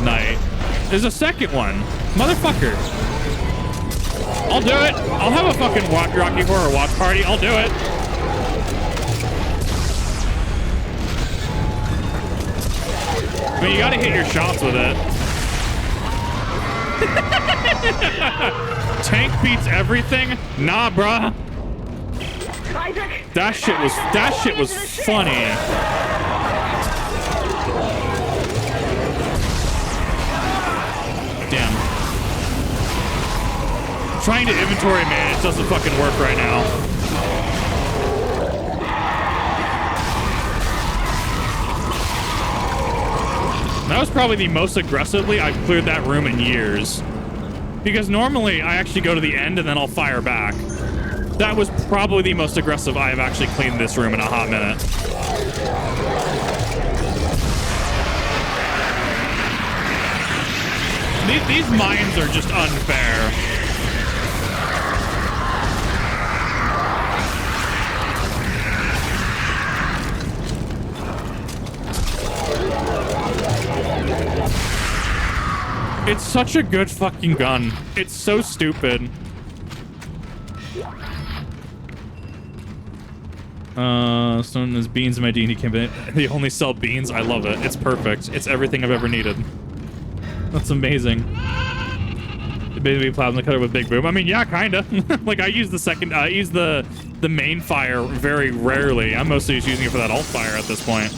night. There's a second one. Motherfucker. I'll do it. I'll have a fucking Rocky Horror watch party. I'll do it. I mean, you gotta hit your shots with it. Tank beats everything? Nah, bruh. That shit was funny. Trying to inventory manage doesn't fucking work right now. That was probably the most aggressively I've cleared that room in years. Because normally I actually go to the end and then I'll fire back. That was probably the most aggressive I have actually cleaned this room in a hot minute. These mines are just unfair. It's such a good fucking gun. It's so stupid. Someone has beans in my D&D campaign. They only sell beans. I love it. It's perfect. It's everything I've ever needed. That's amazing. Basically plasma cutter with big boom. I mean, yeah, kinda. Like I use the main fire very rarely. I'm mostly just using it for that alt fire at this point.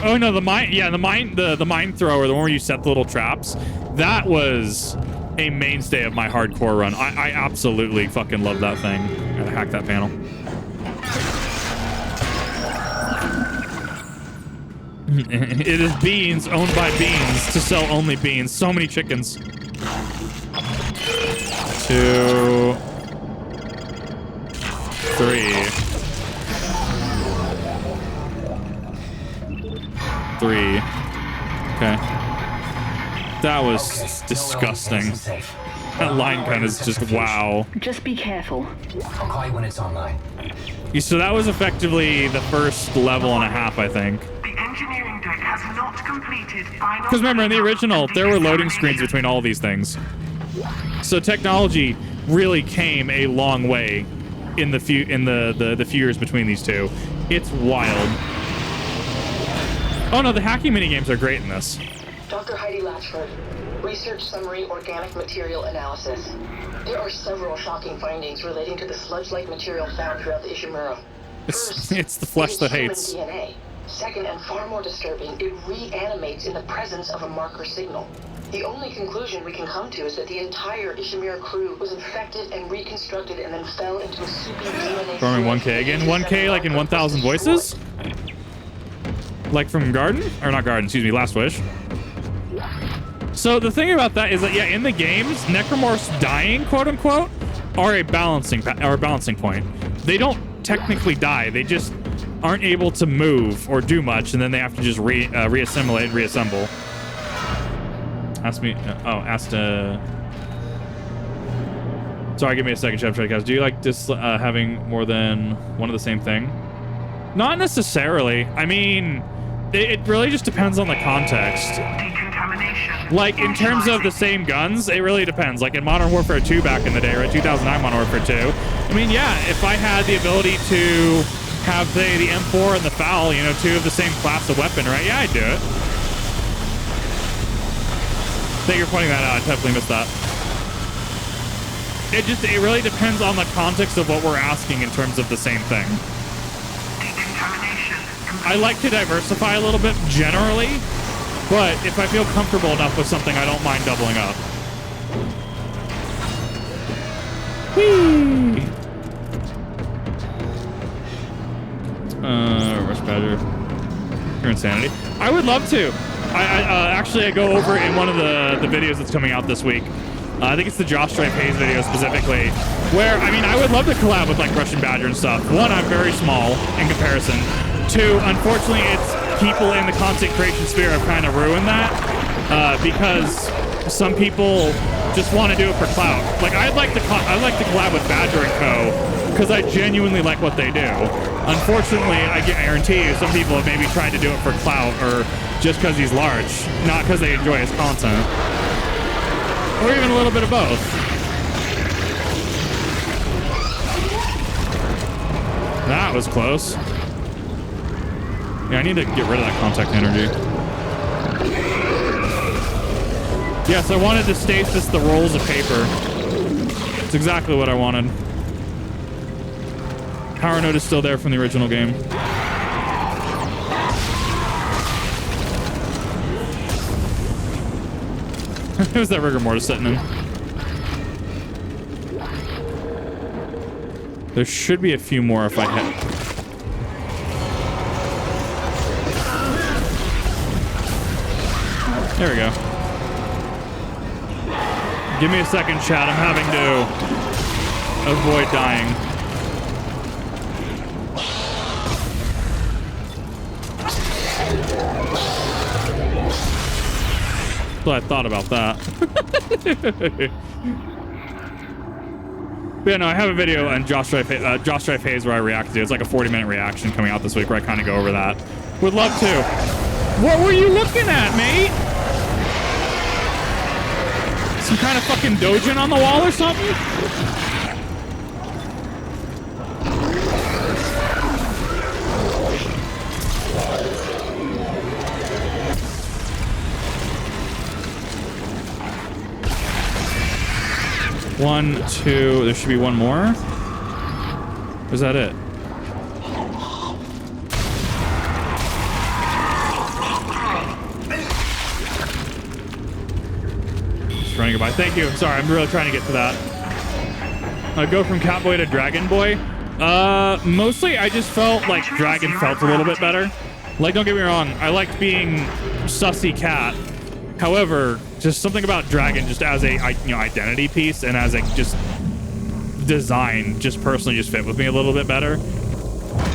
Oh no, the mine thrower, the one where you set the little traps, that was a mainstay of my hardcore run. I absolutely fucking love that thing. Gotta hack that panel. It is beans owned by beans to sell only beans. So many chickens. 2, 3. 3. Okay. That was disgusting. That line kind of is just wow. Just be careful. I'll call you when it's online. So that was effectively the first level and a half, I think. The engineering deck has not completed final. Because remember, in the original, there were loading screens between all these things. So technology really came a long way in the few years between these two. It's wild. Oh no, the hacking minigames are great in this. Dr. Heidi Latchford, Research Summary Organic Material Analysis. There are several shocking findings relating to the sludge-like material found throughout the Ishimura. It's the flesh that hates. DNA. Second, and far more disturbing, it reanimates in the presence of a marker signal. The only conclusion we can come to is that the entire Ishimura crew was infected and reconstructed and then fell into a soupy DNA. Forming 1K again? 1K like in 1,000 voices? Like from Garden? Or not Garden, excuse me, Last Wish. So the thing about that is that, yeah, in the games, necromorphs dying, quote unquote, are a balancing point. They don't technically die. They just aren't able to move or do much, and then they have to just reassimilate and reassemble. Sorry, give me a second, Chef Guys. Do you like just having more than one of the same thing? Not necessarily. I mean, it really just depends on the context. Like, in terms of the same guns, it really depends. Like, in Modern Warfare 2 back in the day, right? 2009 Modern Warfare 2. I mean, yeah, if I had the ability to have, say, the M4 and the FAL, you know, two of the same class of weapon, right? Yeah, I'd do it. Thank you for pointing that out. I definitely missed that. It really depends on the context of what we're asking in terms of the same thing. I like to diversify a little bit generally, but if I feel comfortable enough with something, I don't mind doubling up. Whee! Rush Badger. Pure insanity. I would love to. Actually, I go over in one of the videos that's coming out this week. I think it's the Josh Stripe Hayes video specifically, where, I mean, I would love to collab with, like, Russian Badger and stuff. One, I'm very small in comparison. Two, unfortunately, it's people in the content creation sphere have kind of ruined that, because some people just want to do it for clout. Like, I'd like to collab with Badger and Co., because I genuinely like what they do. Unfortunately, I guarantee you, some people have maybe tried to do it for clout, or just because he's large, not because they enjoy his content. Or even a little bit of both. That was close. Yeah, I need to get rid of that contact energy. Yes, I wanted to stasis the rolls of paper. It's exactly what I wanted. Power node is still there from the original game. It was that rigor mortis sitting in. There should be a few more if I hit. There we go. Give me a second, chat. I'm having to avoid dying. So I thought about that. But yeah, no, I have a video on Josh Drive Haze where I reacted to it. It's like a 40-minute reaction coming out this week where I kind of go over that. Would love to. What were you looking at, mate? Some kind of fucking dojin on the wall or something? One, two, there should be one more. Or is that it? Just running goodbye. Thank you. Sorry, I'm really trying to get to that. Go from Catboy to Dragon Boy. Mostly I just felt like Dragon felt a little bit better. Like, don't get me wrong, I liked being sussy cat. However, just something about Dragon just as a identity piece and as a just design just personally just fit with me a little bit better.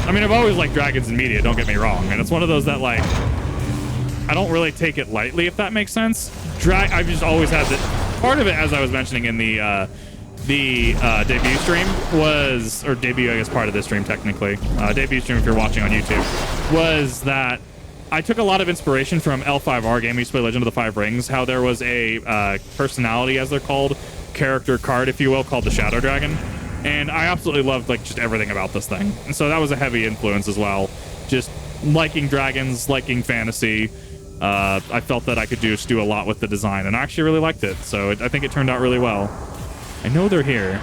I mean, I've always liked dragons in media, don't get me wrong. And it's one of those that, like, I don't really take it lightly, if that makes sense. I've just always had the part of it, as I was mentioning in the debut stream was, or debut, I guess, part of this stream technically. Debut stream, if you're watching on YouTube, was that I took a lot of inspiration from L5R game. We used to play Legend of the Five Rings, how there was a personality, as they're called, character card, if you will, called the Shadow Dragon. And I absolutely loved, like, just everything about this thing. And so that was a heavy influence as well. Just liking dragons, liking fantasy. I felt that I could just do a lot with the design, and I actually really liked it. So I think it turned out really well. I know they're here.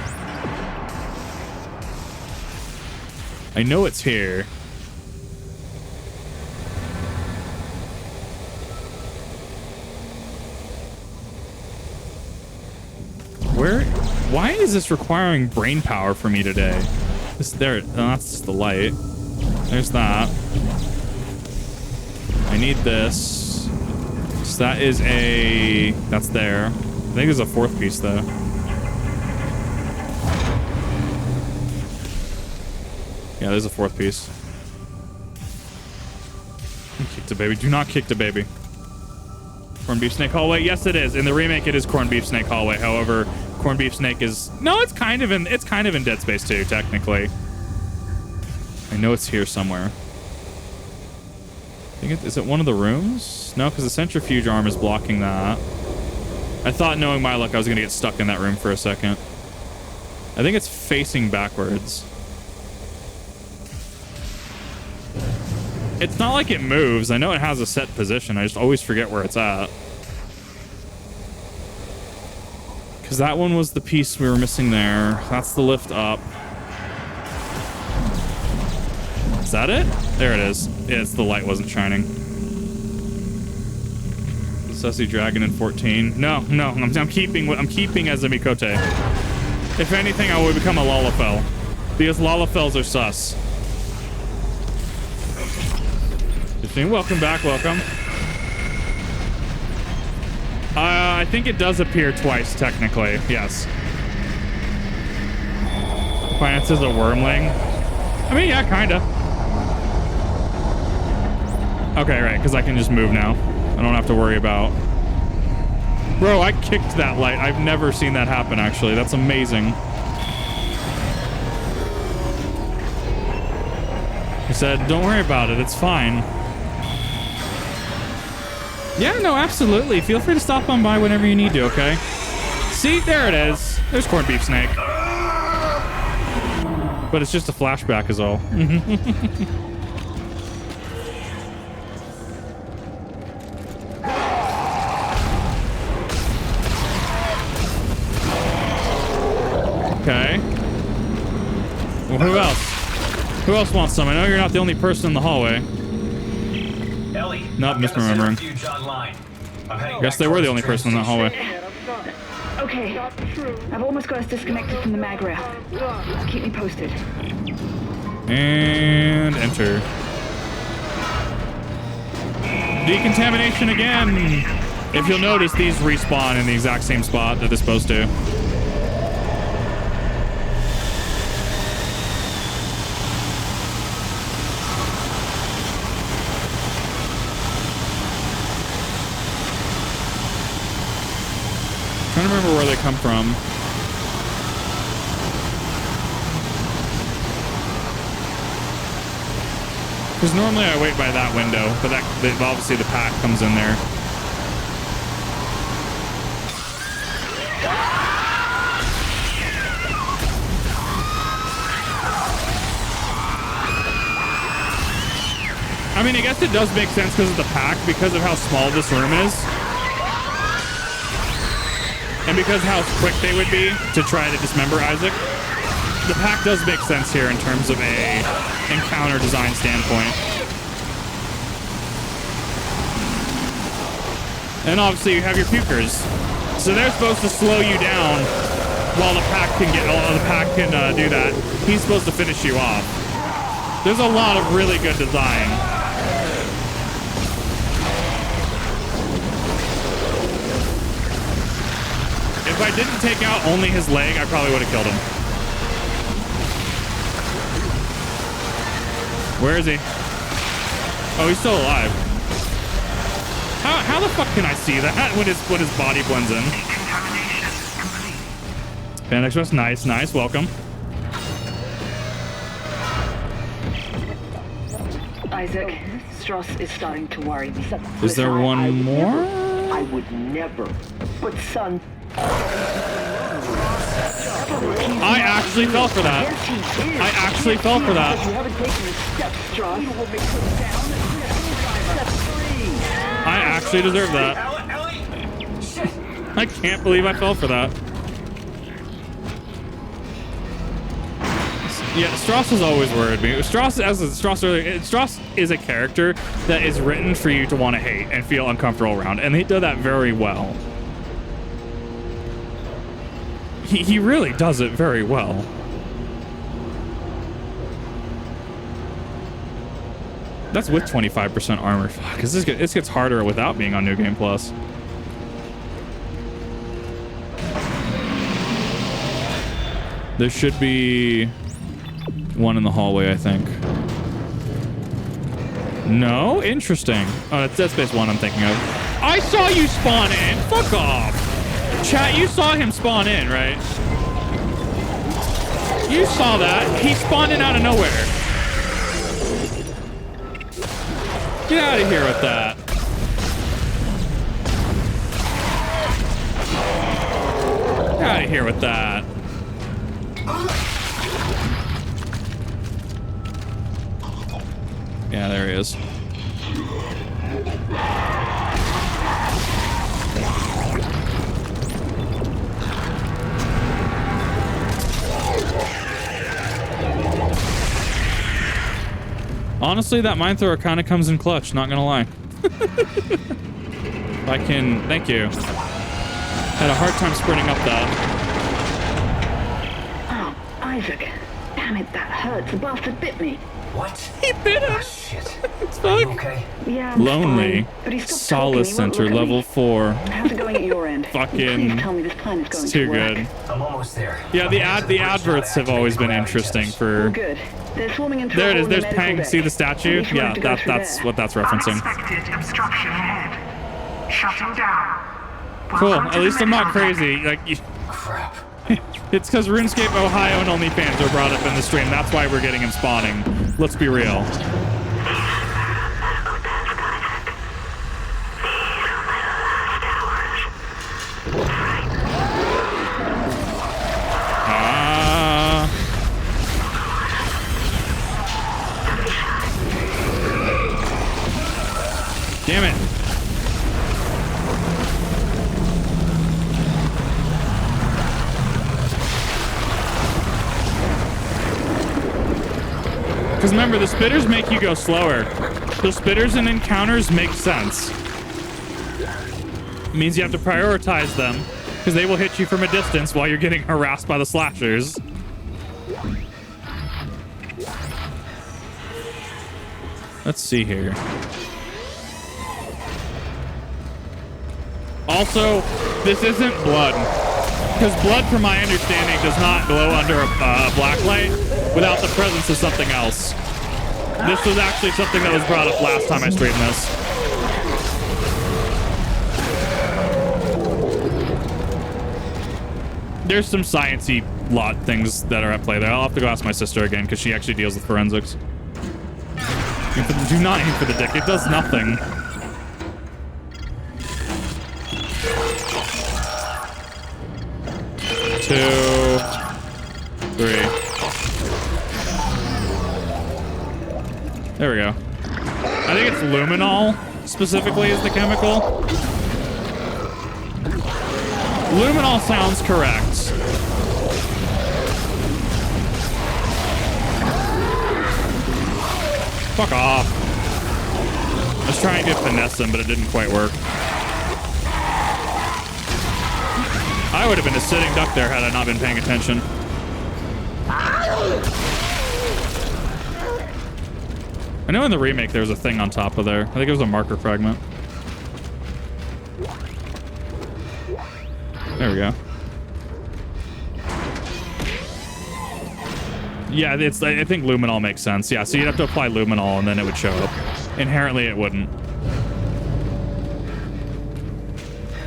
I know it's here. Where? Why is this requiring brain power for me today? There. Oh, that's just the light. There's that. I need this. So that is a... That's there. I think there's a fourth piece, though. Yeah, there's a fourth piece. Kick the baby. Do not kick the baby. Corned beef snake hallway. Yes, it is. In the remake, it is corned beef snake hallway. However, corned beef snake is... No, it's kind of in Dead Space 2, technically. I know it's here somewhere. I think is it one of the rooms? No, because the centrifuge arm is blocking that. I thought, knowing my luck, I was going to get stuck in that room for a second. I think it's facing backwards. It's not like it moves. I know it has a set position. I just always forget where it's at. Because that one was the piece we were missing there. That's the lift up. Is that it? There it is. Yeah, it's the light wasn't shining. Sussy Dragon in 14. No, I'm keeping as a Mikote. If anything, I would become a Lalafell. Because Lalafells are sus. Welcome back, welcome. I think it does appear twice, technically. Yes. Finance is a wormling. I mean, yeah, kinda. Okay, right, because I can just move now. I don't have to worry about... Bro, I kicked that light. I've never seen that happen, actually. That's amazing. He said, don't worry about it. It's fine. Yeah, no, absolutely. Feel free to stop on by whenever you need to, okay? See? There it is. There's corned beef snake. But it's just a flashback is all. Okay. Well, who else? Who else wants some? I know you're not the only person in the hallway. Ellie, not misremembering. Guess they were the only person in that hallway. Okay, I've almost got us disconnected from the mag rail. Keep me posted. And enter. Decontamination again! If you'll notice, these respawn in the exact same spot that they're supposed to. Trying to remember where they come from. Because normally I wait by that window, but obviously the pack comes in there. I mean, I guess it does make sense because of the pack, because of how small this room is. And because how quick they would be to try to dismember Isaac. The pack does make sense here in terms of a encounter design standpoint. And obviously you have your pukers. So they're supposed to slow you down while the pack can do that. He's supposed to finish you off. There's a lot of really good design. If I didn't take out only his leg, I probably would have killed him. Where is he? Oh, he's still alive. How the fuck can I see that when his body blends in? Panic Express, nice, welcome. Isaac, Strauss is starting to worry me. Is there one more? I would never. But son. I actually fell for that. I actually fell for that. I actually deserve that. I can't believe I fell for that. Yeah, Strauss has always worried me. Strauss is a character that is written for you to want to hate and feel uncomfortable around, and he did that very well. He really does it very well. That's with 25% armor. Fuck, this gets harder without being on New Game Plus. There should be one in the hallway, I think. No? Interesting. Oh, that's Dead Space 1 I'm thinking of. I saw you spawn in! Fuck off! Chat, you saw him spawn in, right? You saw that. He spawned in out of nowhere. Get out of here with that. Get out of here with that. Yeah, there he is. Honestly, that mine thrower kind of comes in clutch, not gonna lie. I can... Thank you. Had a hard time sprinting up that. Oh, Isaac. Damn it, that hurts. The bastard bit me. What? He bit him! Oh, shit. It's fine. Okay? Yeah, I'm Lonely. fine. But he stopped Solace talking. He won't Center, look at me. level 4. How's it going at your end? Fucking... Please tell me this plan is going It's too to work. good. I'm almost there. Yeah, the adverts have always been interesting for... Oh, good. They're swarming into There a it is. hole in the There's medical Pang. deck. See the statue? At least we Yeah, have to go through that's there. what that's referencing. Unexpected obstruction ahead. Shutting down. Cool. Welcome At to the least I'm not medical deck. crazy. Like, Crap. it's because RuneScape Ohio and OnlyFans are brought up in the stream. That's why we're getting him spawning. Let's be real. Damn it. Because remember, the spitters make you go slower. The spitters and encounters make sense. It means you have to prioritize them, because they will hit you from a distance while you're getting harassed by the slashers. Let's see here. Also, this isn't blood. Because blood, from my understanding, does not glow under a black light without the presence of something else. This was actually something that was brought up last time I streamed this. There's some sciencey lot things that are at play there. I'll have to go ask my sister again because she actually deals with forensics. Do not aim for the dick. It does nothing. Two, three. There we go. I think it's luminol specifically is the chemical. Luminol sounds correct. Fuck off. I was trying to finesse him, but it didn't quite work. I would have been a sitting duck there had I not been paying attention. I know in the remake there was a thing on top of there. I think it was a marker fragment. There we go. Yeah, it's. I think luminol makes sense. Yeah, so you'd have to apply luminol and then it would show up. Inherently, it wouldn't.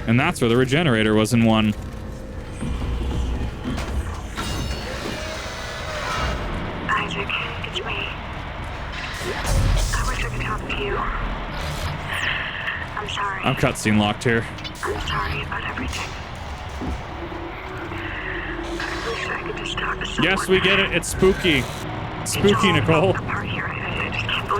And that's where the regenerator was in one. Isaac, it's me. I wish I could talk to you. I'm sorry. I'm cutscene locked here. I'm sorry about everything. I wish I could just talk to someone. Yes, we get it. It's spooky. Spooky, Nicole.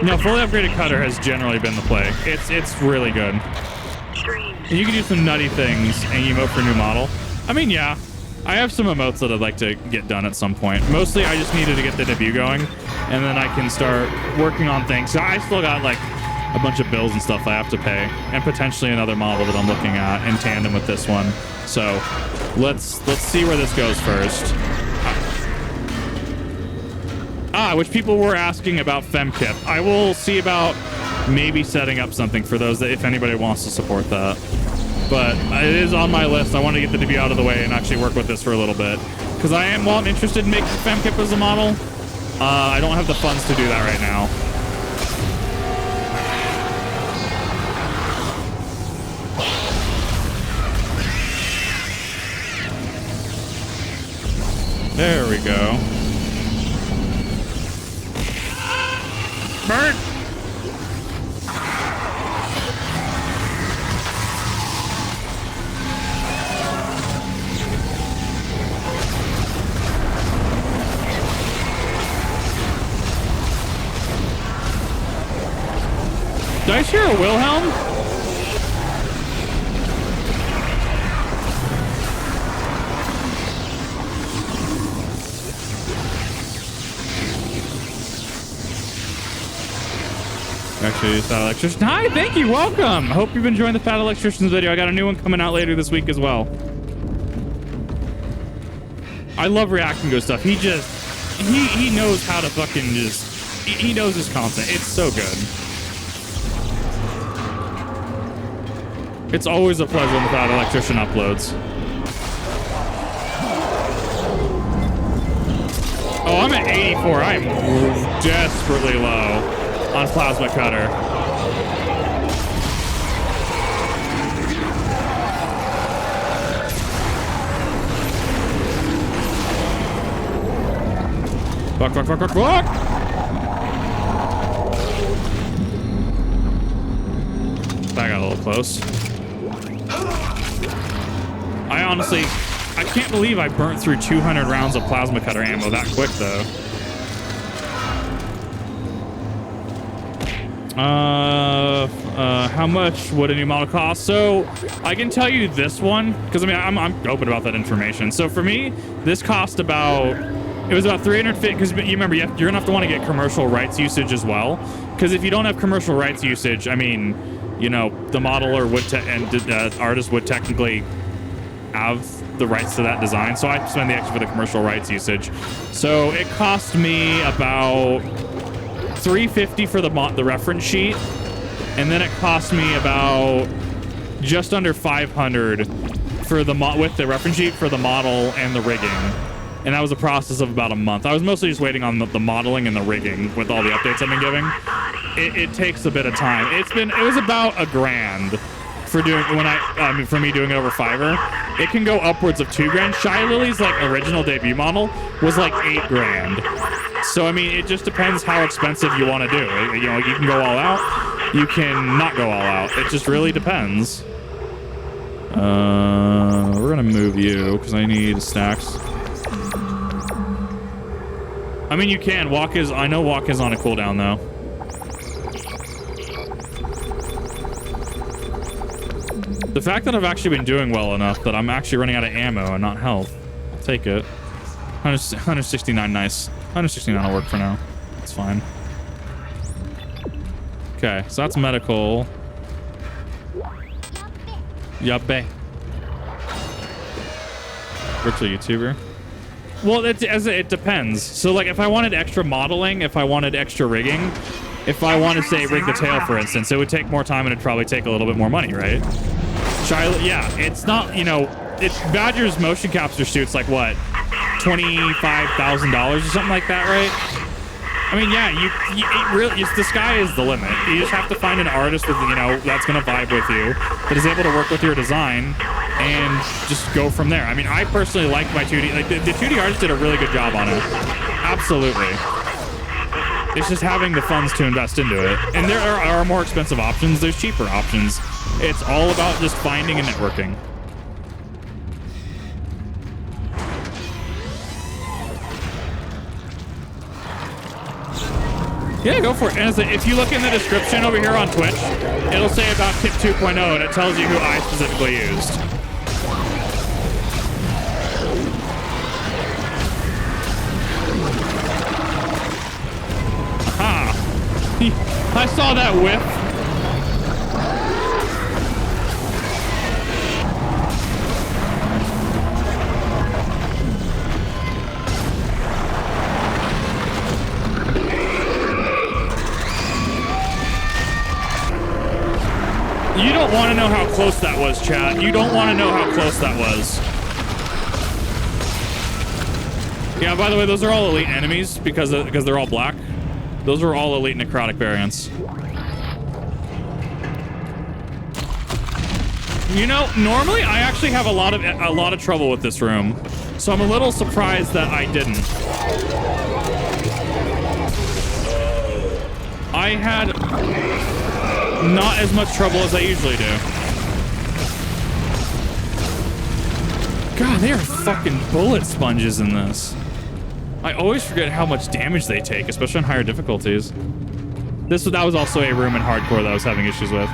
No, fully upgraded cutter has generally been the play. It's really good. And you can do some nutty things and emote for new model. I mean, yeah. I have some emotes that I'd like to get done at some point. Mostly, I just needed to get the debut going, and then I can start working on things. So I still got, like, a bunch of bills and stuff I have to pay, and potentially another model that I'm looking at in tandem with this one. So let's see where this goes first. Which people were asking about FemKip. I will see about maybe setting up something for those, that if anybody wants to support that. But it is on my list. I want to get the debut out of the way and actually work with this for a little bit. Because while I'm interested in making FemKip as a model, I don't have the funds to do that right now. There we go. Bird! Did I hear a Wilhelm? Actually, Fat Electrician. Hi, thank you, welcome. Hope you've been enjoying the Fat Electricians video. I got a new one coming out later this week as well. I love reacting to his stuff. He knows how to fucking just, he knows his content. It's so good. It's always a pleasure when the Fat Electrician uploads. Oh, I'm at 84. I'm desperately low on plasma cutter. Fuck. That got a little close. I can't believe I burnt through 200 rounds of plasma cutter ammo that quick, though. How much would a new model cost? So I can tell you this one, because I mean, I'm open about that information. So for me, this cost about, it was about 350, because you remember, you're gonna have to want to get commercial rights usage as well. Because if you don't have commercial rights usage, I mean, you know, the modeler would and artist would technically have the rights to that design. So I spend the extra for the commercial rights usage. So it cost me about $350 for the reference sheet, and then it cost me about just under $500 for the with the reference sheet for the model and the rigging. And that was a process of about a month. I was mostly just waiting on the modeling and the rigging with all the updates I've been giving. It takes a bit of time. It was about $1,000 for doing for me doing it over Fiverr. It can go upwards of $2,000. Shy Lily's like original debut model was like $8,000. So I mean, it just depends how expensive you want to do. You know, you can go all out. You can not go all out. It just really depends. We're gonna move you because I need stacks. I mean, you can. I know walk is on a cooldown, though. The fact that I've actually been doing well enough that I'm actually running out of ammo and not health. I'll take it. 169, nice. 169 will work for now. It's fine. Okay, so that's medical. Yabbe. Virtual YouTuber. Well, it depends. So, like, if I wanted extra modeling, if I wanted extra rigging, if I wanted to, say, rig the tail, for instance, it would take more time and it'd probably take a little bit more money, right? Yeah, it's not, you know, it's Badger's motion capture suit's like, what, $25,000 or something like that, right? I mean, yeah, it really, the sky is the limit. You just have to find an artist with, you know, that's going to vibe with you, that is able to work with your design, and just go from there. I mean, I personally like my 2D. Like, the 2D artist did a really good job on it. Absolutely. It's just having the funds to invest into it. And there are more expensive options. There's cheaper options. It's all about just finding and networking. Yeah, go for it. And if you look in the description over here on Twitch, it'll say about Tip 2.0, and it tells you who I specifically used. Aha! I saw that whiff. You don't want to know how close that was, chat. You don't want to know how close that was. Yeah, by the way, those are all elite enemies because they're all black. Those are all elite necrotic variants. You know, normally I actually have a lot of trouble with this room, so I'm a little surprised that I didn't. I had not as much trouble as I usually do. God, they are fucking bullet sponges in this. I always forget how much damage they take, especially on higher difficulties. That was also a room in hardcore that I was having issues with.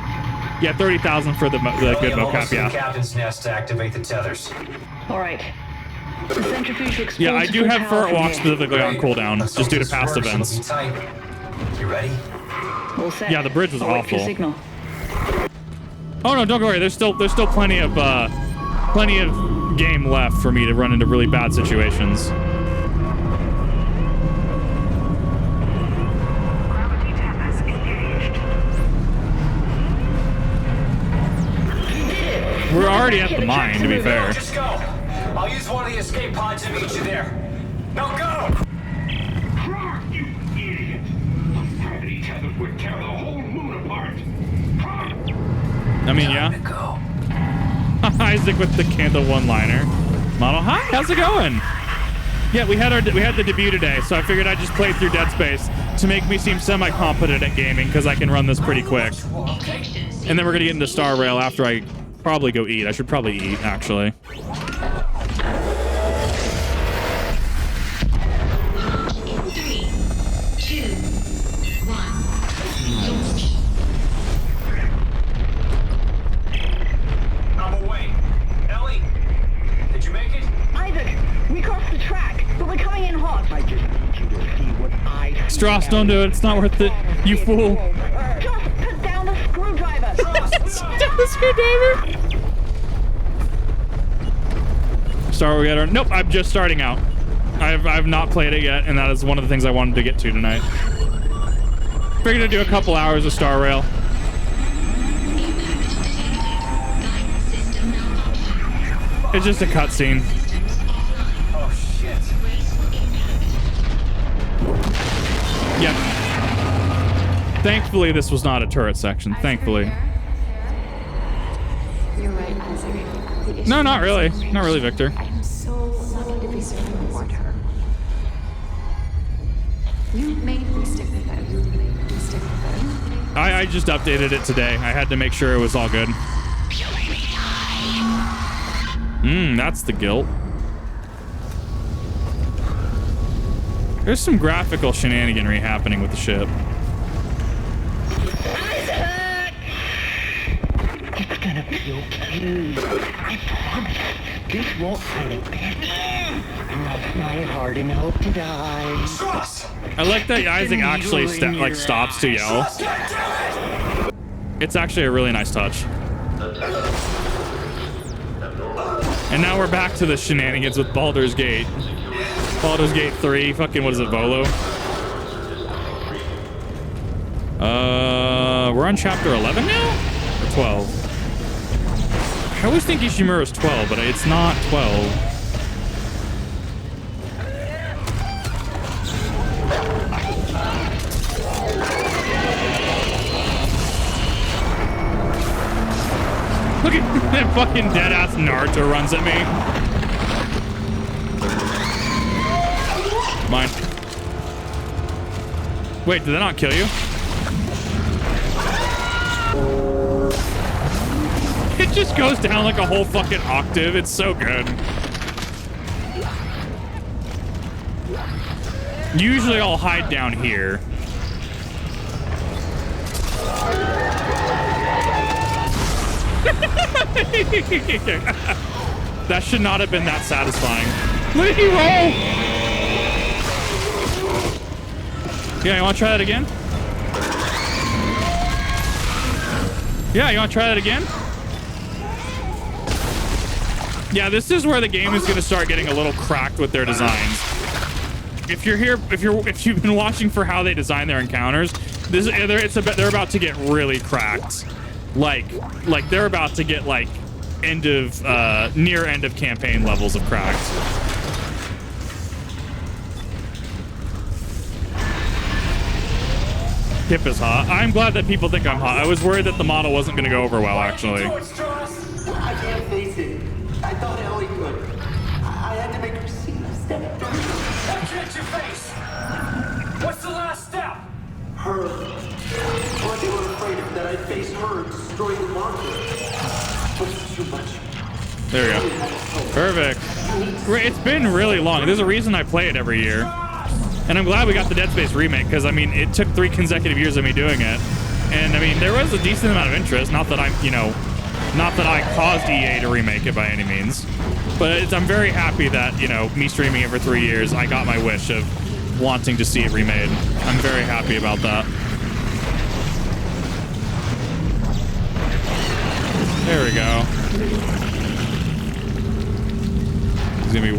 Yeah, 30,000 for the good mocap, yeah. The captain's nest to activate the tethers. All right. The centrifuge explodes. Yeah, I do have Ferret Walk specifically on cooldown, just due to past events. You ready? All set. Yeah, the bridge was awful. Signal. Oh no, don't worry. There's still plenty of game left for me to run into really bad situations. We're already at the mine, to be fair. Just go. I'll use one of the escape pods to meet you there. Now go! You idiot! A gravity tether would tear the whole moon apart. I mean, yeah. Isaac with the candle one-liner. Model, hi, how's it going? Yeah, we had the debut today, so I figured I'd just play through Dead Space to make me seem semi-competent at gaming, because I can run this pretty quick. And then we're gonna get into Star Rail after I probably go eat. I should probably eat, actually. Strauss, don't do it. It's not worth it. You fool. Just put down the screwdriver. Screwdriver. Star Wars Getter. Nope, I'm just starting out. I've not played it yet, and that is one of the things I wanted to get to tonight. Figured to do a couple hours of Star Rail. It's just a cutscene. Oh shit. Yep. Thankfully, this was not a turret section. Thankfully. You're right, Isaac. No, not really. Not really, Victor. I'm so lucky to be serving aboard her. You made me stick with it. You made me stick with it. I just updated it today. I had to make sure it was all good. That's the guilt. There's some graphical shenaniganry happening with the ship. It's gonna be okay. I promise. This won't hurt a bit. My heart and hope to die. I like that Isaac actually stops to yell. It's actually a really nice touch. And now we're back to the shenanigans with Baldur's Gate. Baldur's Gate 3, fucking what is it, Volo? We're on chapter 11 now? Or 12? I always think Ishimura is 12, but it's not 12. Look at that fucking dead-ass Naruto runs at me. Mine. Wait, did that not kill you? It just goes down like a whole fucking octave. It's so good. Usually I'll hide down here. That should not have been that satisfying. Look at you roll! Yeah, you want to try that again? Yeah, you want to try that again? Yeah, this is where the game is going to start getting a little cracked with their designs. If you've been watching for how they design their encounters, they're about to get really cracked. Like they're about to get like near end of campaign levels of cracked. Hip is hot. I'm glad that people think I'm hot. I was worried that the model wasn't going to go over well, actually. I can't face it. I thought Ellie could. I had to make her see a step. That can't you face? What's the last step? Her. Or they were afraid that I'd face her and destroy the marker. But it's too much. There we go. Perfect. It's been really long. There's a reason I play it every year. And I'm glad we got the Dead Space remake, because, I mean, it took 3 consecutive years of me doing it. And, I mean, there was a decent amount of interest. Not that I'm, not that I caused EA to remake it by any means. But I'm very happy that, me streaming it for 3 years, I got my wish of wanting to see it remade. I'm very happy about that. There we go. There's gonna be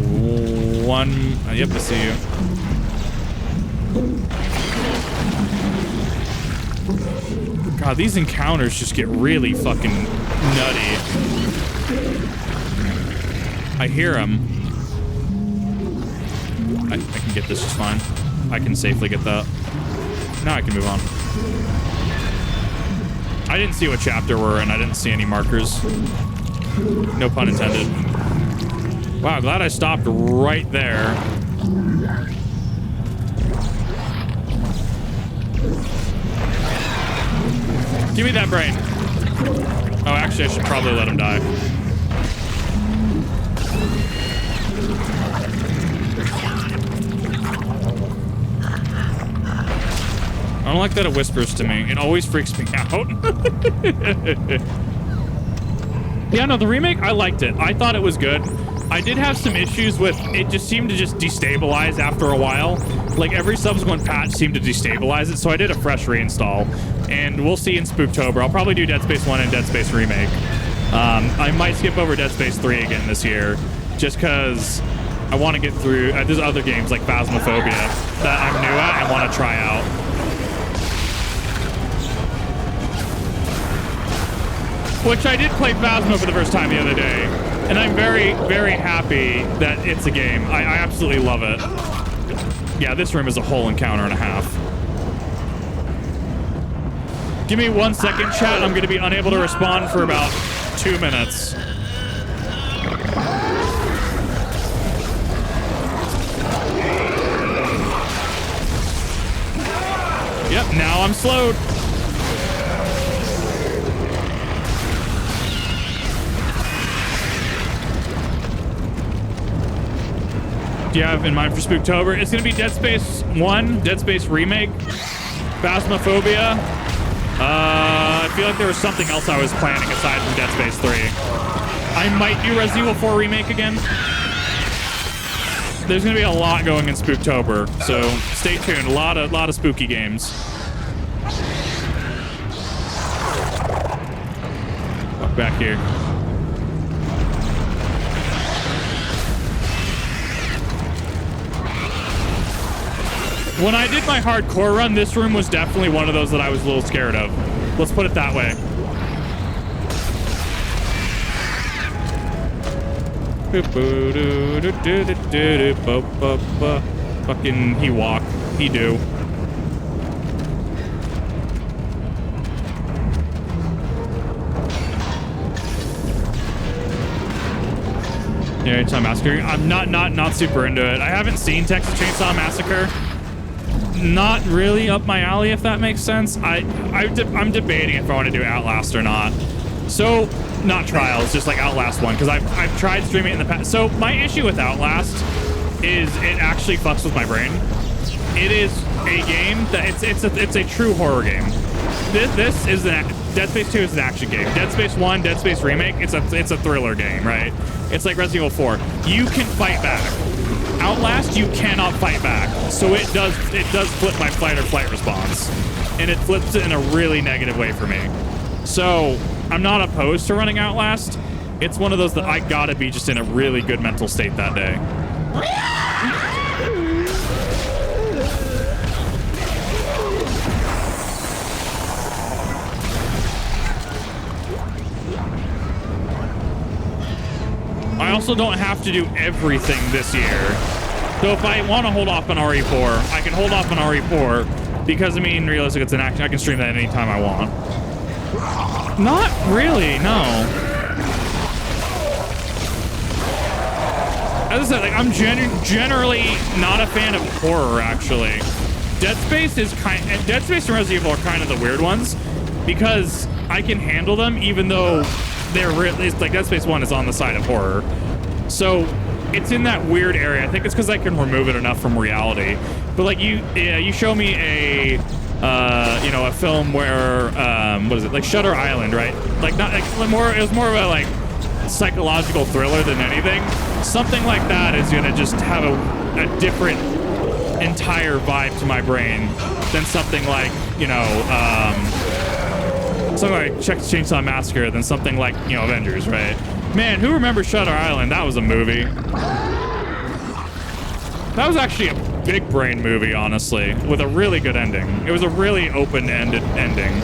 one. Yep, I see you. God, these encounters just get really fucking nutty. I hear them. I can get this just fine. I can safely get that. Now I can move on. I didn't see what chapter we're in. I didn't see any markers. No pun intended. Wow, glad I stopped right there. Give me that brain. Oh, actually, I should probably let him die. I don't like that it whispers to me. It always freaks me out. Yeah, no, the remake, I liked it. I thought it was good. I did have some issues with it. Just seemed to just destabilize after a while. like every subsequent patch seemed to destabilize it, so I did a fresh reinstall. And we'll see in Spooktober. I'll probably do Dead Space 1 and Dead Space Remake. I might skip over Dead Space 3 again this year, just because I want to get through. There's other games like Phasmophobia that I'm new at and want to try out. Which I did play Phasmo for the first time the other day, and I'm very, very happy that it's a game. I absolutely love it. Yeah, this room is a whole encounter and a half. Give me 1 second, chat. I'm going to be unable to respond for about 2 minutes. Yep, now I'm slowed. Do you have in mind for Spooktober? It's going to be Dead Space 1, Dead Space Remake, Phasmophobia. I feel like there was something else I was planning aside from Dead Space 3. I might do Resident Evil 4 Remake again. There's going to be a lot going in Spooktober, so stay tuned. A lot of spooky games. Walk back here. When I did my hardcore run, this room was definitely one of those that I was a little scared of. Let's put it that way. Fucking he walk. He do. Yeah, Chainsaw Massacre. I'm not super into it. I haven't seen Texas Chainsaw Massacre. Not really up my alley, if that makes sense. I'm debating if I want to do Outlast or not. So, not Trials, just like Outlast 1, because I've tried streaming it in the past. So, my issue with Outlast is it actually fucks with my brain. It is a game that it's a true horror game. This is Dead Space 2 is an action game. Dead Space 1, Dead Space Remake, it's a thriller game, right? It's like Resident Evil 4. You can fight back. Outlast, you cannot fight back. So it does flip my fight or flight response. And it flips it in a really negative way for me. So I'm not opposed to running Outlast. It's one of those that I gotta be just in a really good mental state that day. I also don't have to do everything this year. So if I want to hold off on RE4, I can hold off on RE4 because, I mean, realistically, it's an action. I can stream that anytime I want. Not really, no. As I said, like, I'm generally not a fan of horror, actually. Dead Space and Resident Evil are kind of the weird ones because I can handle them even though it's like Dead Space 1 is on the side of horror. So it's in that weird area. I think it's because I can remove it enough from reality. But like you show me a film where what is it, like Shutter Island, right? Like not like more. It was more of a like psychological thriller than anything. Something like that is gonna just have a different entire vibe to my brain than something like something like Texas Chainsaw Massacre than something like Avengers, right? Man, who remembers Shutter Island? That was a movie. That was actually a big brain movie, honestly, with a really good ending. It was a really open-ended ending.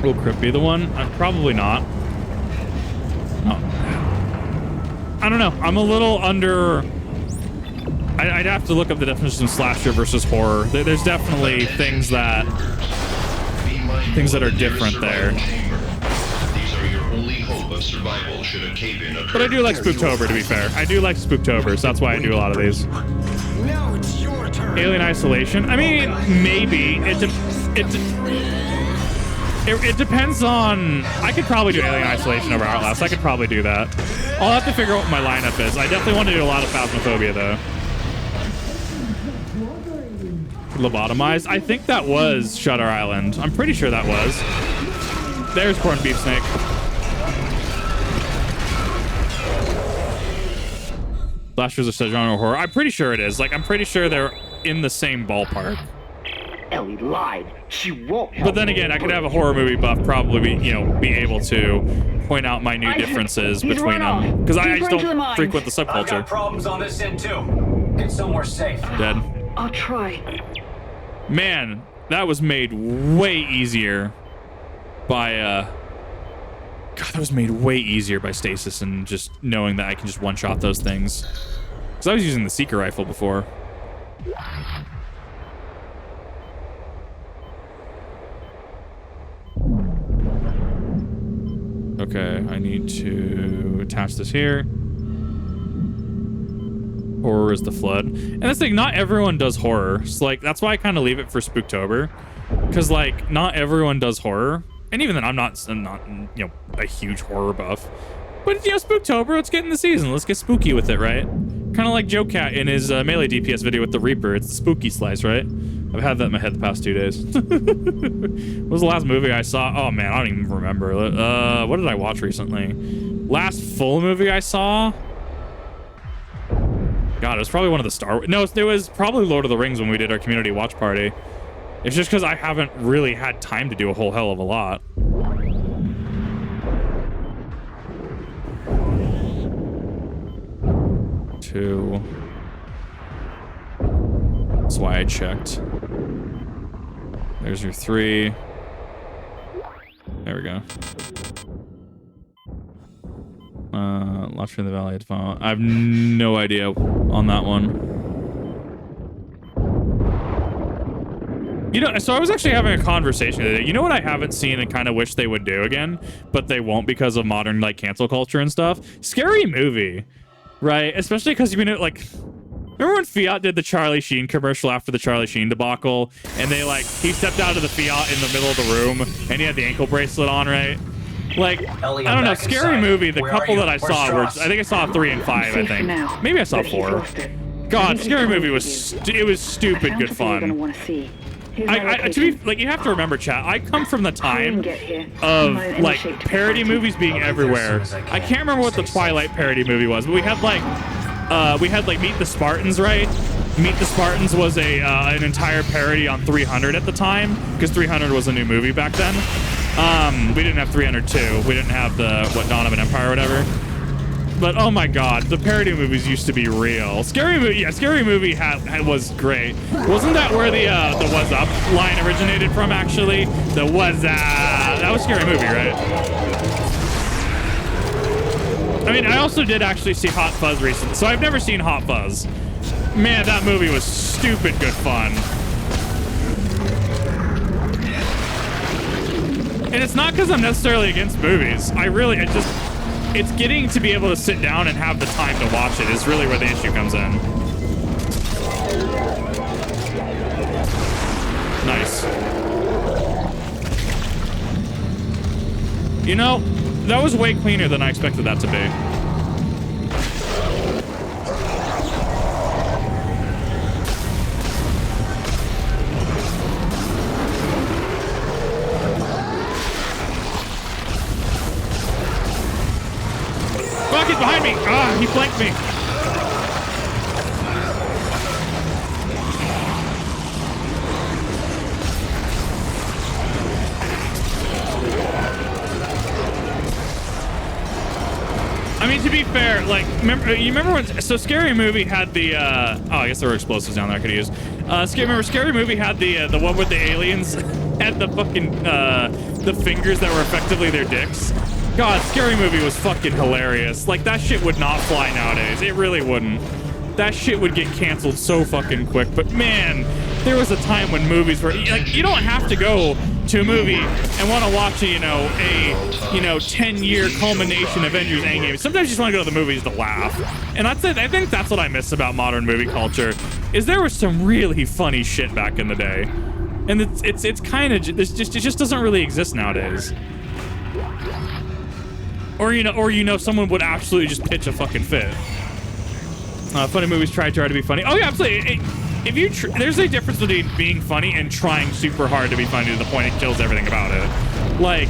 Will Crypt be the one? Probably not. I don't know. I'm a little under... I'd have to look up the definition of slasher versus horror. There's definitely things that are different there. These are your only hope of survival should a cave-in occur. But I do like Spooktober, to be fair. I do like Spooktober, so that's why I do a lot of these. Now it's your turn. Alien Isolation. I mean, maybe. It depends on... I could probably do Alien Isolation over Outlast. I could probably do that. I'll have to figure out what my lineup is. I definitely want to do a lot of Phasmophobia, though. Lobotomized? I think that was Shutter Island. I'm pretty sure that was. There's corned beef snake. Slashers are such genre horror. I'm pretty sure it is. Like, I'm pretty sure they're in the same ballpark. Ellie lied. She won't help. But then again, I could have a horror movie buff probably be able to point out minute differences between them. Because I just don't frequent the I've got subculture. problems on this end too. Get somewhere safe. Dead. I'll try. Man, that was made way easier by God, that was made way easier by stasis and just knowing that I can just one-shot those things. Because I was using the Seeker rifle before. Okay, I need to attach this here. Horror is the flood. And that's the thing, not everyone does horror. So, like, that's why I kind of leave it for Spooktober. Because, like, not everyone does horror. And even then, I'm not you know, a huge horror buff. But, you know, Spooktober, let's get in the season. Let's get spooky with it, right? Kind of like Joe Cat in his Melee DPS video with the Reaper. It's the spooky slice, right? I've had that in my head the past 2 days. What was the last movie I saw? Oh, man, I don't even remember. What did I watch recently? Last full movie I saw? God, it was probably one of the Star Wars. No, it was probably Lord of the Rings when we did our community watch party. It's just because I haven't really had time to do a whole hell of a lot. Two. That's why I checked. There's your 3. There we go. Launch in the Valley at phone. I have no idea on that one. You know, so I was actually having a conversation today. You know what I haven't seen and kind of wish they would do again, but they won't because of modern, like, cancel culture and stuff? Scary Movie, right? Especially because, you know, like, remember when Fiat did the Charlie Sheen commercial after the Charlie Sheen debacle, and they, like, he stepped out of the Fiat in the middle of the room, and he had the ankle bracelet on, right? Like, Ellie, I don't know, back Scary inside. Movie, the Where couple are you? that I Where's saw were, I Strauss? think I saw 3 and 5, I think. Maybe I saw 4. God, Scary Movie was, it was stupid good fun. To be like, you have to remember, chat, I come from the time of like parody movies being everywhere. I can't remember what the Twilight parody movie was, but we had like Meet the Spartans, right? Meet the Spartans was an entire parody on 300 at the time, because 300 was a new movie back then. We didn't have 302. We didn't have the Dawn of an Empire or whatever. But oh my God, the parody movies used to be real. Scary Movie, yeah, Scary Movie was great. Wasn't that where the "Was Up" line originated from? Actually, the "Was that was Scary Movie, right? I mean, I also did actually see Hot Fuzz recently, so I've never seen Hot Fuzz. Man, that movie was stupid good fun. And it's not because I'm necessarily against movies. It's getting to be able to sit down and have the time to watch it is really where the issue comes in. Nice. You know, that was way cleaner than I expected that to be. Fuck, he's behind me! Ah, he flanked me! I mean, to be fair, like, you remember when... So, Scary Movie had the, oh, I guess there were explosives down there I could use. Scary Movie had the one with the aliens had the fucking, the fingers that were effectively their dicks. God, Scary Movie was fucking hilarious. Like, that shit would not fly nowadays. It really wouldn't. That shit would get canceled so fucking quick. But man, there was a time when movies were like, you don't have to go to a movie and want to watch a 10-year culmination Avengers Endgame. Sometimes you just want to go to the movies to laugh. And that's it. I think that's what I miss about modern movie culture, is there was some really funny shit back in the day. And it's kind of it just doesn't really exist nowadays. Or someone would absolutely just pitch a fucking fit. Funny movies try to be funny. Oh yeah, absolutely. There's a difference between being funny and trying super hard to be funny to the point it kills everything about it. Like,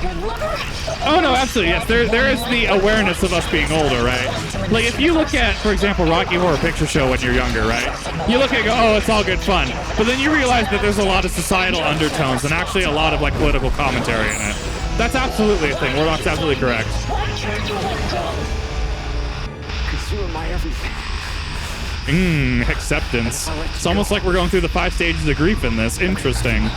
Oh no, absolutely, yes. There is the awareness of us being older, right? Like if you look at, for example, Rocky Horror Picture Show when you're younger, right? You look at it and go, oh, it's all good fun. But then you realize that there's a lot of societal undertones and actually a lot of like political commentary in it. That's absolutely a thing. Warlock's absolutely correct. Because you are my everything. Acceptance. It's almost like we're going through the 5 stages of grief in this. Interesting.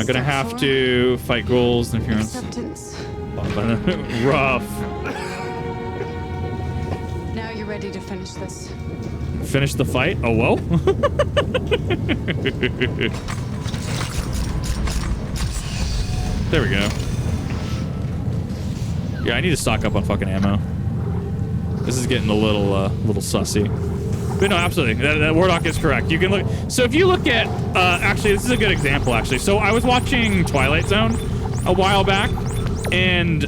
Gonna have to fight ghouls, interference. Acceptance. Rough. Now you're ready to finish this. Finish the fight? Oh, whoa. There we go. Yeah, I need to stock up on fucking ammo. This is getting a little sussy. But no, absolutely. That Warlock is correct. You can look. So if you look at, actually, this is a good example, actually. So I was watching Twilight Zone a while back, and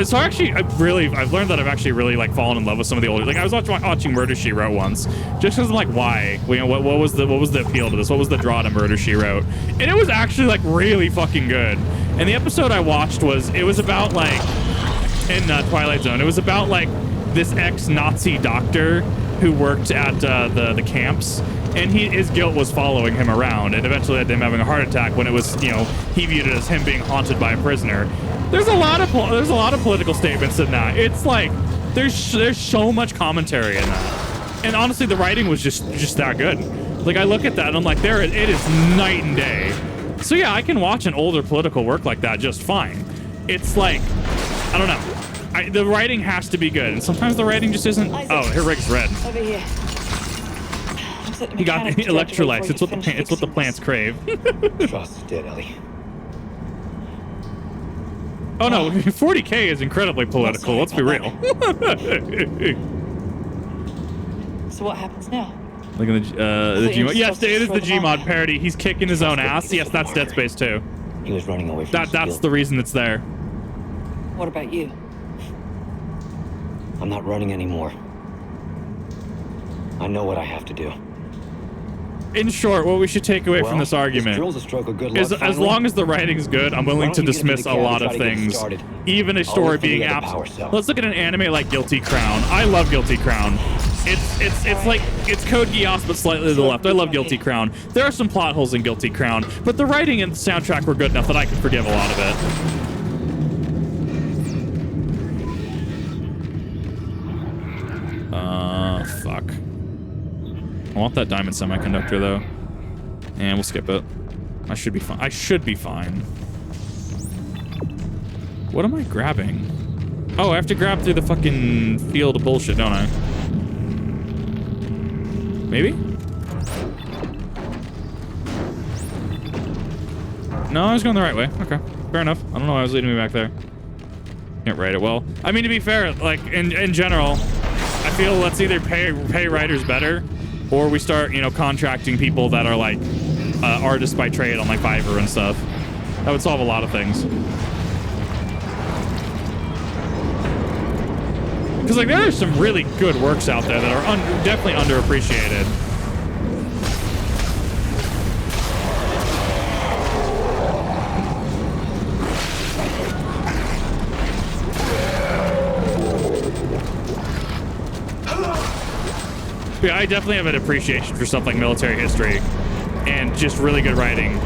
so actually, I've learned that I've actually really like fallen in love with some of the older. Like I was watching Murder She Wrote once, just because I'm like, why? You know, what was the appeal to this? What was the draw to Murder She Wrote? And it was actually like really fucking good. And the episode I watched was about like in Twilight Zone. It was about like this ex-Nazi doctor who worked at the camps, and his guilt was following him around, and eventually led to him having a heart attack when it was, you know, he viewed it as him being haunted by a prisoner. There's a lot of political statements in that. It's like there's so much commentary in that, and honestly, the writing was just that good. Like I look at that and I'm like, it is night and day. So yeah, I can watch an older political work like that just fine. It's like, I don't know. The writing has to be good, and sometimes the writing just isn't. Isaac, oh, her rig's red. Over here. He got electrolytes. It's what the plants crave. Trust it, Ellie. Oh no, 40K is incredibly political. Let's be real. So what happens now? Look at the Gmod. Yes, it is the Gmod parody. He's kicking his own ass. Yes, that's Dead Space 2. He was running away from that's the reason it's there. What about you? I'm not running anymore. I know what I have to do. In short, what we should take away from this argument is as long as the writing's good, I'm willing to dismiss a lot of things. Even a story being absolute. Let's look at an anime like Guilty Crown. I love Guilty Crown. It's like it's Code Geass but slightly to the left. I love Guilty Crown. There are some plot holes in Guilty Crown, but the writing and the soundtrack were good enough that I can forgive a lot of it. Fuck. I want that diamond semiconductor though. And we'll skip it. I should be fine. I should be fine. What am I grabbing? Oh, I have to grab through the fucking field of bullshit, don't I? Maybe? No, I was going the right way. Okay, fair enough. I don't know why I was leading me back there. Can't write it well. I mean, to be fair, like in general, I feel let's either pay writers better, or we start, you know, contracting people that are like artists by trade on like Fiverr and stuff. That would solve a lot of things. Because like there are some really good works out there that are definitely underappreciated. Yeah, I definitely have an appreciation for stuff like military history and just really good writing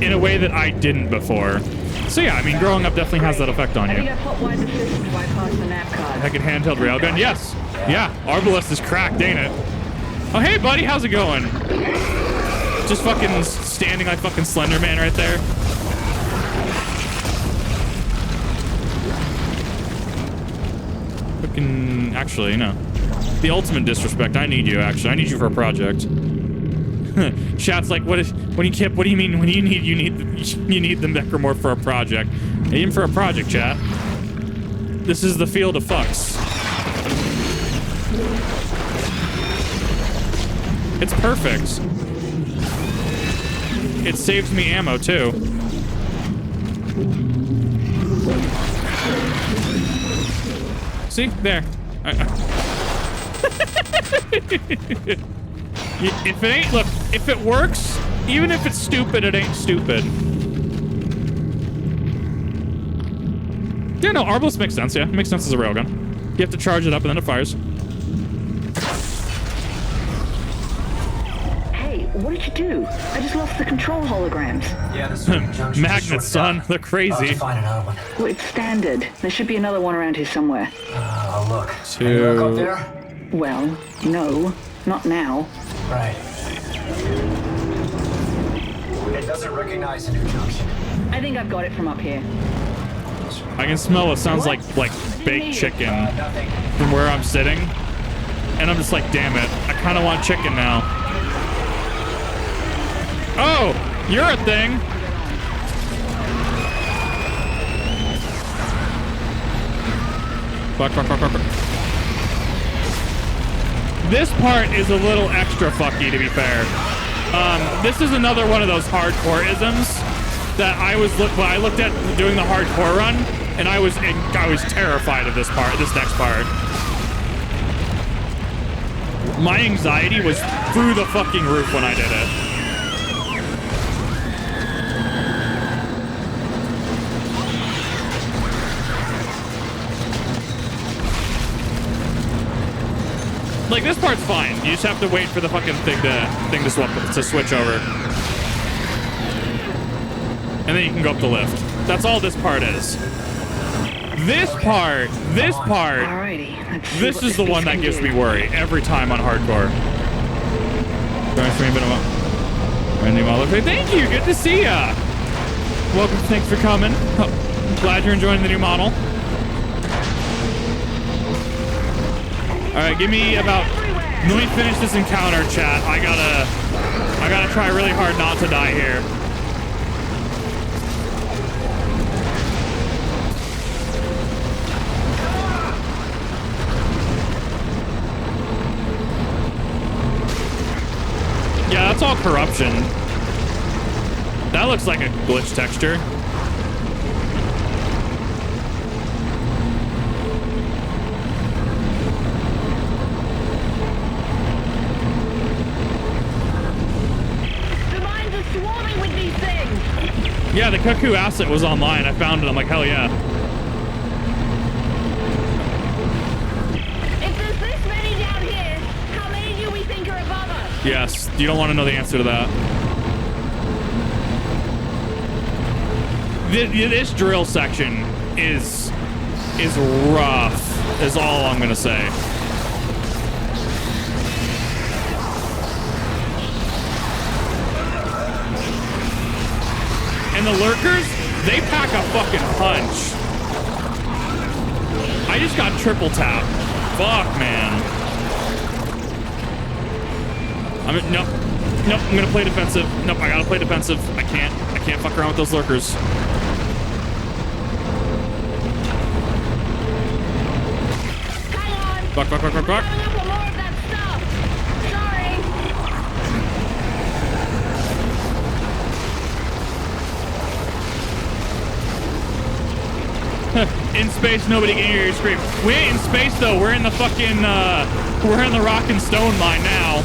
in a way that I didn't before. So yeah, I mean, growing up definitely has that effect on you. Heck, handheld railgun, yes. Yeah, Arbalest is cracked, ain't it? Oh, hey, buddy, how's it going? Just fucking standing like fucking Slender Man right there. Fucking, actually, no. The ultimate disrespect. I need you, actually. I need you for a project. Chat's like, what do you mean when you need the Necromorph for a project? I need him for a project, chat. This is the field of fucks. It's perfect. It saves me ammo too. See? There. If it ain't, look, if it works, even if it's stupid, it ain't stupid. Yeah, no, Arbalest makes sense, yeah. It makes sense as a railgun. You have to charge it up and then it fires. Hey, what did you do? I just lost the control holograms. Yeah, the magnets, son. They're crazy. Find another one. Well, it's standard. There should be another one around here somewhere. Look. Any luck up there? Well, no. Not now. Right. It doesn't recognize a new junction. I think I've got it from up here. I can smell what sounds like baked chicken from where I'm sitting. And I'm just like, damn it. I kind of want chicken now. Oh, you're a thing. Fuck. This part is a little extra fucky, to be fair. This is another one of those hardcore isms that I looked at doing the hardcore run, and I was terrified of this next part. My anxiety was through the fucking roof when I did it. Like, this part's fine. You just have to wait for the fucking thing to switch over. And then you can go up the lift. That's all this part is. This part, Alrighty, this is the one that gives me worry every time on hardcore. Thank you, good to see ya. Welcome, thanks for coming. Glad you're enjoying the new model. All right, give me about. Let me finish this encounter, chat. I gotta try really hard not to die here. Yeah, that's all corruption. That looks like a glitch texture. Yeah, the Cuckoo asset was online. I found it. I'm like, hell yeah. If there's this many down here, how many do we think are above us? Yes, you don't want to know the answer to that. This drill section is rough, is all I'm gonna say. And the lurkers, they pack a fucking punch. I just got triple tap. Fuck, man. Nope, I'm gonna play defensive. Nope, I gotta play defensive. I can't fuck around with those lurkers. Fuck. In space, nobody can hear you scream. We ain't in space though. We're in the fucking we're in the rock and stone mine now.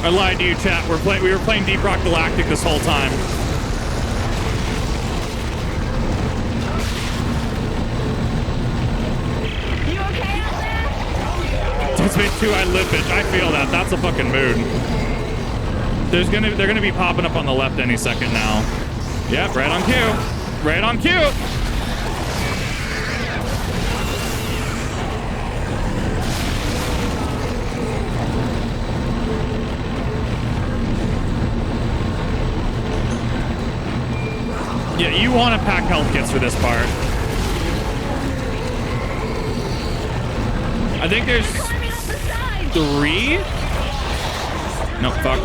I lied to you, chat. We were playing Deep Rock Galactic this whole time. You okay out there? Dead Space 2, I live, bitch. I feel that. That's a fucking mood. They're gonna be popping up on the left any second now. Yep, right on cue. Right on cue. Yeah, you want to pack health kits for this part. I think there's 3. No, fuck.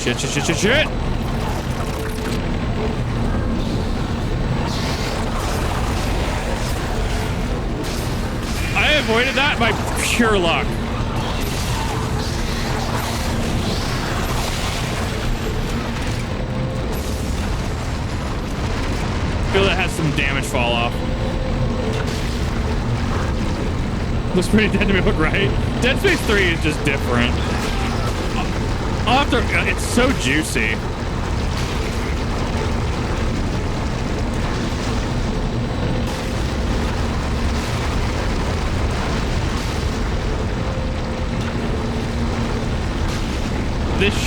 Shit. I avoided that by pure luck. damage fall off. Looks pretty dead to me, right? Dead Space 3 is just different. I'll have to, it's so juicy.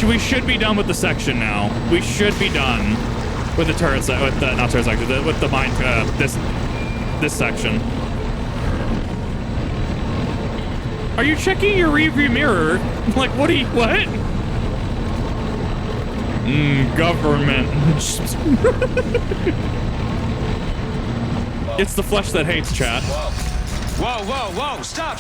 We should be done with the section now. We should be done with the turret section, with the, not turret section, with the mine, this section. Are you checking your rearview mirror? Like, what? Government. It's the flesh that hates, chat. Whoa, stop!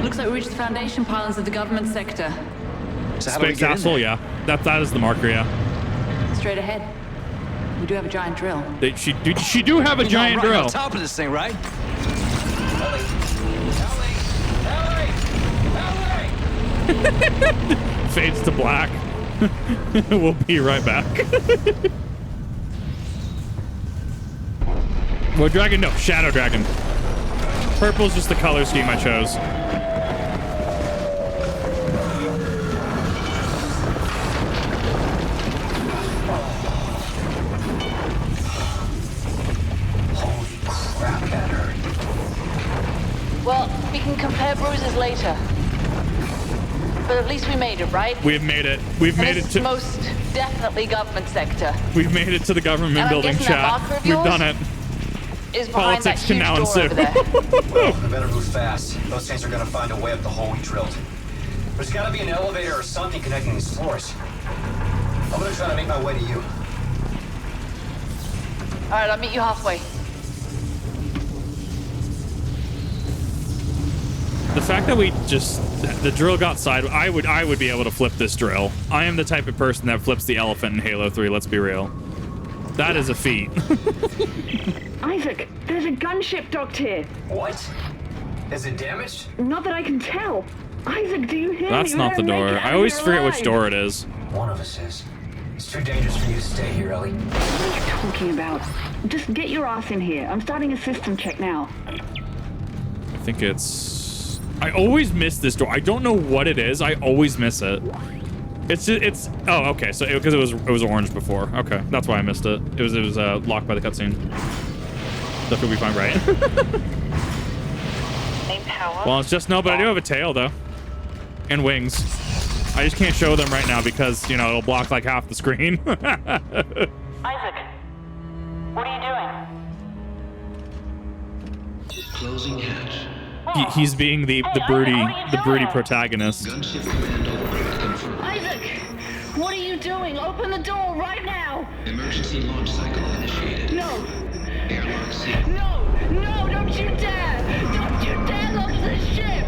Looks like we reached the foundation pylons of the government sector. So how do we Space get in Capsule, there? yeah. That is the marker, yeah. Straight ahead. We do have a giant drill. She do have a giant right drill. on top of this thing, right? Fades to black. We'll be right back. What dragon? No, Shadow Dragon. Purple's just the color scheme I chose. Holy crap, that hurt. Well, we can compare bruises later. But at least we made it, right? We've made it. We've made it to most definitely government sector. We've made it to the government building, chat. We've done it. Is behind Politics that can huge now door ensue. over there. Well, we better move fast. Those things are gonna find a way up the hole we drilled. There's gotta be an elevator or something connecting these floors. I'm gonna try to make my way to you. All right, I'll meet you halfway. The fact that the drill got side, I would be able to flip this drill. I am the type of person that flips the elephant in Halo 3, let's be real. That is a feat. Isaac, there's a gunship docked here. What? Is it damaged? Not that I can tell. Isaac, do you hear me? That's not the door. I always forget which door it is. One of us is. It's too dangerous for you to stay here, Ellie. What are you talking about? Just get your ass in here. I'm starting a system check now. I think it's... I always miss this door. I don't know what it is. I always miss it. It's oh, okay. So because it was orange before. Okay, that's why I missed it. It was locked by the cutscene. That could be fine, right? Well, it's just no, but I do have a tail though, and wings. I just can't show them right now because you know it'll block like half the screen. Isaac, what are you doing? Closing hatch. He's being the broody protagonist. Isaac, what are you doing? Open the door right now. Emergency launch cycle initiated. No. Airlock seat. No, don't you dare! Don't you dare launch the ship!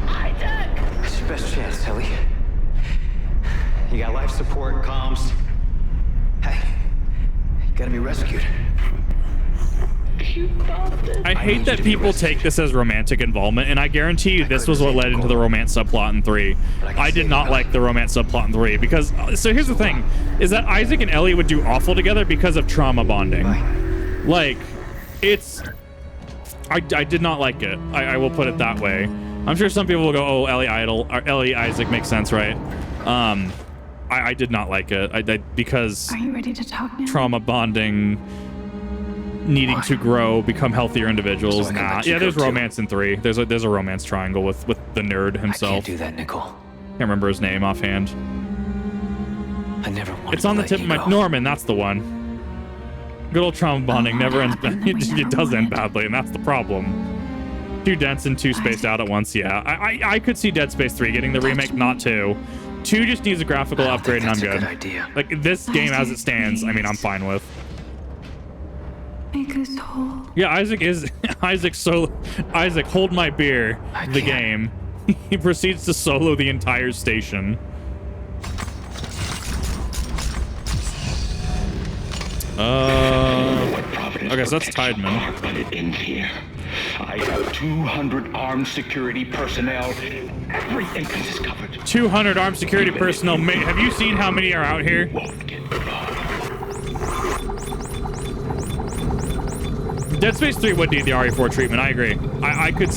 Isaac! It's your best chance, Ellie. You got life support, comms. Hey, you gotta be rescued. I hate that people take this as romantic involvement, and I guarantee you this was what led into the romance subplot in 3. I did not like the romance subplot in 3 because, so here's the thing, is that Isaac and Ellie would do awful together because of trauma bonding. Like, it's, I did not like it. I will put it that way. I'm sure some people will go, oh, Ellie Isaac makes sense, right? I did not like it. Because Are you ready to talk now? trauma bonding, needing to grow, become healthier individuals. Nah, yeah, there's romance in 3. There's a romance triangle with the nerd himself. I can't do that, Nicole. Can't remember his name offhand. I never wanted It's on to the tip of my let you go. Norman. That's the one. Good old trauma bonding never ends. It does end badly, and that's the problem. Too dense and too spaced out at once. Yeah, I could see Dead Space 3 getting the remake, not 2. 2 just needs a graphical upgrade, and I'm good. Like this game as it stands, I mean, I'm fine with. Make us whole. Yeah, Isaac, hold my beer, the game. He proceeds to solo the entire station. Okay, so that's Tideman. Let it in here. I have 200 armed security personnel. Every entrance is covered. 200 armed security personnel. Have you seen how many are out here? Won't get by. Dead Space 3 would need the RE4 treatment. I agree. I could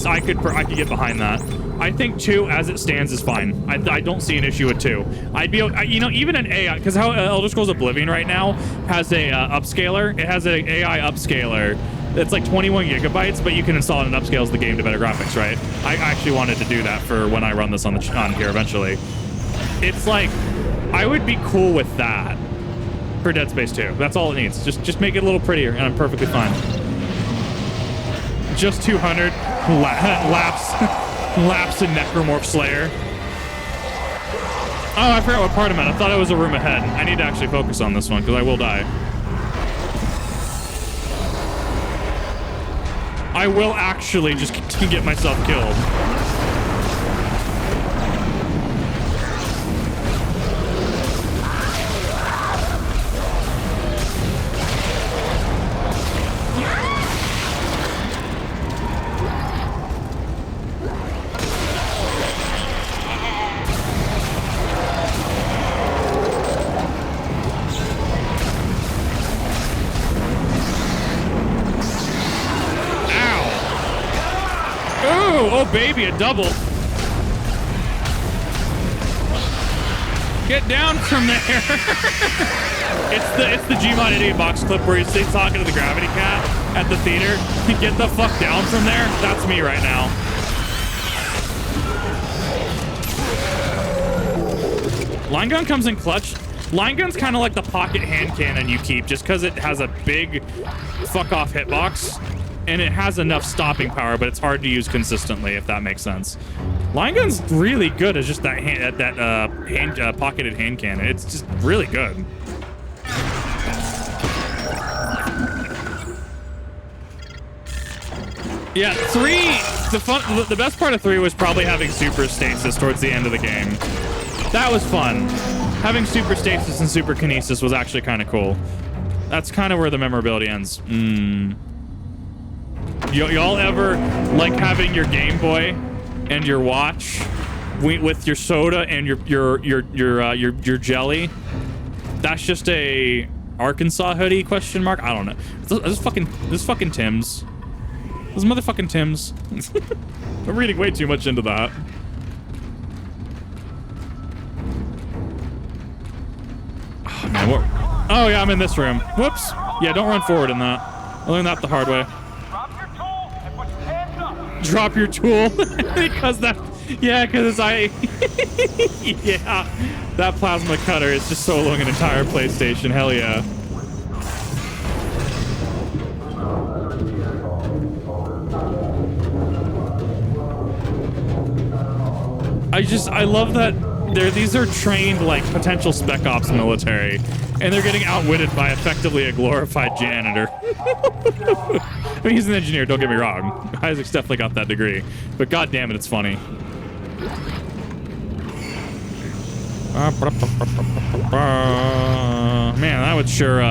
get behind that. I think 2, as it stands, is fine. I don't see an issue with 2. I'd be, you know, even an AI, because how Elder Scrolls Oblivion right now has a upscaler. It has an AI upscaler. It's like 21 gigabytes, but you can install it and upscales the game to better graphics, right? I actually wanted to do that for when I run this on here eventually. It's like, I would be cool with that for Dead Space 2. That's all it needs. Just make it a little prettier, and I'm perfectly fine. Just 200 laps in Necromorph Slayer. Oh, I forgot what part I'm at. I thought it was a room ahead. I need to actually focus on this one because I will die. I will actually just get myself killed. Oh, baby, a double. Get down from there. it's the Gmod Idiot Box clip where he's talking to the Gravity Cat at the theater. Get the fuck down from there. That's me right now. Line gun comes in clutch. Line gun's kind of like the pocket hand cannon you keep just because it has a big fuck off hitbox. And it has enough stopping power, but it's hard to use consistently, if that makes sense. Line gun's really good as just that pocketed hand cannon. It's just really good. Yeah, 3. The best part of 3 was probably having super stasis towards the end of the game. That was fun. Having super stasis and super kinesis was actually kind of cool. That's kind of where the memorability ends. Y'all ever like having your Game Boy and your watch with your soda and your jelly? That's just a Arkansas hoodie ? I don't know. This fucking Tim's. This motherfucking Tim's. I'm reading way too much into that. Oh, man, what? Oh yeah, I'm in this room. Whoops. Yeah, don't run forward in that. I learned that the hard way. Drop your tool. Because that, yeah, because yeah, that plasma cutter is just soloing an entire PlayStation. Hell yeah. I love that these are trained like potential spec ops military, and they're getting outwitted by effectively a glorified janitor. I mean, he's an engineer, don't get me wrong. Isaac's definitely got that degree, but god damn it, it's funny. Man, that would sure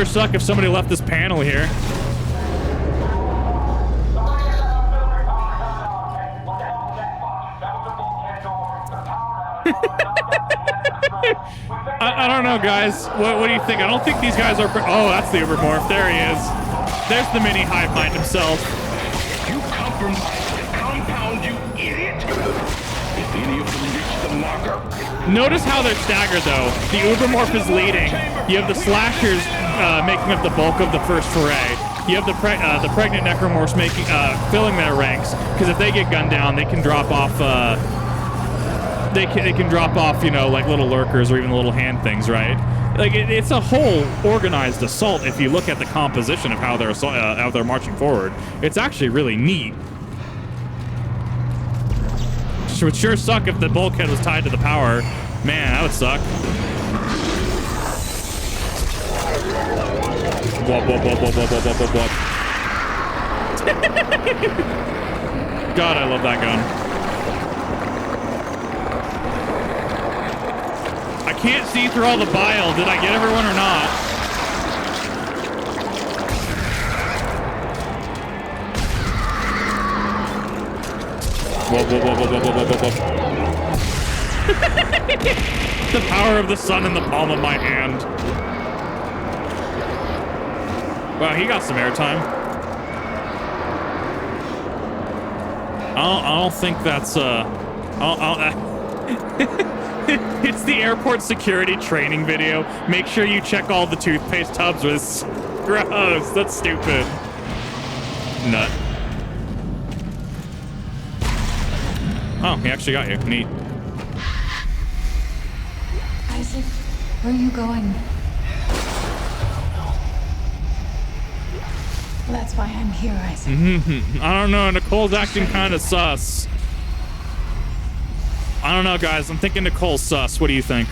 suck if somebody left this panel here. I don't know, guys. What do you think? I don't think these guys are... Oh, that's the Ubermorph. There he is. There's the mini hive mind himself. You compromised the compound, you idiot! If any of them reach the marker... Notice how they're staggered, though. The Ubermorph is leading. You have the slashers making up the bulk of the first foray. You have the pregnant necromorphs filling their ranks, because if they get gunned down, they can drop off... They can drop off, you know, like little lurkers or even little hand things, right? Like it's a whole organized assault. If you look at the composition of how they're marching forward, it's actually really neat. It would sure suck if the bulkhead was tied to the power. Man, that would suck. Whoop, whoop, whoop, whoop, whoop, whoop, whoop, whoop. God, I love that gun. I can't see through all the bile. Did I get everyone or not? Whoa, whoa, whoa, whoa, whoa, whoa, whoa, whoa. The power of the sun in the palm of my hand. Wow, he got some airtime. I don't think that's it's the airport security training video. Make sure you check all the toothpaste tubs with gross. That's stupid. Nut. Oh, he actually got you. Neat. Isaac, where are you going? Well, that's why I'm here, Isaac. I don't know. Nicole's acting kind of sus. I don't know, guys. I'm thinking Nicole's sus. What do you think?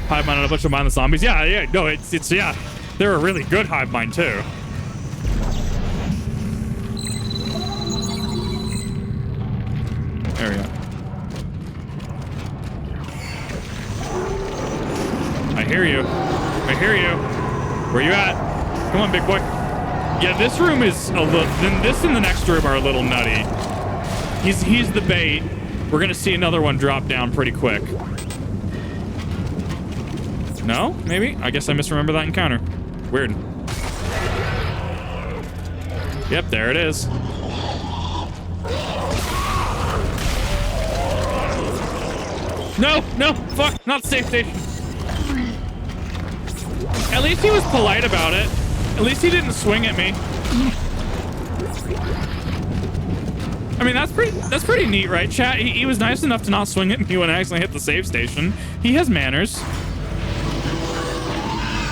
Hive mind and a bunch of mindless zombies. Yeah. No, it's yeah. They're a really good hive mind too. There we go. I hear you. I hear you. Where you at? Come on, big boy. Yeah, this room is a little. Then this and the next room are a little nutty. He's the bait. We're gonna see another one drop down pretty quick. No? Maybe? I guess I misremember that encounter. Weird. Yep, there it is. No, fuck, not safe station. At least he was polite about it. At least he didn't swing at me. I mean, that's pretty neat, right, chat? He was nice enough to not swing at me when I accidentally hit the save station. He has manners.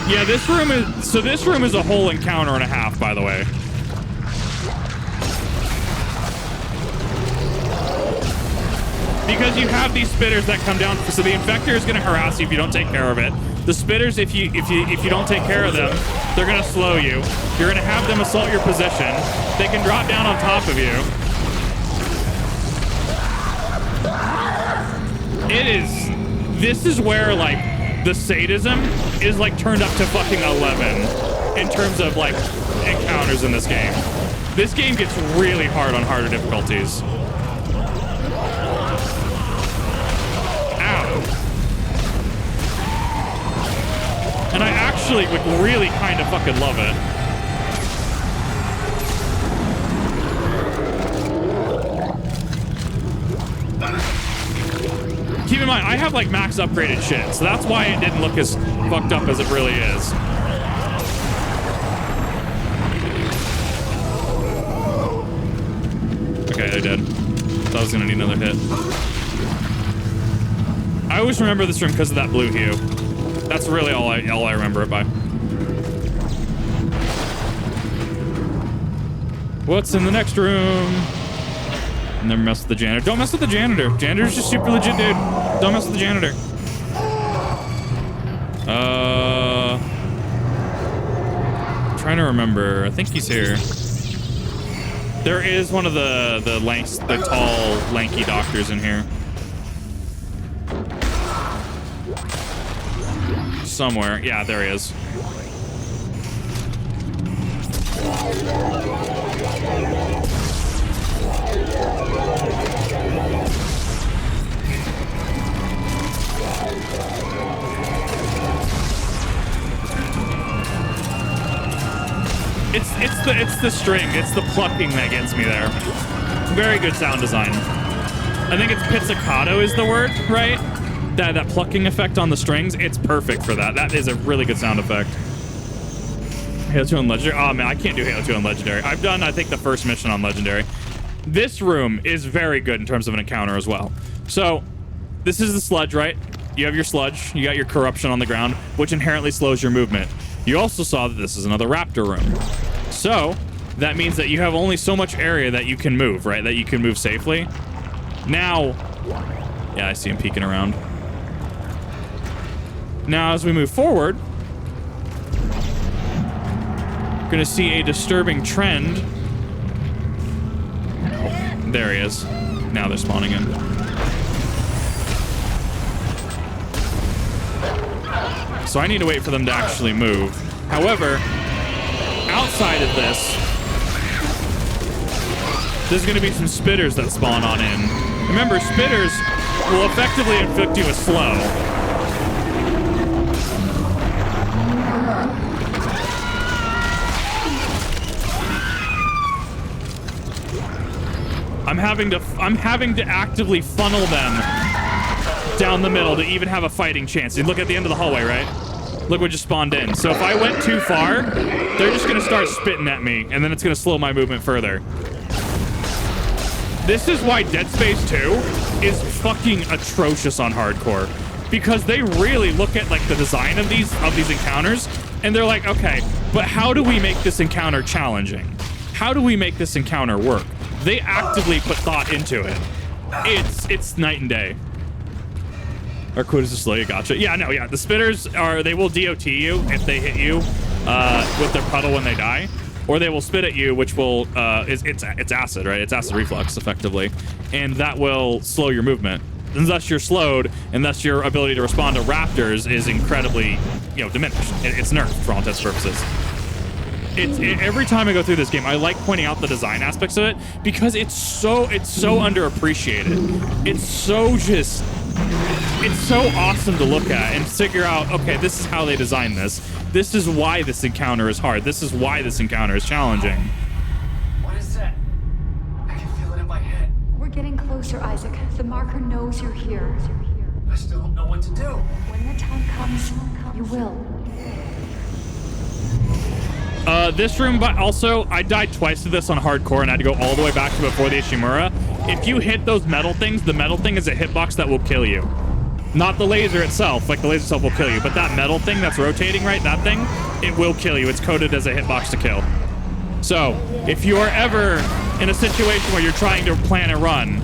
Yeah, this room is a whole encounter and a half, by the way. Because you have these spitters that come down, so the infector is going to harass you if you don't take care of it. The spitters, if you don't take care of them, they're going to slow you. You're going to have them assault your position. They can drop down on top of you. This is where like the sadism is like turned up to fucking 11 in terms of like encounters in this game. This game gets really hard on harder difficulties. And I actually would really kind of fucking love it. Keep in mind, I have like max upgraded shit, so that's why it didn't look as fucked up as it really is. Okay, they're dead. Thought I was gonna need another hit. I always remember this room because of that blue hue. That's really all I remember it by. What's in the next room? Never mess with the janitor. Don't mess with the janitor. Janitor's just super legit, dude. Don't mess with the janitor. Trying to remember. I think he's here. There is one of the tall, lanky doctors in here. Somewhere. Yeah, there he is. It's the string, it's the plucking that gets me there. Very good sound design. I think it's pizzicato is the word, right? That plucking effect on the strings, it's perfect for that. That is a really good sound effect. Halo 2 on Legendary. Oh man, I can't do Halo 2 on Legendary. I've done, I think, the first mission on Legendary. This room is very good in terms of an encounter as well. So, this is the sludge, right? You have your sludge, you got your corruption on the ground, which inherently slows your movement. You also saw that this is another raptor room. So, that means that you have only so much area that you can move, right? That you can move safely. Now, yeah, I see him peeking around. Now, as we move forward, we're gonna see a disturbing trend. There he is. Now they're spawning in. So I need to wait for them to actually move. However, outside of this, there's gonna be some spitters that spawn on in. Remember, spitters will effectively inflict you a slow. I'm having to actively funnel them down the middle to even have a fighting chance. You look at the end of the hallway, right? Look what just spawned in. So if I went too far, they're just gonna start spitting at me, and then it's gonna slow my movement further. This is why Dead Space 2 is fucking atrocious on hardcore, because they really look at like the design of these encounters, and they're like, okay, but how do we make this encounter challenging? How do we make this encounter work? They actively put thought into it. It's night and day. Our code is to slow you. Gotcha. Yeah, no, yeah. The spitters they will DOT you if they hit you with their puddle when they die, or they will spit at you, which will it's acid, right? It's acid reflux, effectively, and that will slow your movement. And thus you're slowed, and thus your ability to respond to raptors is incredibly, diminished. It's nerfed for all intents and purposes. Every time I go through this game, I like pointing out the design aspects of it because it's so underappreciated. It's so awesome to look at and figure out, okay, this is how they designed this. This is why this encounter is hard. This is why this encounter is challenging. What is that? I can feel it in my head. We're getting closer, Isaac. The marker knows you're here. I still don't know what to do. When the time comes, you will. This room, but also, I died twice to this on hardcore and I had to go all the way back to before the Ishimura. If you hit those metal things, the metal thing is a hitbox that will kill you. Not the laser itself, like the laser itself will kill you, but that metal thing that's rotating, right, that thing, it will kill you. It's coded as a hitbox to kill. So, if you are ever in a situation where you're trying to plan a run,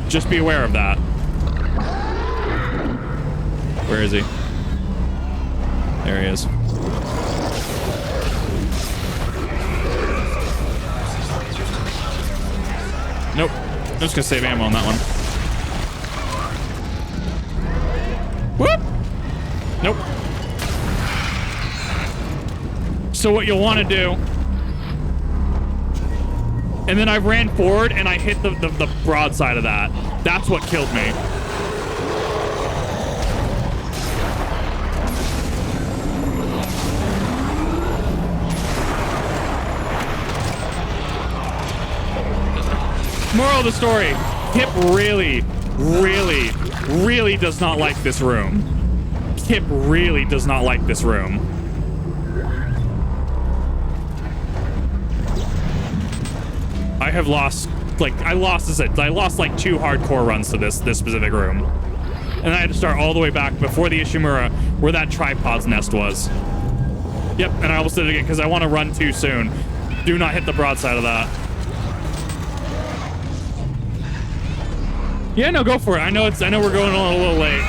just be aware of that. Where is he? There he is. Nope. I'm just gonna save ammo on that one. Whoop! Nope. So what you'll want to do... And then I ran forward and I hit the broadside of that. That's what killed me. Moral of the story, Kip really does not like this room. Kip really does not like this room. I have lost, I lost like 2 hardcore runs to this specific room. And I had to start all the way back before the Ishimura, where that tripod's nest was. Yep, and I almost did it again because I want to run too soon. Do not hit the broadside of that. Yeah, no, go for it. I know we're going a little late,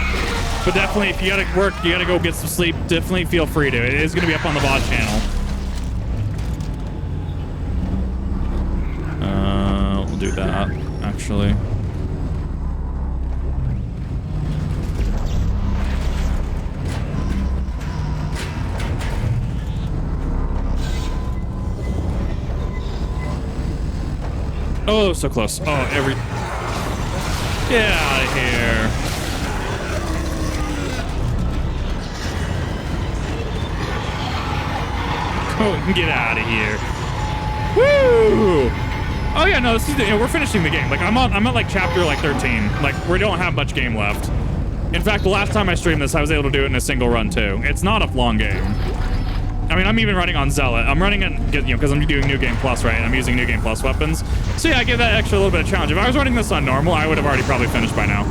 but definitely if you gotta work, you gotta go get some sleep. Definitely feel free to. It is gonna be up on the VOD channel. We'll do that actually. Oh, so close. Oh, Get out of here. Oh, get out of here. Woo! Oh yeah, no, this is we're finishing the game. Like I'm at like chapter 13. Like we don't have much game left. In fact, the last time I streamed this, I was able to do it in a single run too. It's not a long game. I mean, I'm even running on Zealot. I'm running it, because I'm doing New Game Plus, right? I'm using New Game Plus weapons. So yeah, I give that extra little bit of challenge. If I was running this on normal, I would have already probably finished by now.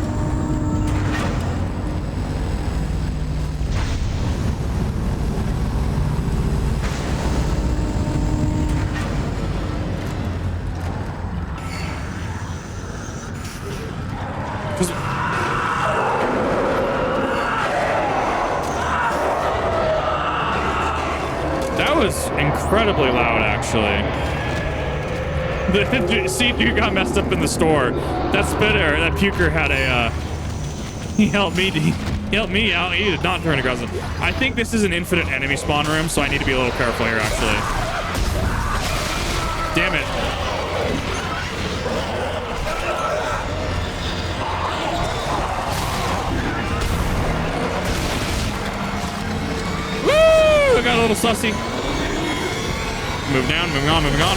Incredibly loud, actually. The dude got messed up in the store. That spitter, that puker had a, he helped me out. He did not turn aggressive. I think this is an infinite enemy spawn room, so I need to be a little careful here, actually. Damn it. Woo! I got a little sussy. Move down, moving on, moving on.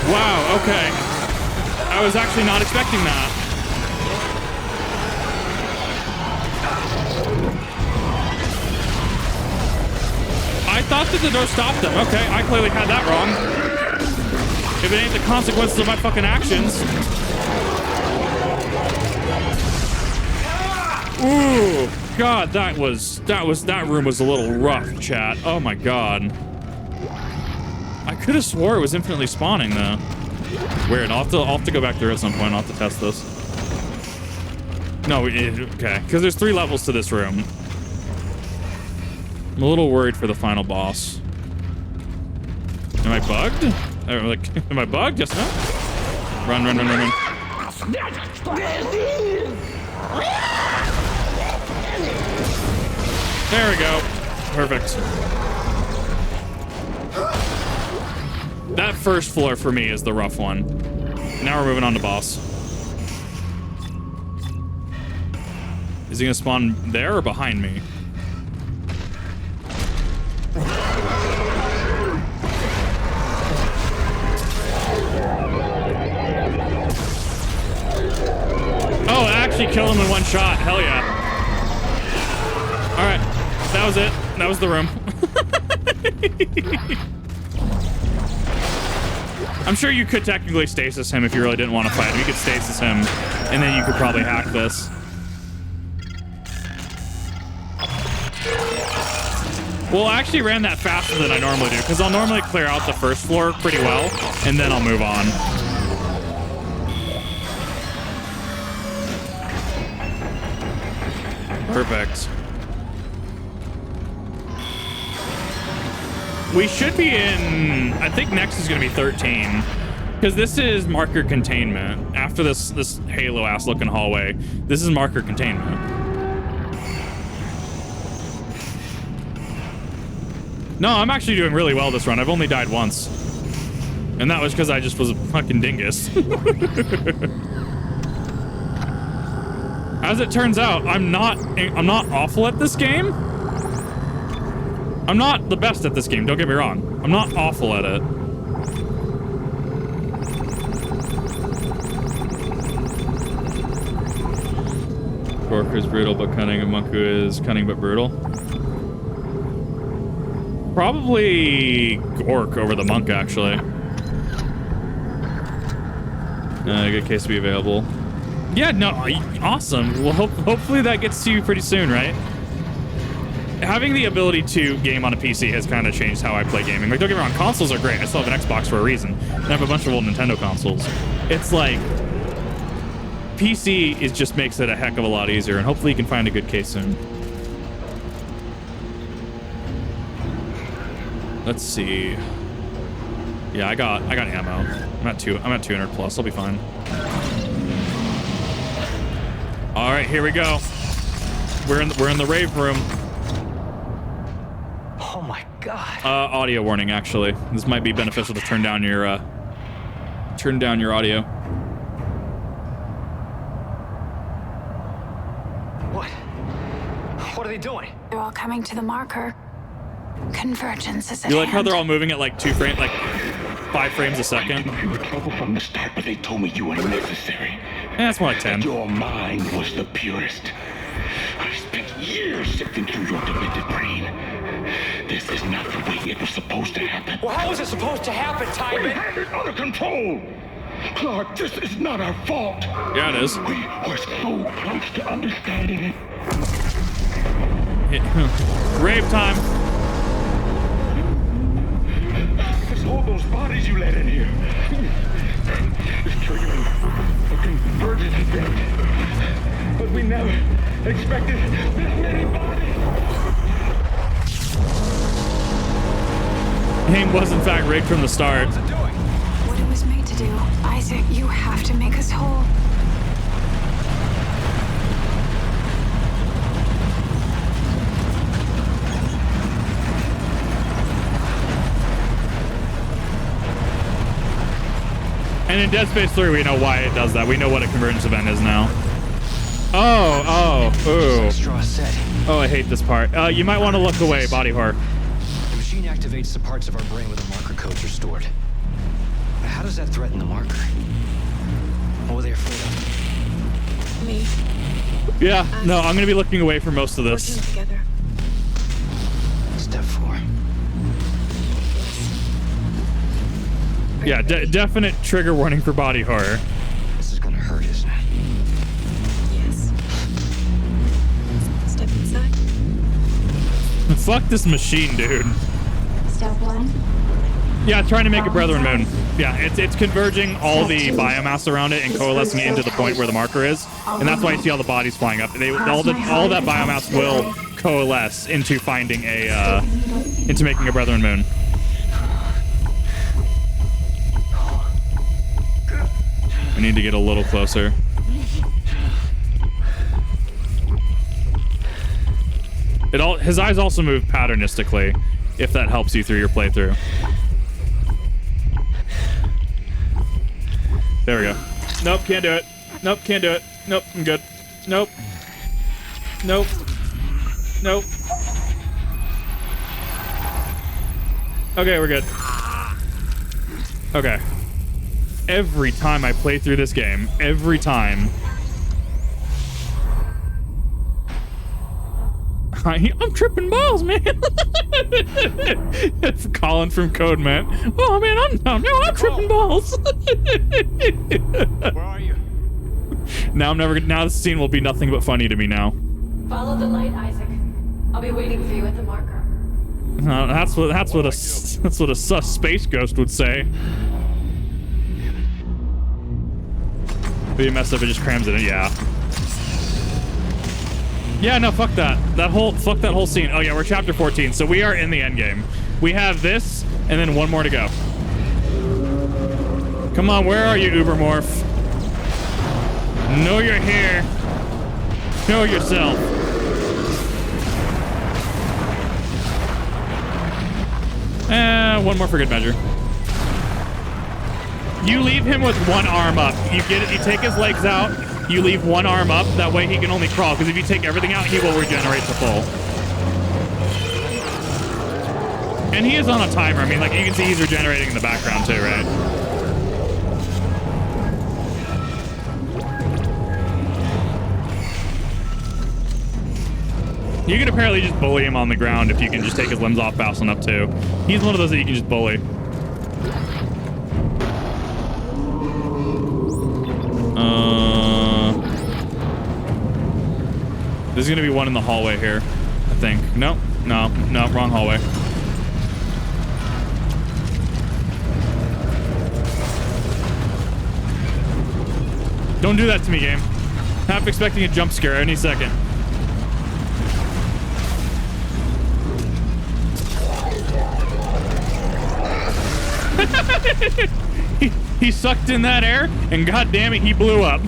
Wow, okay. I was actually not expecting that. I thought that the door stopped them. Okay, I clearly had that wrong. If it ain't the consequences of my fucking actions. Ooh, God, that room was a little rough, chat. Oh my God. I could have swore it was infinitely spawning though. Weird. I'll have to go back through at some point. I'll have to test this. No, okay, because there's 3 levels to this room. I'm a little worried for the final boss. Am I bugged? Am I bugged? Yes, no? Run. There we go. Perfect. That first floor for me is the rough one. Now we're moving on to boss. Is he gonna spawn there or behind me? Oh, actually kill him in one shot. Hell yeah. All right, that was it. That was the room. I'm sure you could technically stasis him if you really didn't want to fight him. You could stasis him, and then you could probably hack this. Well, I actually ran that faster than I normally do, because I'll normally clear out the first floor pretty well, and then I'll move on. Perfect. We should be in, I think next is going to be 13, because this is marker containment. After this Halo-ass looking hallway, this is marker containment. No, I'm actually doing really well this run. I've only died once. And that was because I just was a fucking dingus. As it turns out, I'm not awful at this game. I'm not the best at this game, don't get me wrong. I'm not awful at it. Gork is brutal but cunning, and Monku is cunning but brutal. Probably Gork over the Monk, actually. Good case to be available. Yeah, no, awesome. Well, hopefully that gets to you pretty soon, right? Having the ability to game on a PC has kind of changed how I play gaming. Like, don't get me wrong, consoles are great. I still have an Xbox for a reason. And I have a bunch of old Nintendo consoles. It's like, PC just makes it a heck of a lot easier, and hopefully you can find a good case soon. Let's see. Yeah, I got ammo. I'm at 200 plus. I'll be fine. All right, here we go. We're in the rave room. Oh my God. Audio warning. Actually, this might be beneficial to turn down your audio. What are they doing? They're all coming to the marker. Convergence is at You like how hand. they're all moving at like 5 frames a second? You were trouble from the start, but they told me you were necessary. That's more like 10. Your mind was the purest. I spent years sifting through your demented brain. This is not the way it was supposed to happen. Well, how was it supposed to happen, Tybin? We had it under control. Clark, this is not our fault. Yeah, it is. We were so close to understanding it. Rave time. It's all those bodies you let in here. It's triggering a convergence event. But we never expected this many bodies. Game was in fact rigged from the start. What it was made to do. Isaac, you have to make us whole. And in Dead Space 3, we know why it does that. We know what a convergence event is now. Oh, ooh. Oh, I hate this part. You might want to look away, body horror. The machine activates the parts of our brain where the marker codes are stored. How does that threaten the marker? What were they afraid of? Me. Yeah, no, I'm gonna be looking away for most of this. Working together. Step 4. Yeah, definite trigger warning for body horror. This is gonna hurt, isn't it? Yes. Step inside. Fuck this machine, dude. Step 1. Yeah, trying to make a Brethren moon. Yeah, it's converging all the biomass around it and coalescing it into the point where the marker is, and that's why you see all the bodies flying up. All that biomass will coalesce into finding into making a Brethren moon. I need to get a little closer. His eyes also move patternistically, if that helps you through your playthrough. There we go. Nope, can't do it. Nope, can't do it. Nope, I'm good. Nope. Nope. Nope. Okay, we're good. Okay. Every time I play through this game, every time... I'm tripping balls, man. Colin from Code, man. Oh man, I'm tripping balls. Where are you? Now this scene will be nothing but funny to me now. Follow the light, Isaac. I'll be waiting for you at the marker. That's what a sus space ghost would say. But you messed up, it just crams it in. Yeah. Yeah, no, fuck that. Fuck that whole scene. Oh yeah, we're chapter 14, so we are in the end game. We have this, and then one more to go. Come on, where are you, Ubermorph? Know you're here. Know yourself. One more for good measure. You leave him with one arm up. You take his legs out. You leave one arm up, that way he can only crawl, because if you take everything out, he will regenerate to full. And he is on a timer. I mean, like, you can see he's regenerating in the background, too, right? You can apparently just bully him on the ground if you can just take his limbs off fast enough, too. He's one of those that you can just bully. There's gonna be one in the hallway here, I think. No, wrong hallway. Don't do that to me, game. Half expecting a jump scare any second. He sucked in that air, and god damn it, he blew up.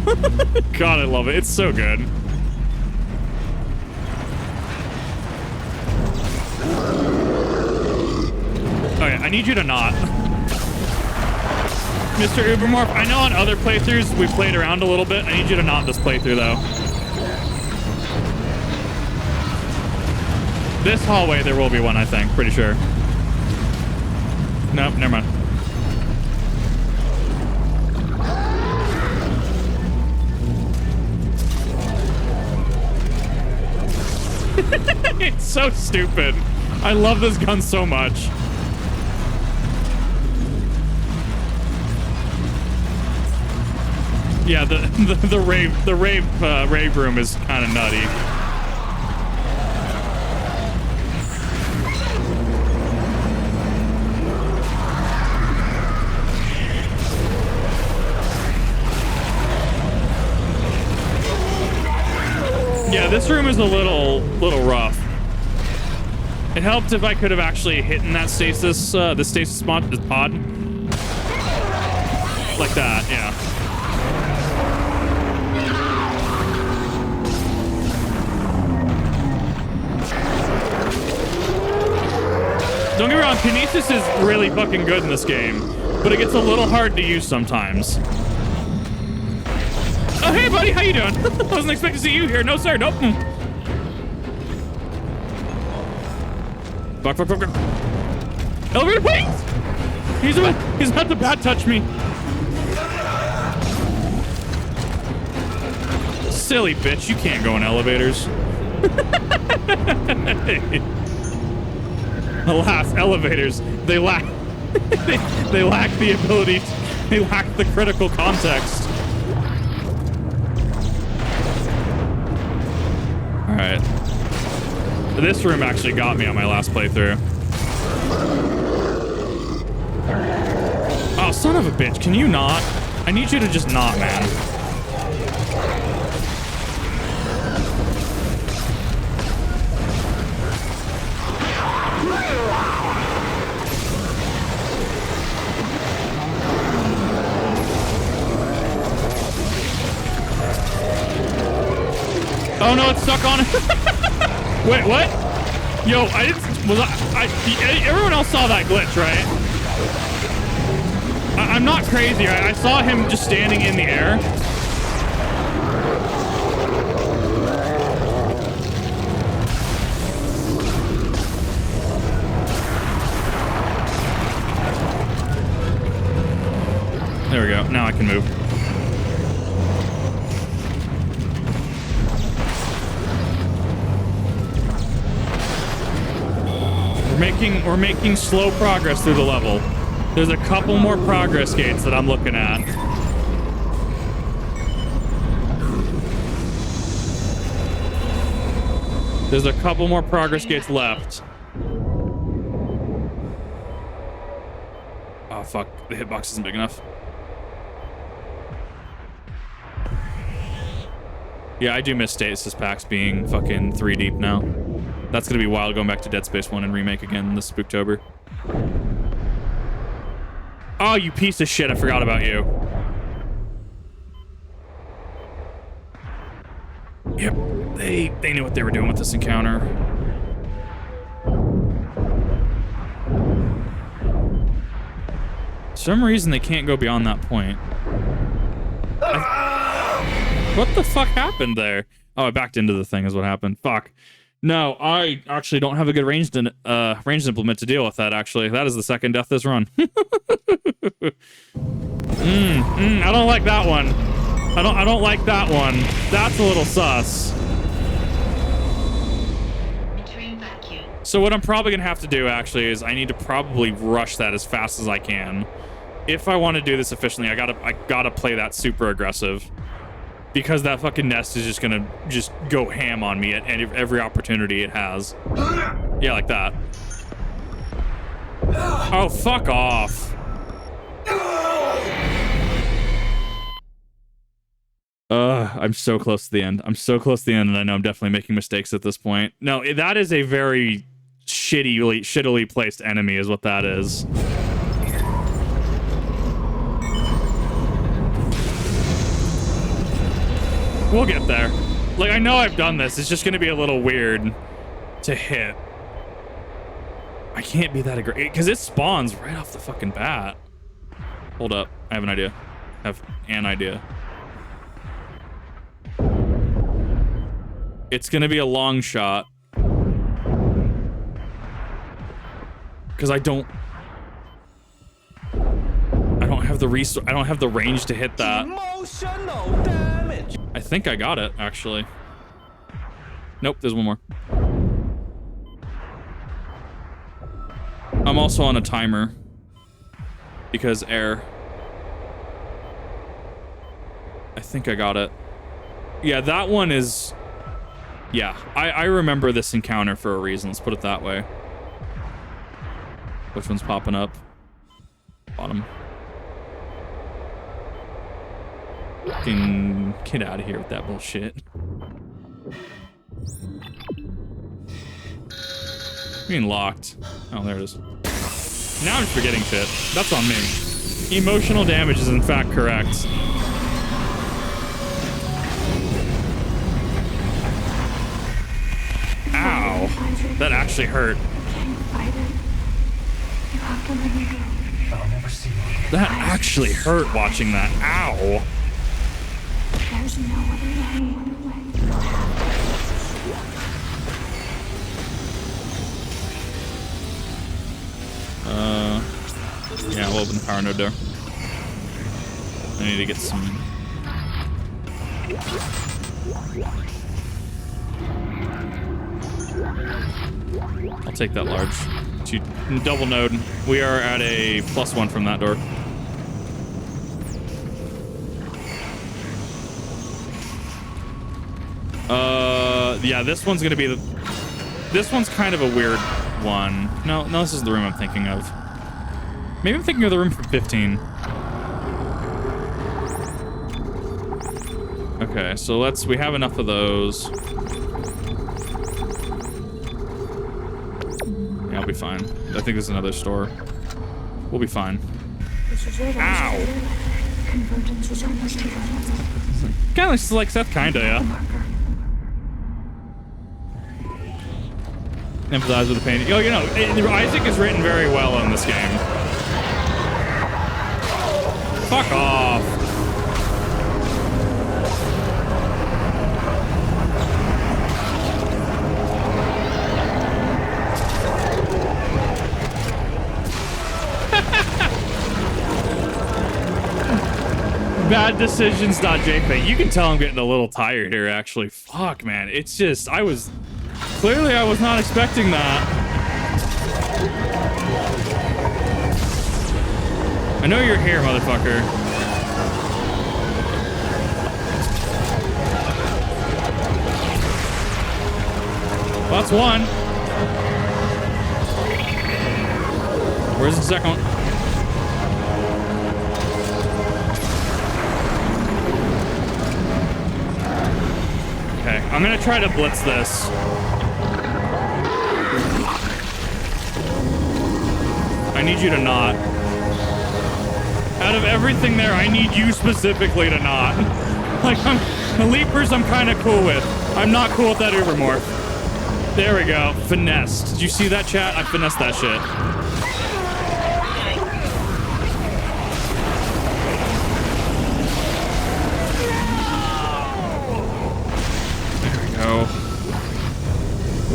God, I love it. It's so good. Okay, I need you to not. Mr. Ubermorph, I know on other playthroughs we played around a little bit. I need you to not this playthrough, though. This hallway, there will be one, I think. Pretty sure. Nope, never mind. It's so stupid. I love this gun so much. Yeah, the rave room is kind of nutty. Yeah, this room is a little rough. It helped if I could have actually hit in that stasis, the stasis pod, like that. Yeah. Don't get me wrong, Kinesis is really fucking good in this game, but it gets a little hard to use sometimes. Oh, hey, buddy, how you doing? I wasn't expecting to see you here. No, sir, nope. Fuck. Elevator, please! He's about to bad touch me. Silly bitch, you can't go in elevators. Alas, elevators, they lack they lack the ability, they lack the critical context. All right. This room actually got me on my last playthrough. Oh, son of a bitch, can you not? I need you to just not, man. Oh no, it's stuck on it. Wait, what? Yo, I didn't. Everyone else saw that glitch, right? I'm not crazy, right? I saw him just standing in the air. There we go. Now I can move. We're making slow progress through the level. There's a couple more progress gates that I'm looking at. There's a couple more progress gates left. Oh fuck, the hitbox isn't big enough. Yeah, I do miss stasis packs being fucking 3 deep now. That's gonna be wild going back to Dead Space 1 and remake again this Spooktober. Oh, you piece of shit, I forgot about you. Yep, they knew what they were doing with this encounter. For some reason they can't go beyond that point. What the fuck happened there? Oh, I backed into the thing is what happened. Fuck. No, I actually don't have a good ranged implement to deal with that, actually. That is the second death this run. I don't like that one. I don't like that one. That's a little sus. So what I'm probably gonna have to do, actually, is I need to probably rush that as fast as I can. If I want to do this efficiently, I gotta play that super aggressive. Because that fucking nest is just gonna go ham on me at every opportunity it has. Yeah, like that. Oh, fuck off. I'm so close to the end. I'm so close to the end, and I know I'm definitely making mistakes at this point. No, that is a very shittily placed enemy is what that is. We'll get there. Like, I know I've done this. It's just going to be a little weird to hit. I can't be that aggressive because it spawns right off the fucking bat. Hold up. I have an idea. I have an idea. It's going to be a long shot. Because I don't have the resource. I don't have the range to hit that. Emotional damage. I think I got it, actually. Nope, there's one more. I'm also on a timer. Because air. I think I got it. Yeah, that one is... Yeah, I remember this encounter for a reason. Let's put it that way. Which one's popping up? Bottom. Fucking get out of here with that bullshit. Being locked. Oh, there it is. Now I'm forgetting shit. That's on me. Emotional damage is in fact correct. Ow. That actually hurt. That actually hurt watching that. Ow. There's no other way. Yeah, we'll open the power node door. I need to get some... I'll take that large. Double node. We are at a +1 from that door. Yeah, this one's gonna be the... This one's kind of a weird one. No, this is the room I'm thinking of. Maybe I'm thinking of the room for 15. Okay, so we have enough of those. Yeah, I'll be fine. I think there's another store. We'll be fine. Ow! Convergence is almost here. Kinda like Seth, kinda, yeah. Empathize with the pain. Oh, you know, Isaac is written very well in this game. Fuck off. Bad decisions.jpg. You can tell I'm getting a little tired here, actually. Fuck, man. It's just, clearly I was not expecting that. I know you're here, motherfucker. Well, that's one. Where's the second one? Okay, I'm gonna try to blitz this. I need you to not. Out of everything there, I need you specifically to not. Like, the leapers I'm kind of cool with. I'm not cool with that Ubermorph. There we go. Finessed. Did you see that, chat? I finessed that shit. There we go.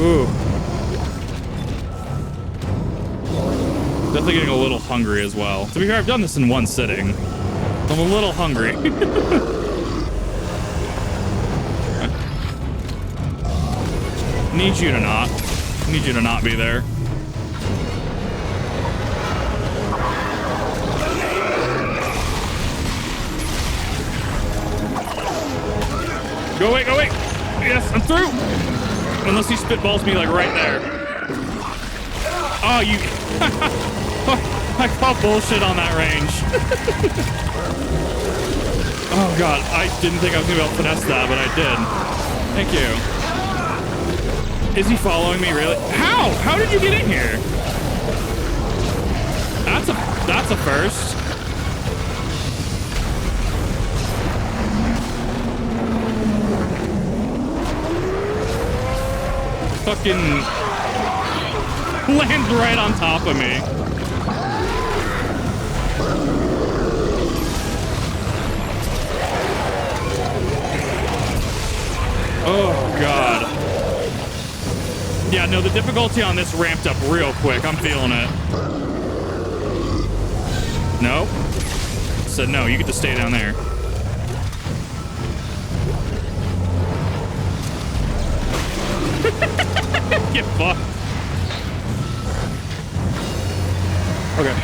Ooh. Definitely getting a little hungry as well. To be fair, I've done this in one sitting. I'm a little hungry. Need you to not. Need you to not be there. Go away, go away. Yes, I'm through. Unless he spitballs me like right there. Oh, you... I call bullshit on that range. Oh god, I didn't think I was gonna be able to finesse that, but I did. Thank you. Is he following me, really? How? How did you get in here? That's a first. Fucking lands right on top of me. Oh, God. Yeah, no, the difficulty on this ramped up real quick. I'm feeling it. No? Said no, you get to stay down there. Get fucked. Okay.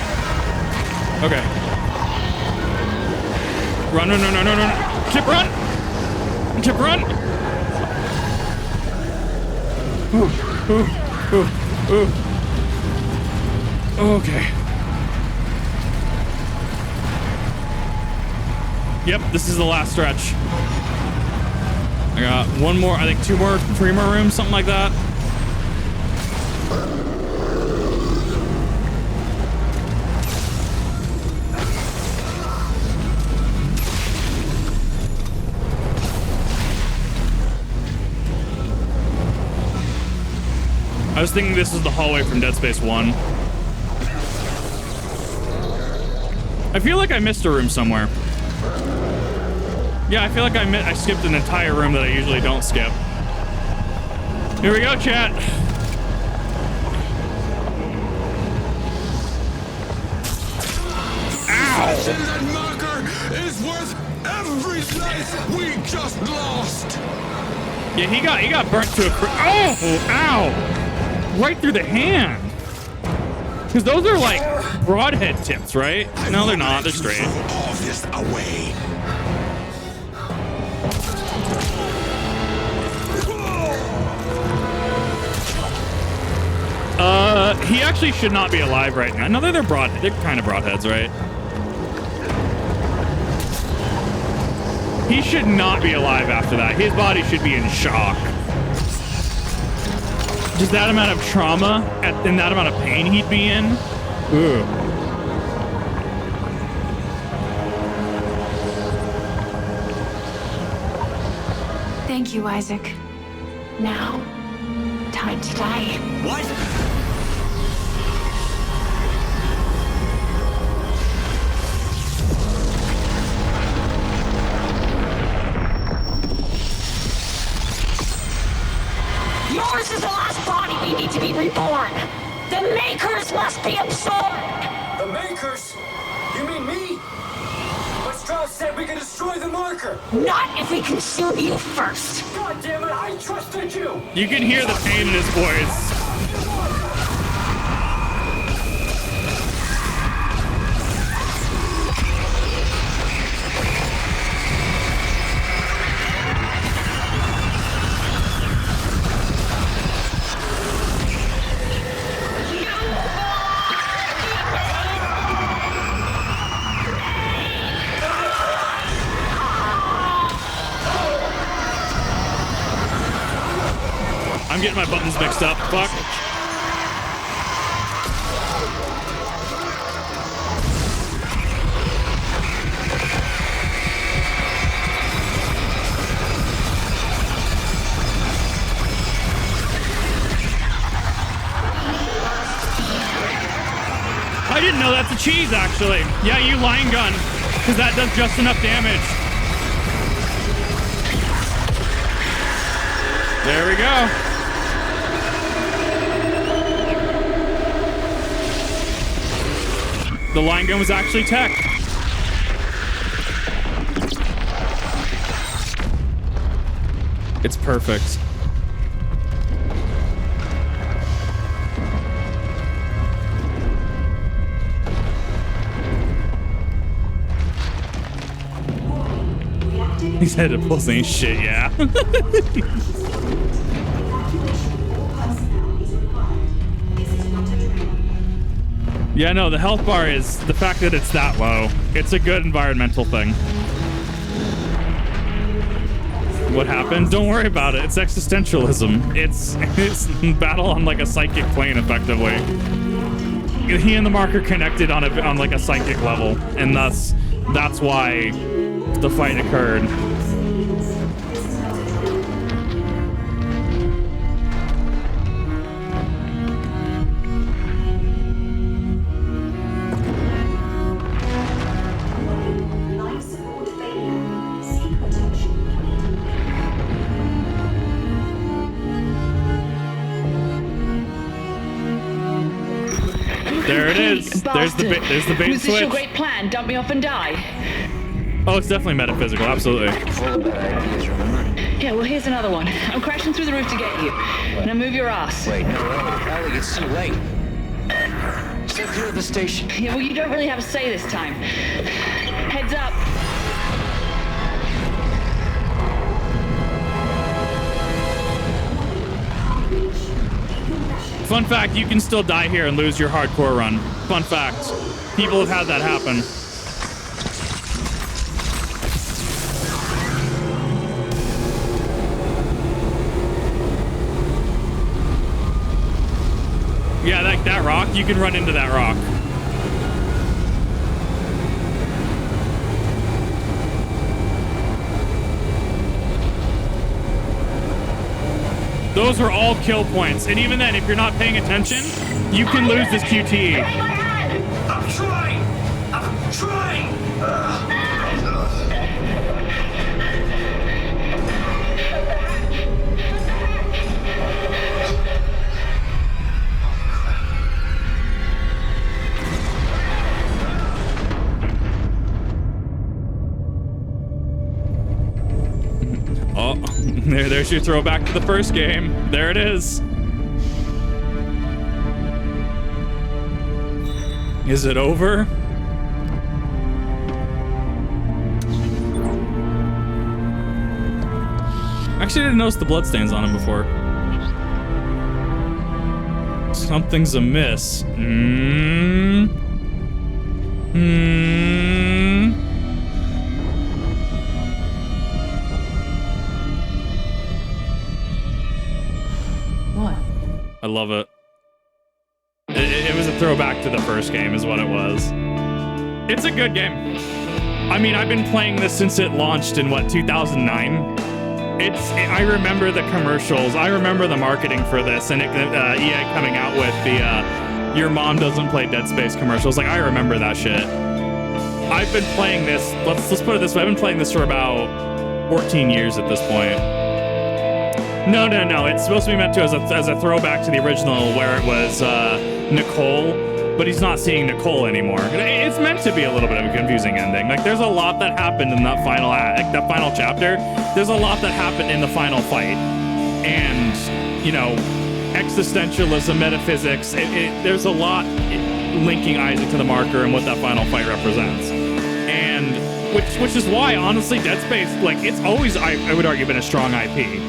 Okay. Run, run, run, run, run, run. Chip, run! Chip, run! Ooh, ooh, ooh, ooh. Okay. Yep, this is the last stretch. I got one more, I think 2 more, 3 more rooms, something like that. I was thinking this is the hallway from Dead Space 1. I feel like I missed a room somewhere. Yeah, I feel like I skipped an entire room that I usually don't skip. Here we go, chat. That marker is worth every life we just lost. Yeah, he got burnt to a ow! Right through the hand. Because those are like broadhead tips, right? No, they're not. They're straight. All this away. He actually should not be alive right now. No, they're they're kind of broadheads, right? He should not be alive after that. His body should be in shock. Just that amount of trauma and that amount of pain he'd be in. Ugh. Thank you, Isaac. Now, time to die. What? Yours is the last body we need to be reborn. The Makers must be absorbed. The Makers? You mean me? But Strauss said we can destroy the marker. Not if we consume you first. God damn it, I trusted you. You can hear the pain in his voice. I'm getting my buttons mixed up. Fuck. I didn't know that's a cheese, actually. Yeah, you line gun, because that does just enough damage. There we go. The line gun was actually tech. It's perfect. He said it pulls ain't shit, yeah. Yeah, no, the health bar is the fact that it's that low. It's a good environmental thing. What happened? Don't worry about it. It's existentialism. It's battle on like a psychic plane, effectively. He and the marker connected on like a psychic level, and thus that's why the fight occurred. There it is. There's the bait Was this your switch. great plan? Dump me off and die? Oh, it's definitely metaphysical. Absolutely. Yeah, well, here's another one. I'm crashing through the roof to get you. Now move your ass. Wait, no, Ellie, it's too late. Stay clear of the station. Yeah, well, you don't really have a say this time. Heads up. Fun fact, you can still die here and lose your hardcore run. Fun fact. People have had that happen. Yeah, like that rock, you can run into that rock. Those are all kill points. And even then, if you're not paying attention, you can lose this QTE. I'm trying! I'm trying! Oh, there's your throwback to the first game. There it is. Is it over? Actually, I didn't notice the bloodstains on him before. Something's amiss. What? I love it. It was a throwback to the first game is what it was. It's a good game. I mean, I've been playing this since it launched in, what, 2009? I remember the commercials. I remember the marketing for this, and EA coming out with the your mom doesn't play Dead Space commercials. Like, I remember that shit. I've been playing this, let's put it this way, I've been playing this for about 14 years at this point. No, it's supposed to be meant to as a throwback to the original where it was Nicole, but he's not seeing Nicole anymore. It's meant to be a little bit of a confusing ending. Like, there's a lot that happened in that final act, that final chapter. There's a lot that happened in the final fight. And, you know, existentialism, metaphysics, there's a lot linking Isaac to the marker and what that final fight represents. And which is why, honestly, Dead Space, like, it's always, I would argue, been a strong IP.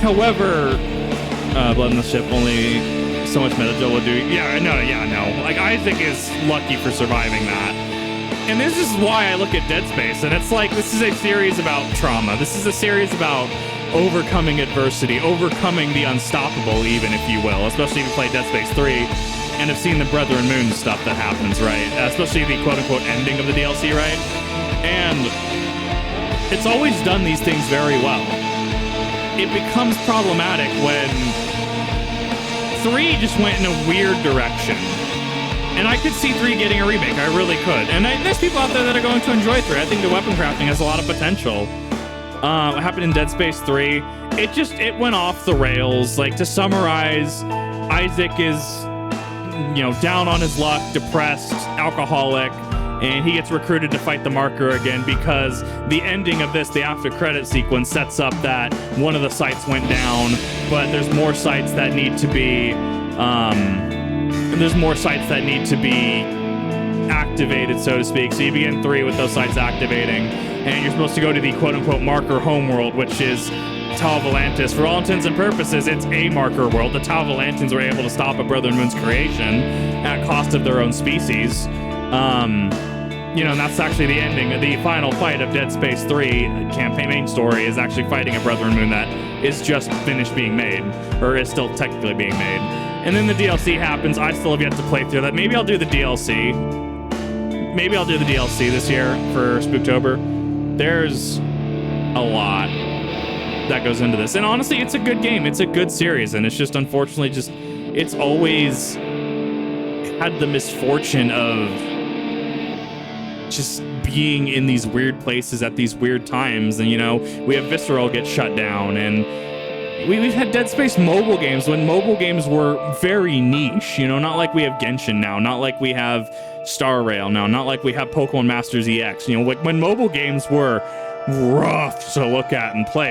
However, Blood in the Ship, only so much Metajoul will do. Yeah, no. Like, Isaac is lucky for surviving that. And this is why I look at Dead Space, and it's like, this is a series about trauma. This is a series about overcoming adversity, overcoming the unstoppable, even, if you will. Especially if you play Dead Space 3 and have seen the Brethren Moon stuff that happens, right? Especially the quote-unquote ending of the DLC, right? And it's always done these things very well. It becomes problematic when 3 just went in a weird direction. And I could see 3 getting a remake. I really could. And there's people out there that are going to enjoy 3. I think the weapon crafting has a lot of potential. What happened in Dead Space 3, it went off the rails. Like, to summarize, Isaac is, you know, down on his luck, depressed, alcoholic, and he gets recruited to fight the marker again because the ending of this, the after credit sequence, sets up that one of the sites went down, but there's more sites that need to be activated, so to speak. So you begin 3 with those sites activating, and you're supposed to go to the quote-unquote marker homeworld, which is Tau Volantis. For all intents and purposes, it's a marker world. The Tau Volantans were able to stop a Brethren Moon's creation at cost of their own species. You know, and that's actually the ending. The final fight of Dead Space 3 campaign main story is actually fighting a Brethren Moon that is just finished being made, or is still technically being made. And then the DLC happens. I still have yet to play through that. Maybe I'll do the DLC. Maybe I'll do the DLC this year for Spooktober. There's a lot that goes into this. And honestly, it's a good game. It's a good series. And it's just, unfortunately, it's always had the misfortune of just being in these weird places at these weird times. And, you know, we have Visceral get shut down, and we've had Dead Space mobile games when mobile games were very niche, you know, not like we have Genshin now, not like we have Star Rail now, not like we have Pokemon Masters EX, you know, like when mobile games were rough to look at and play.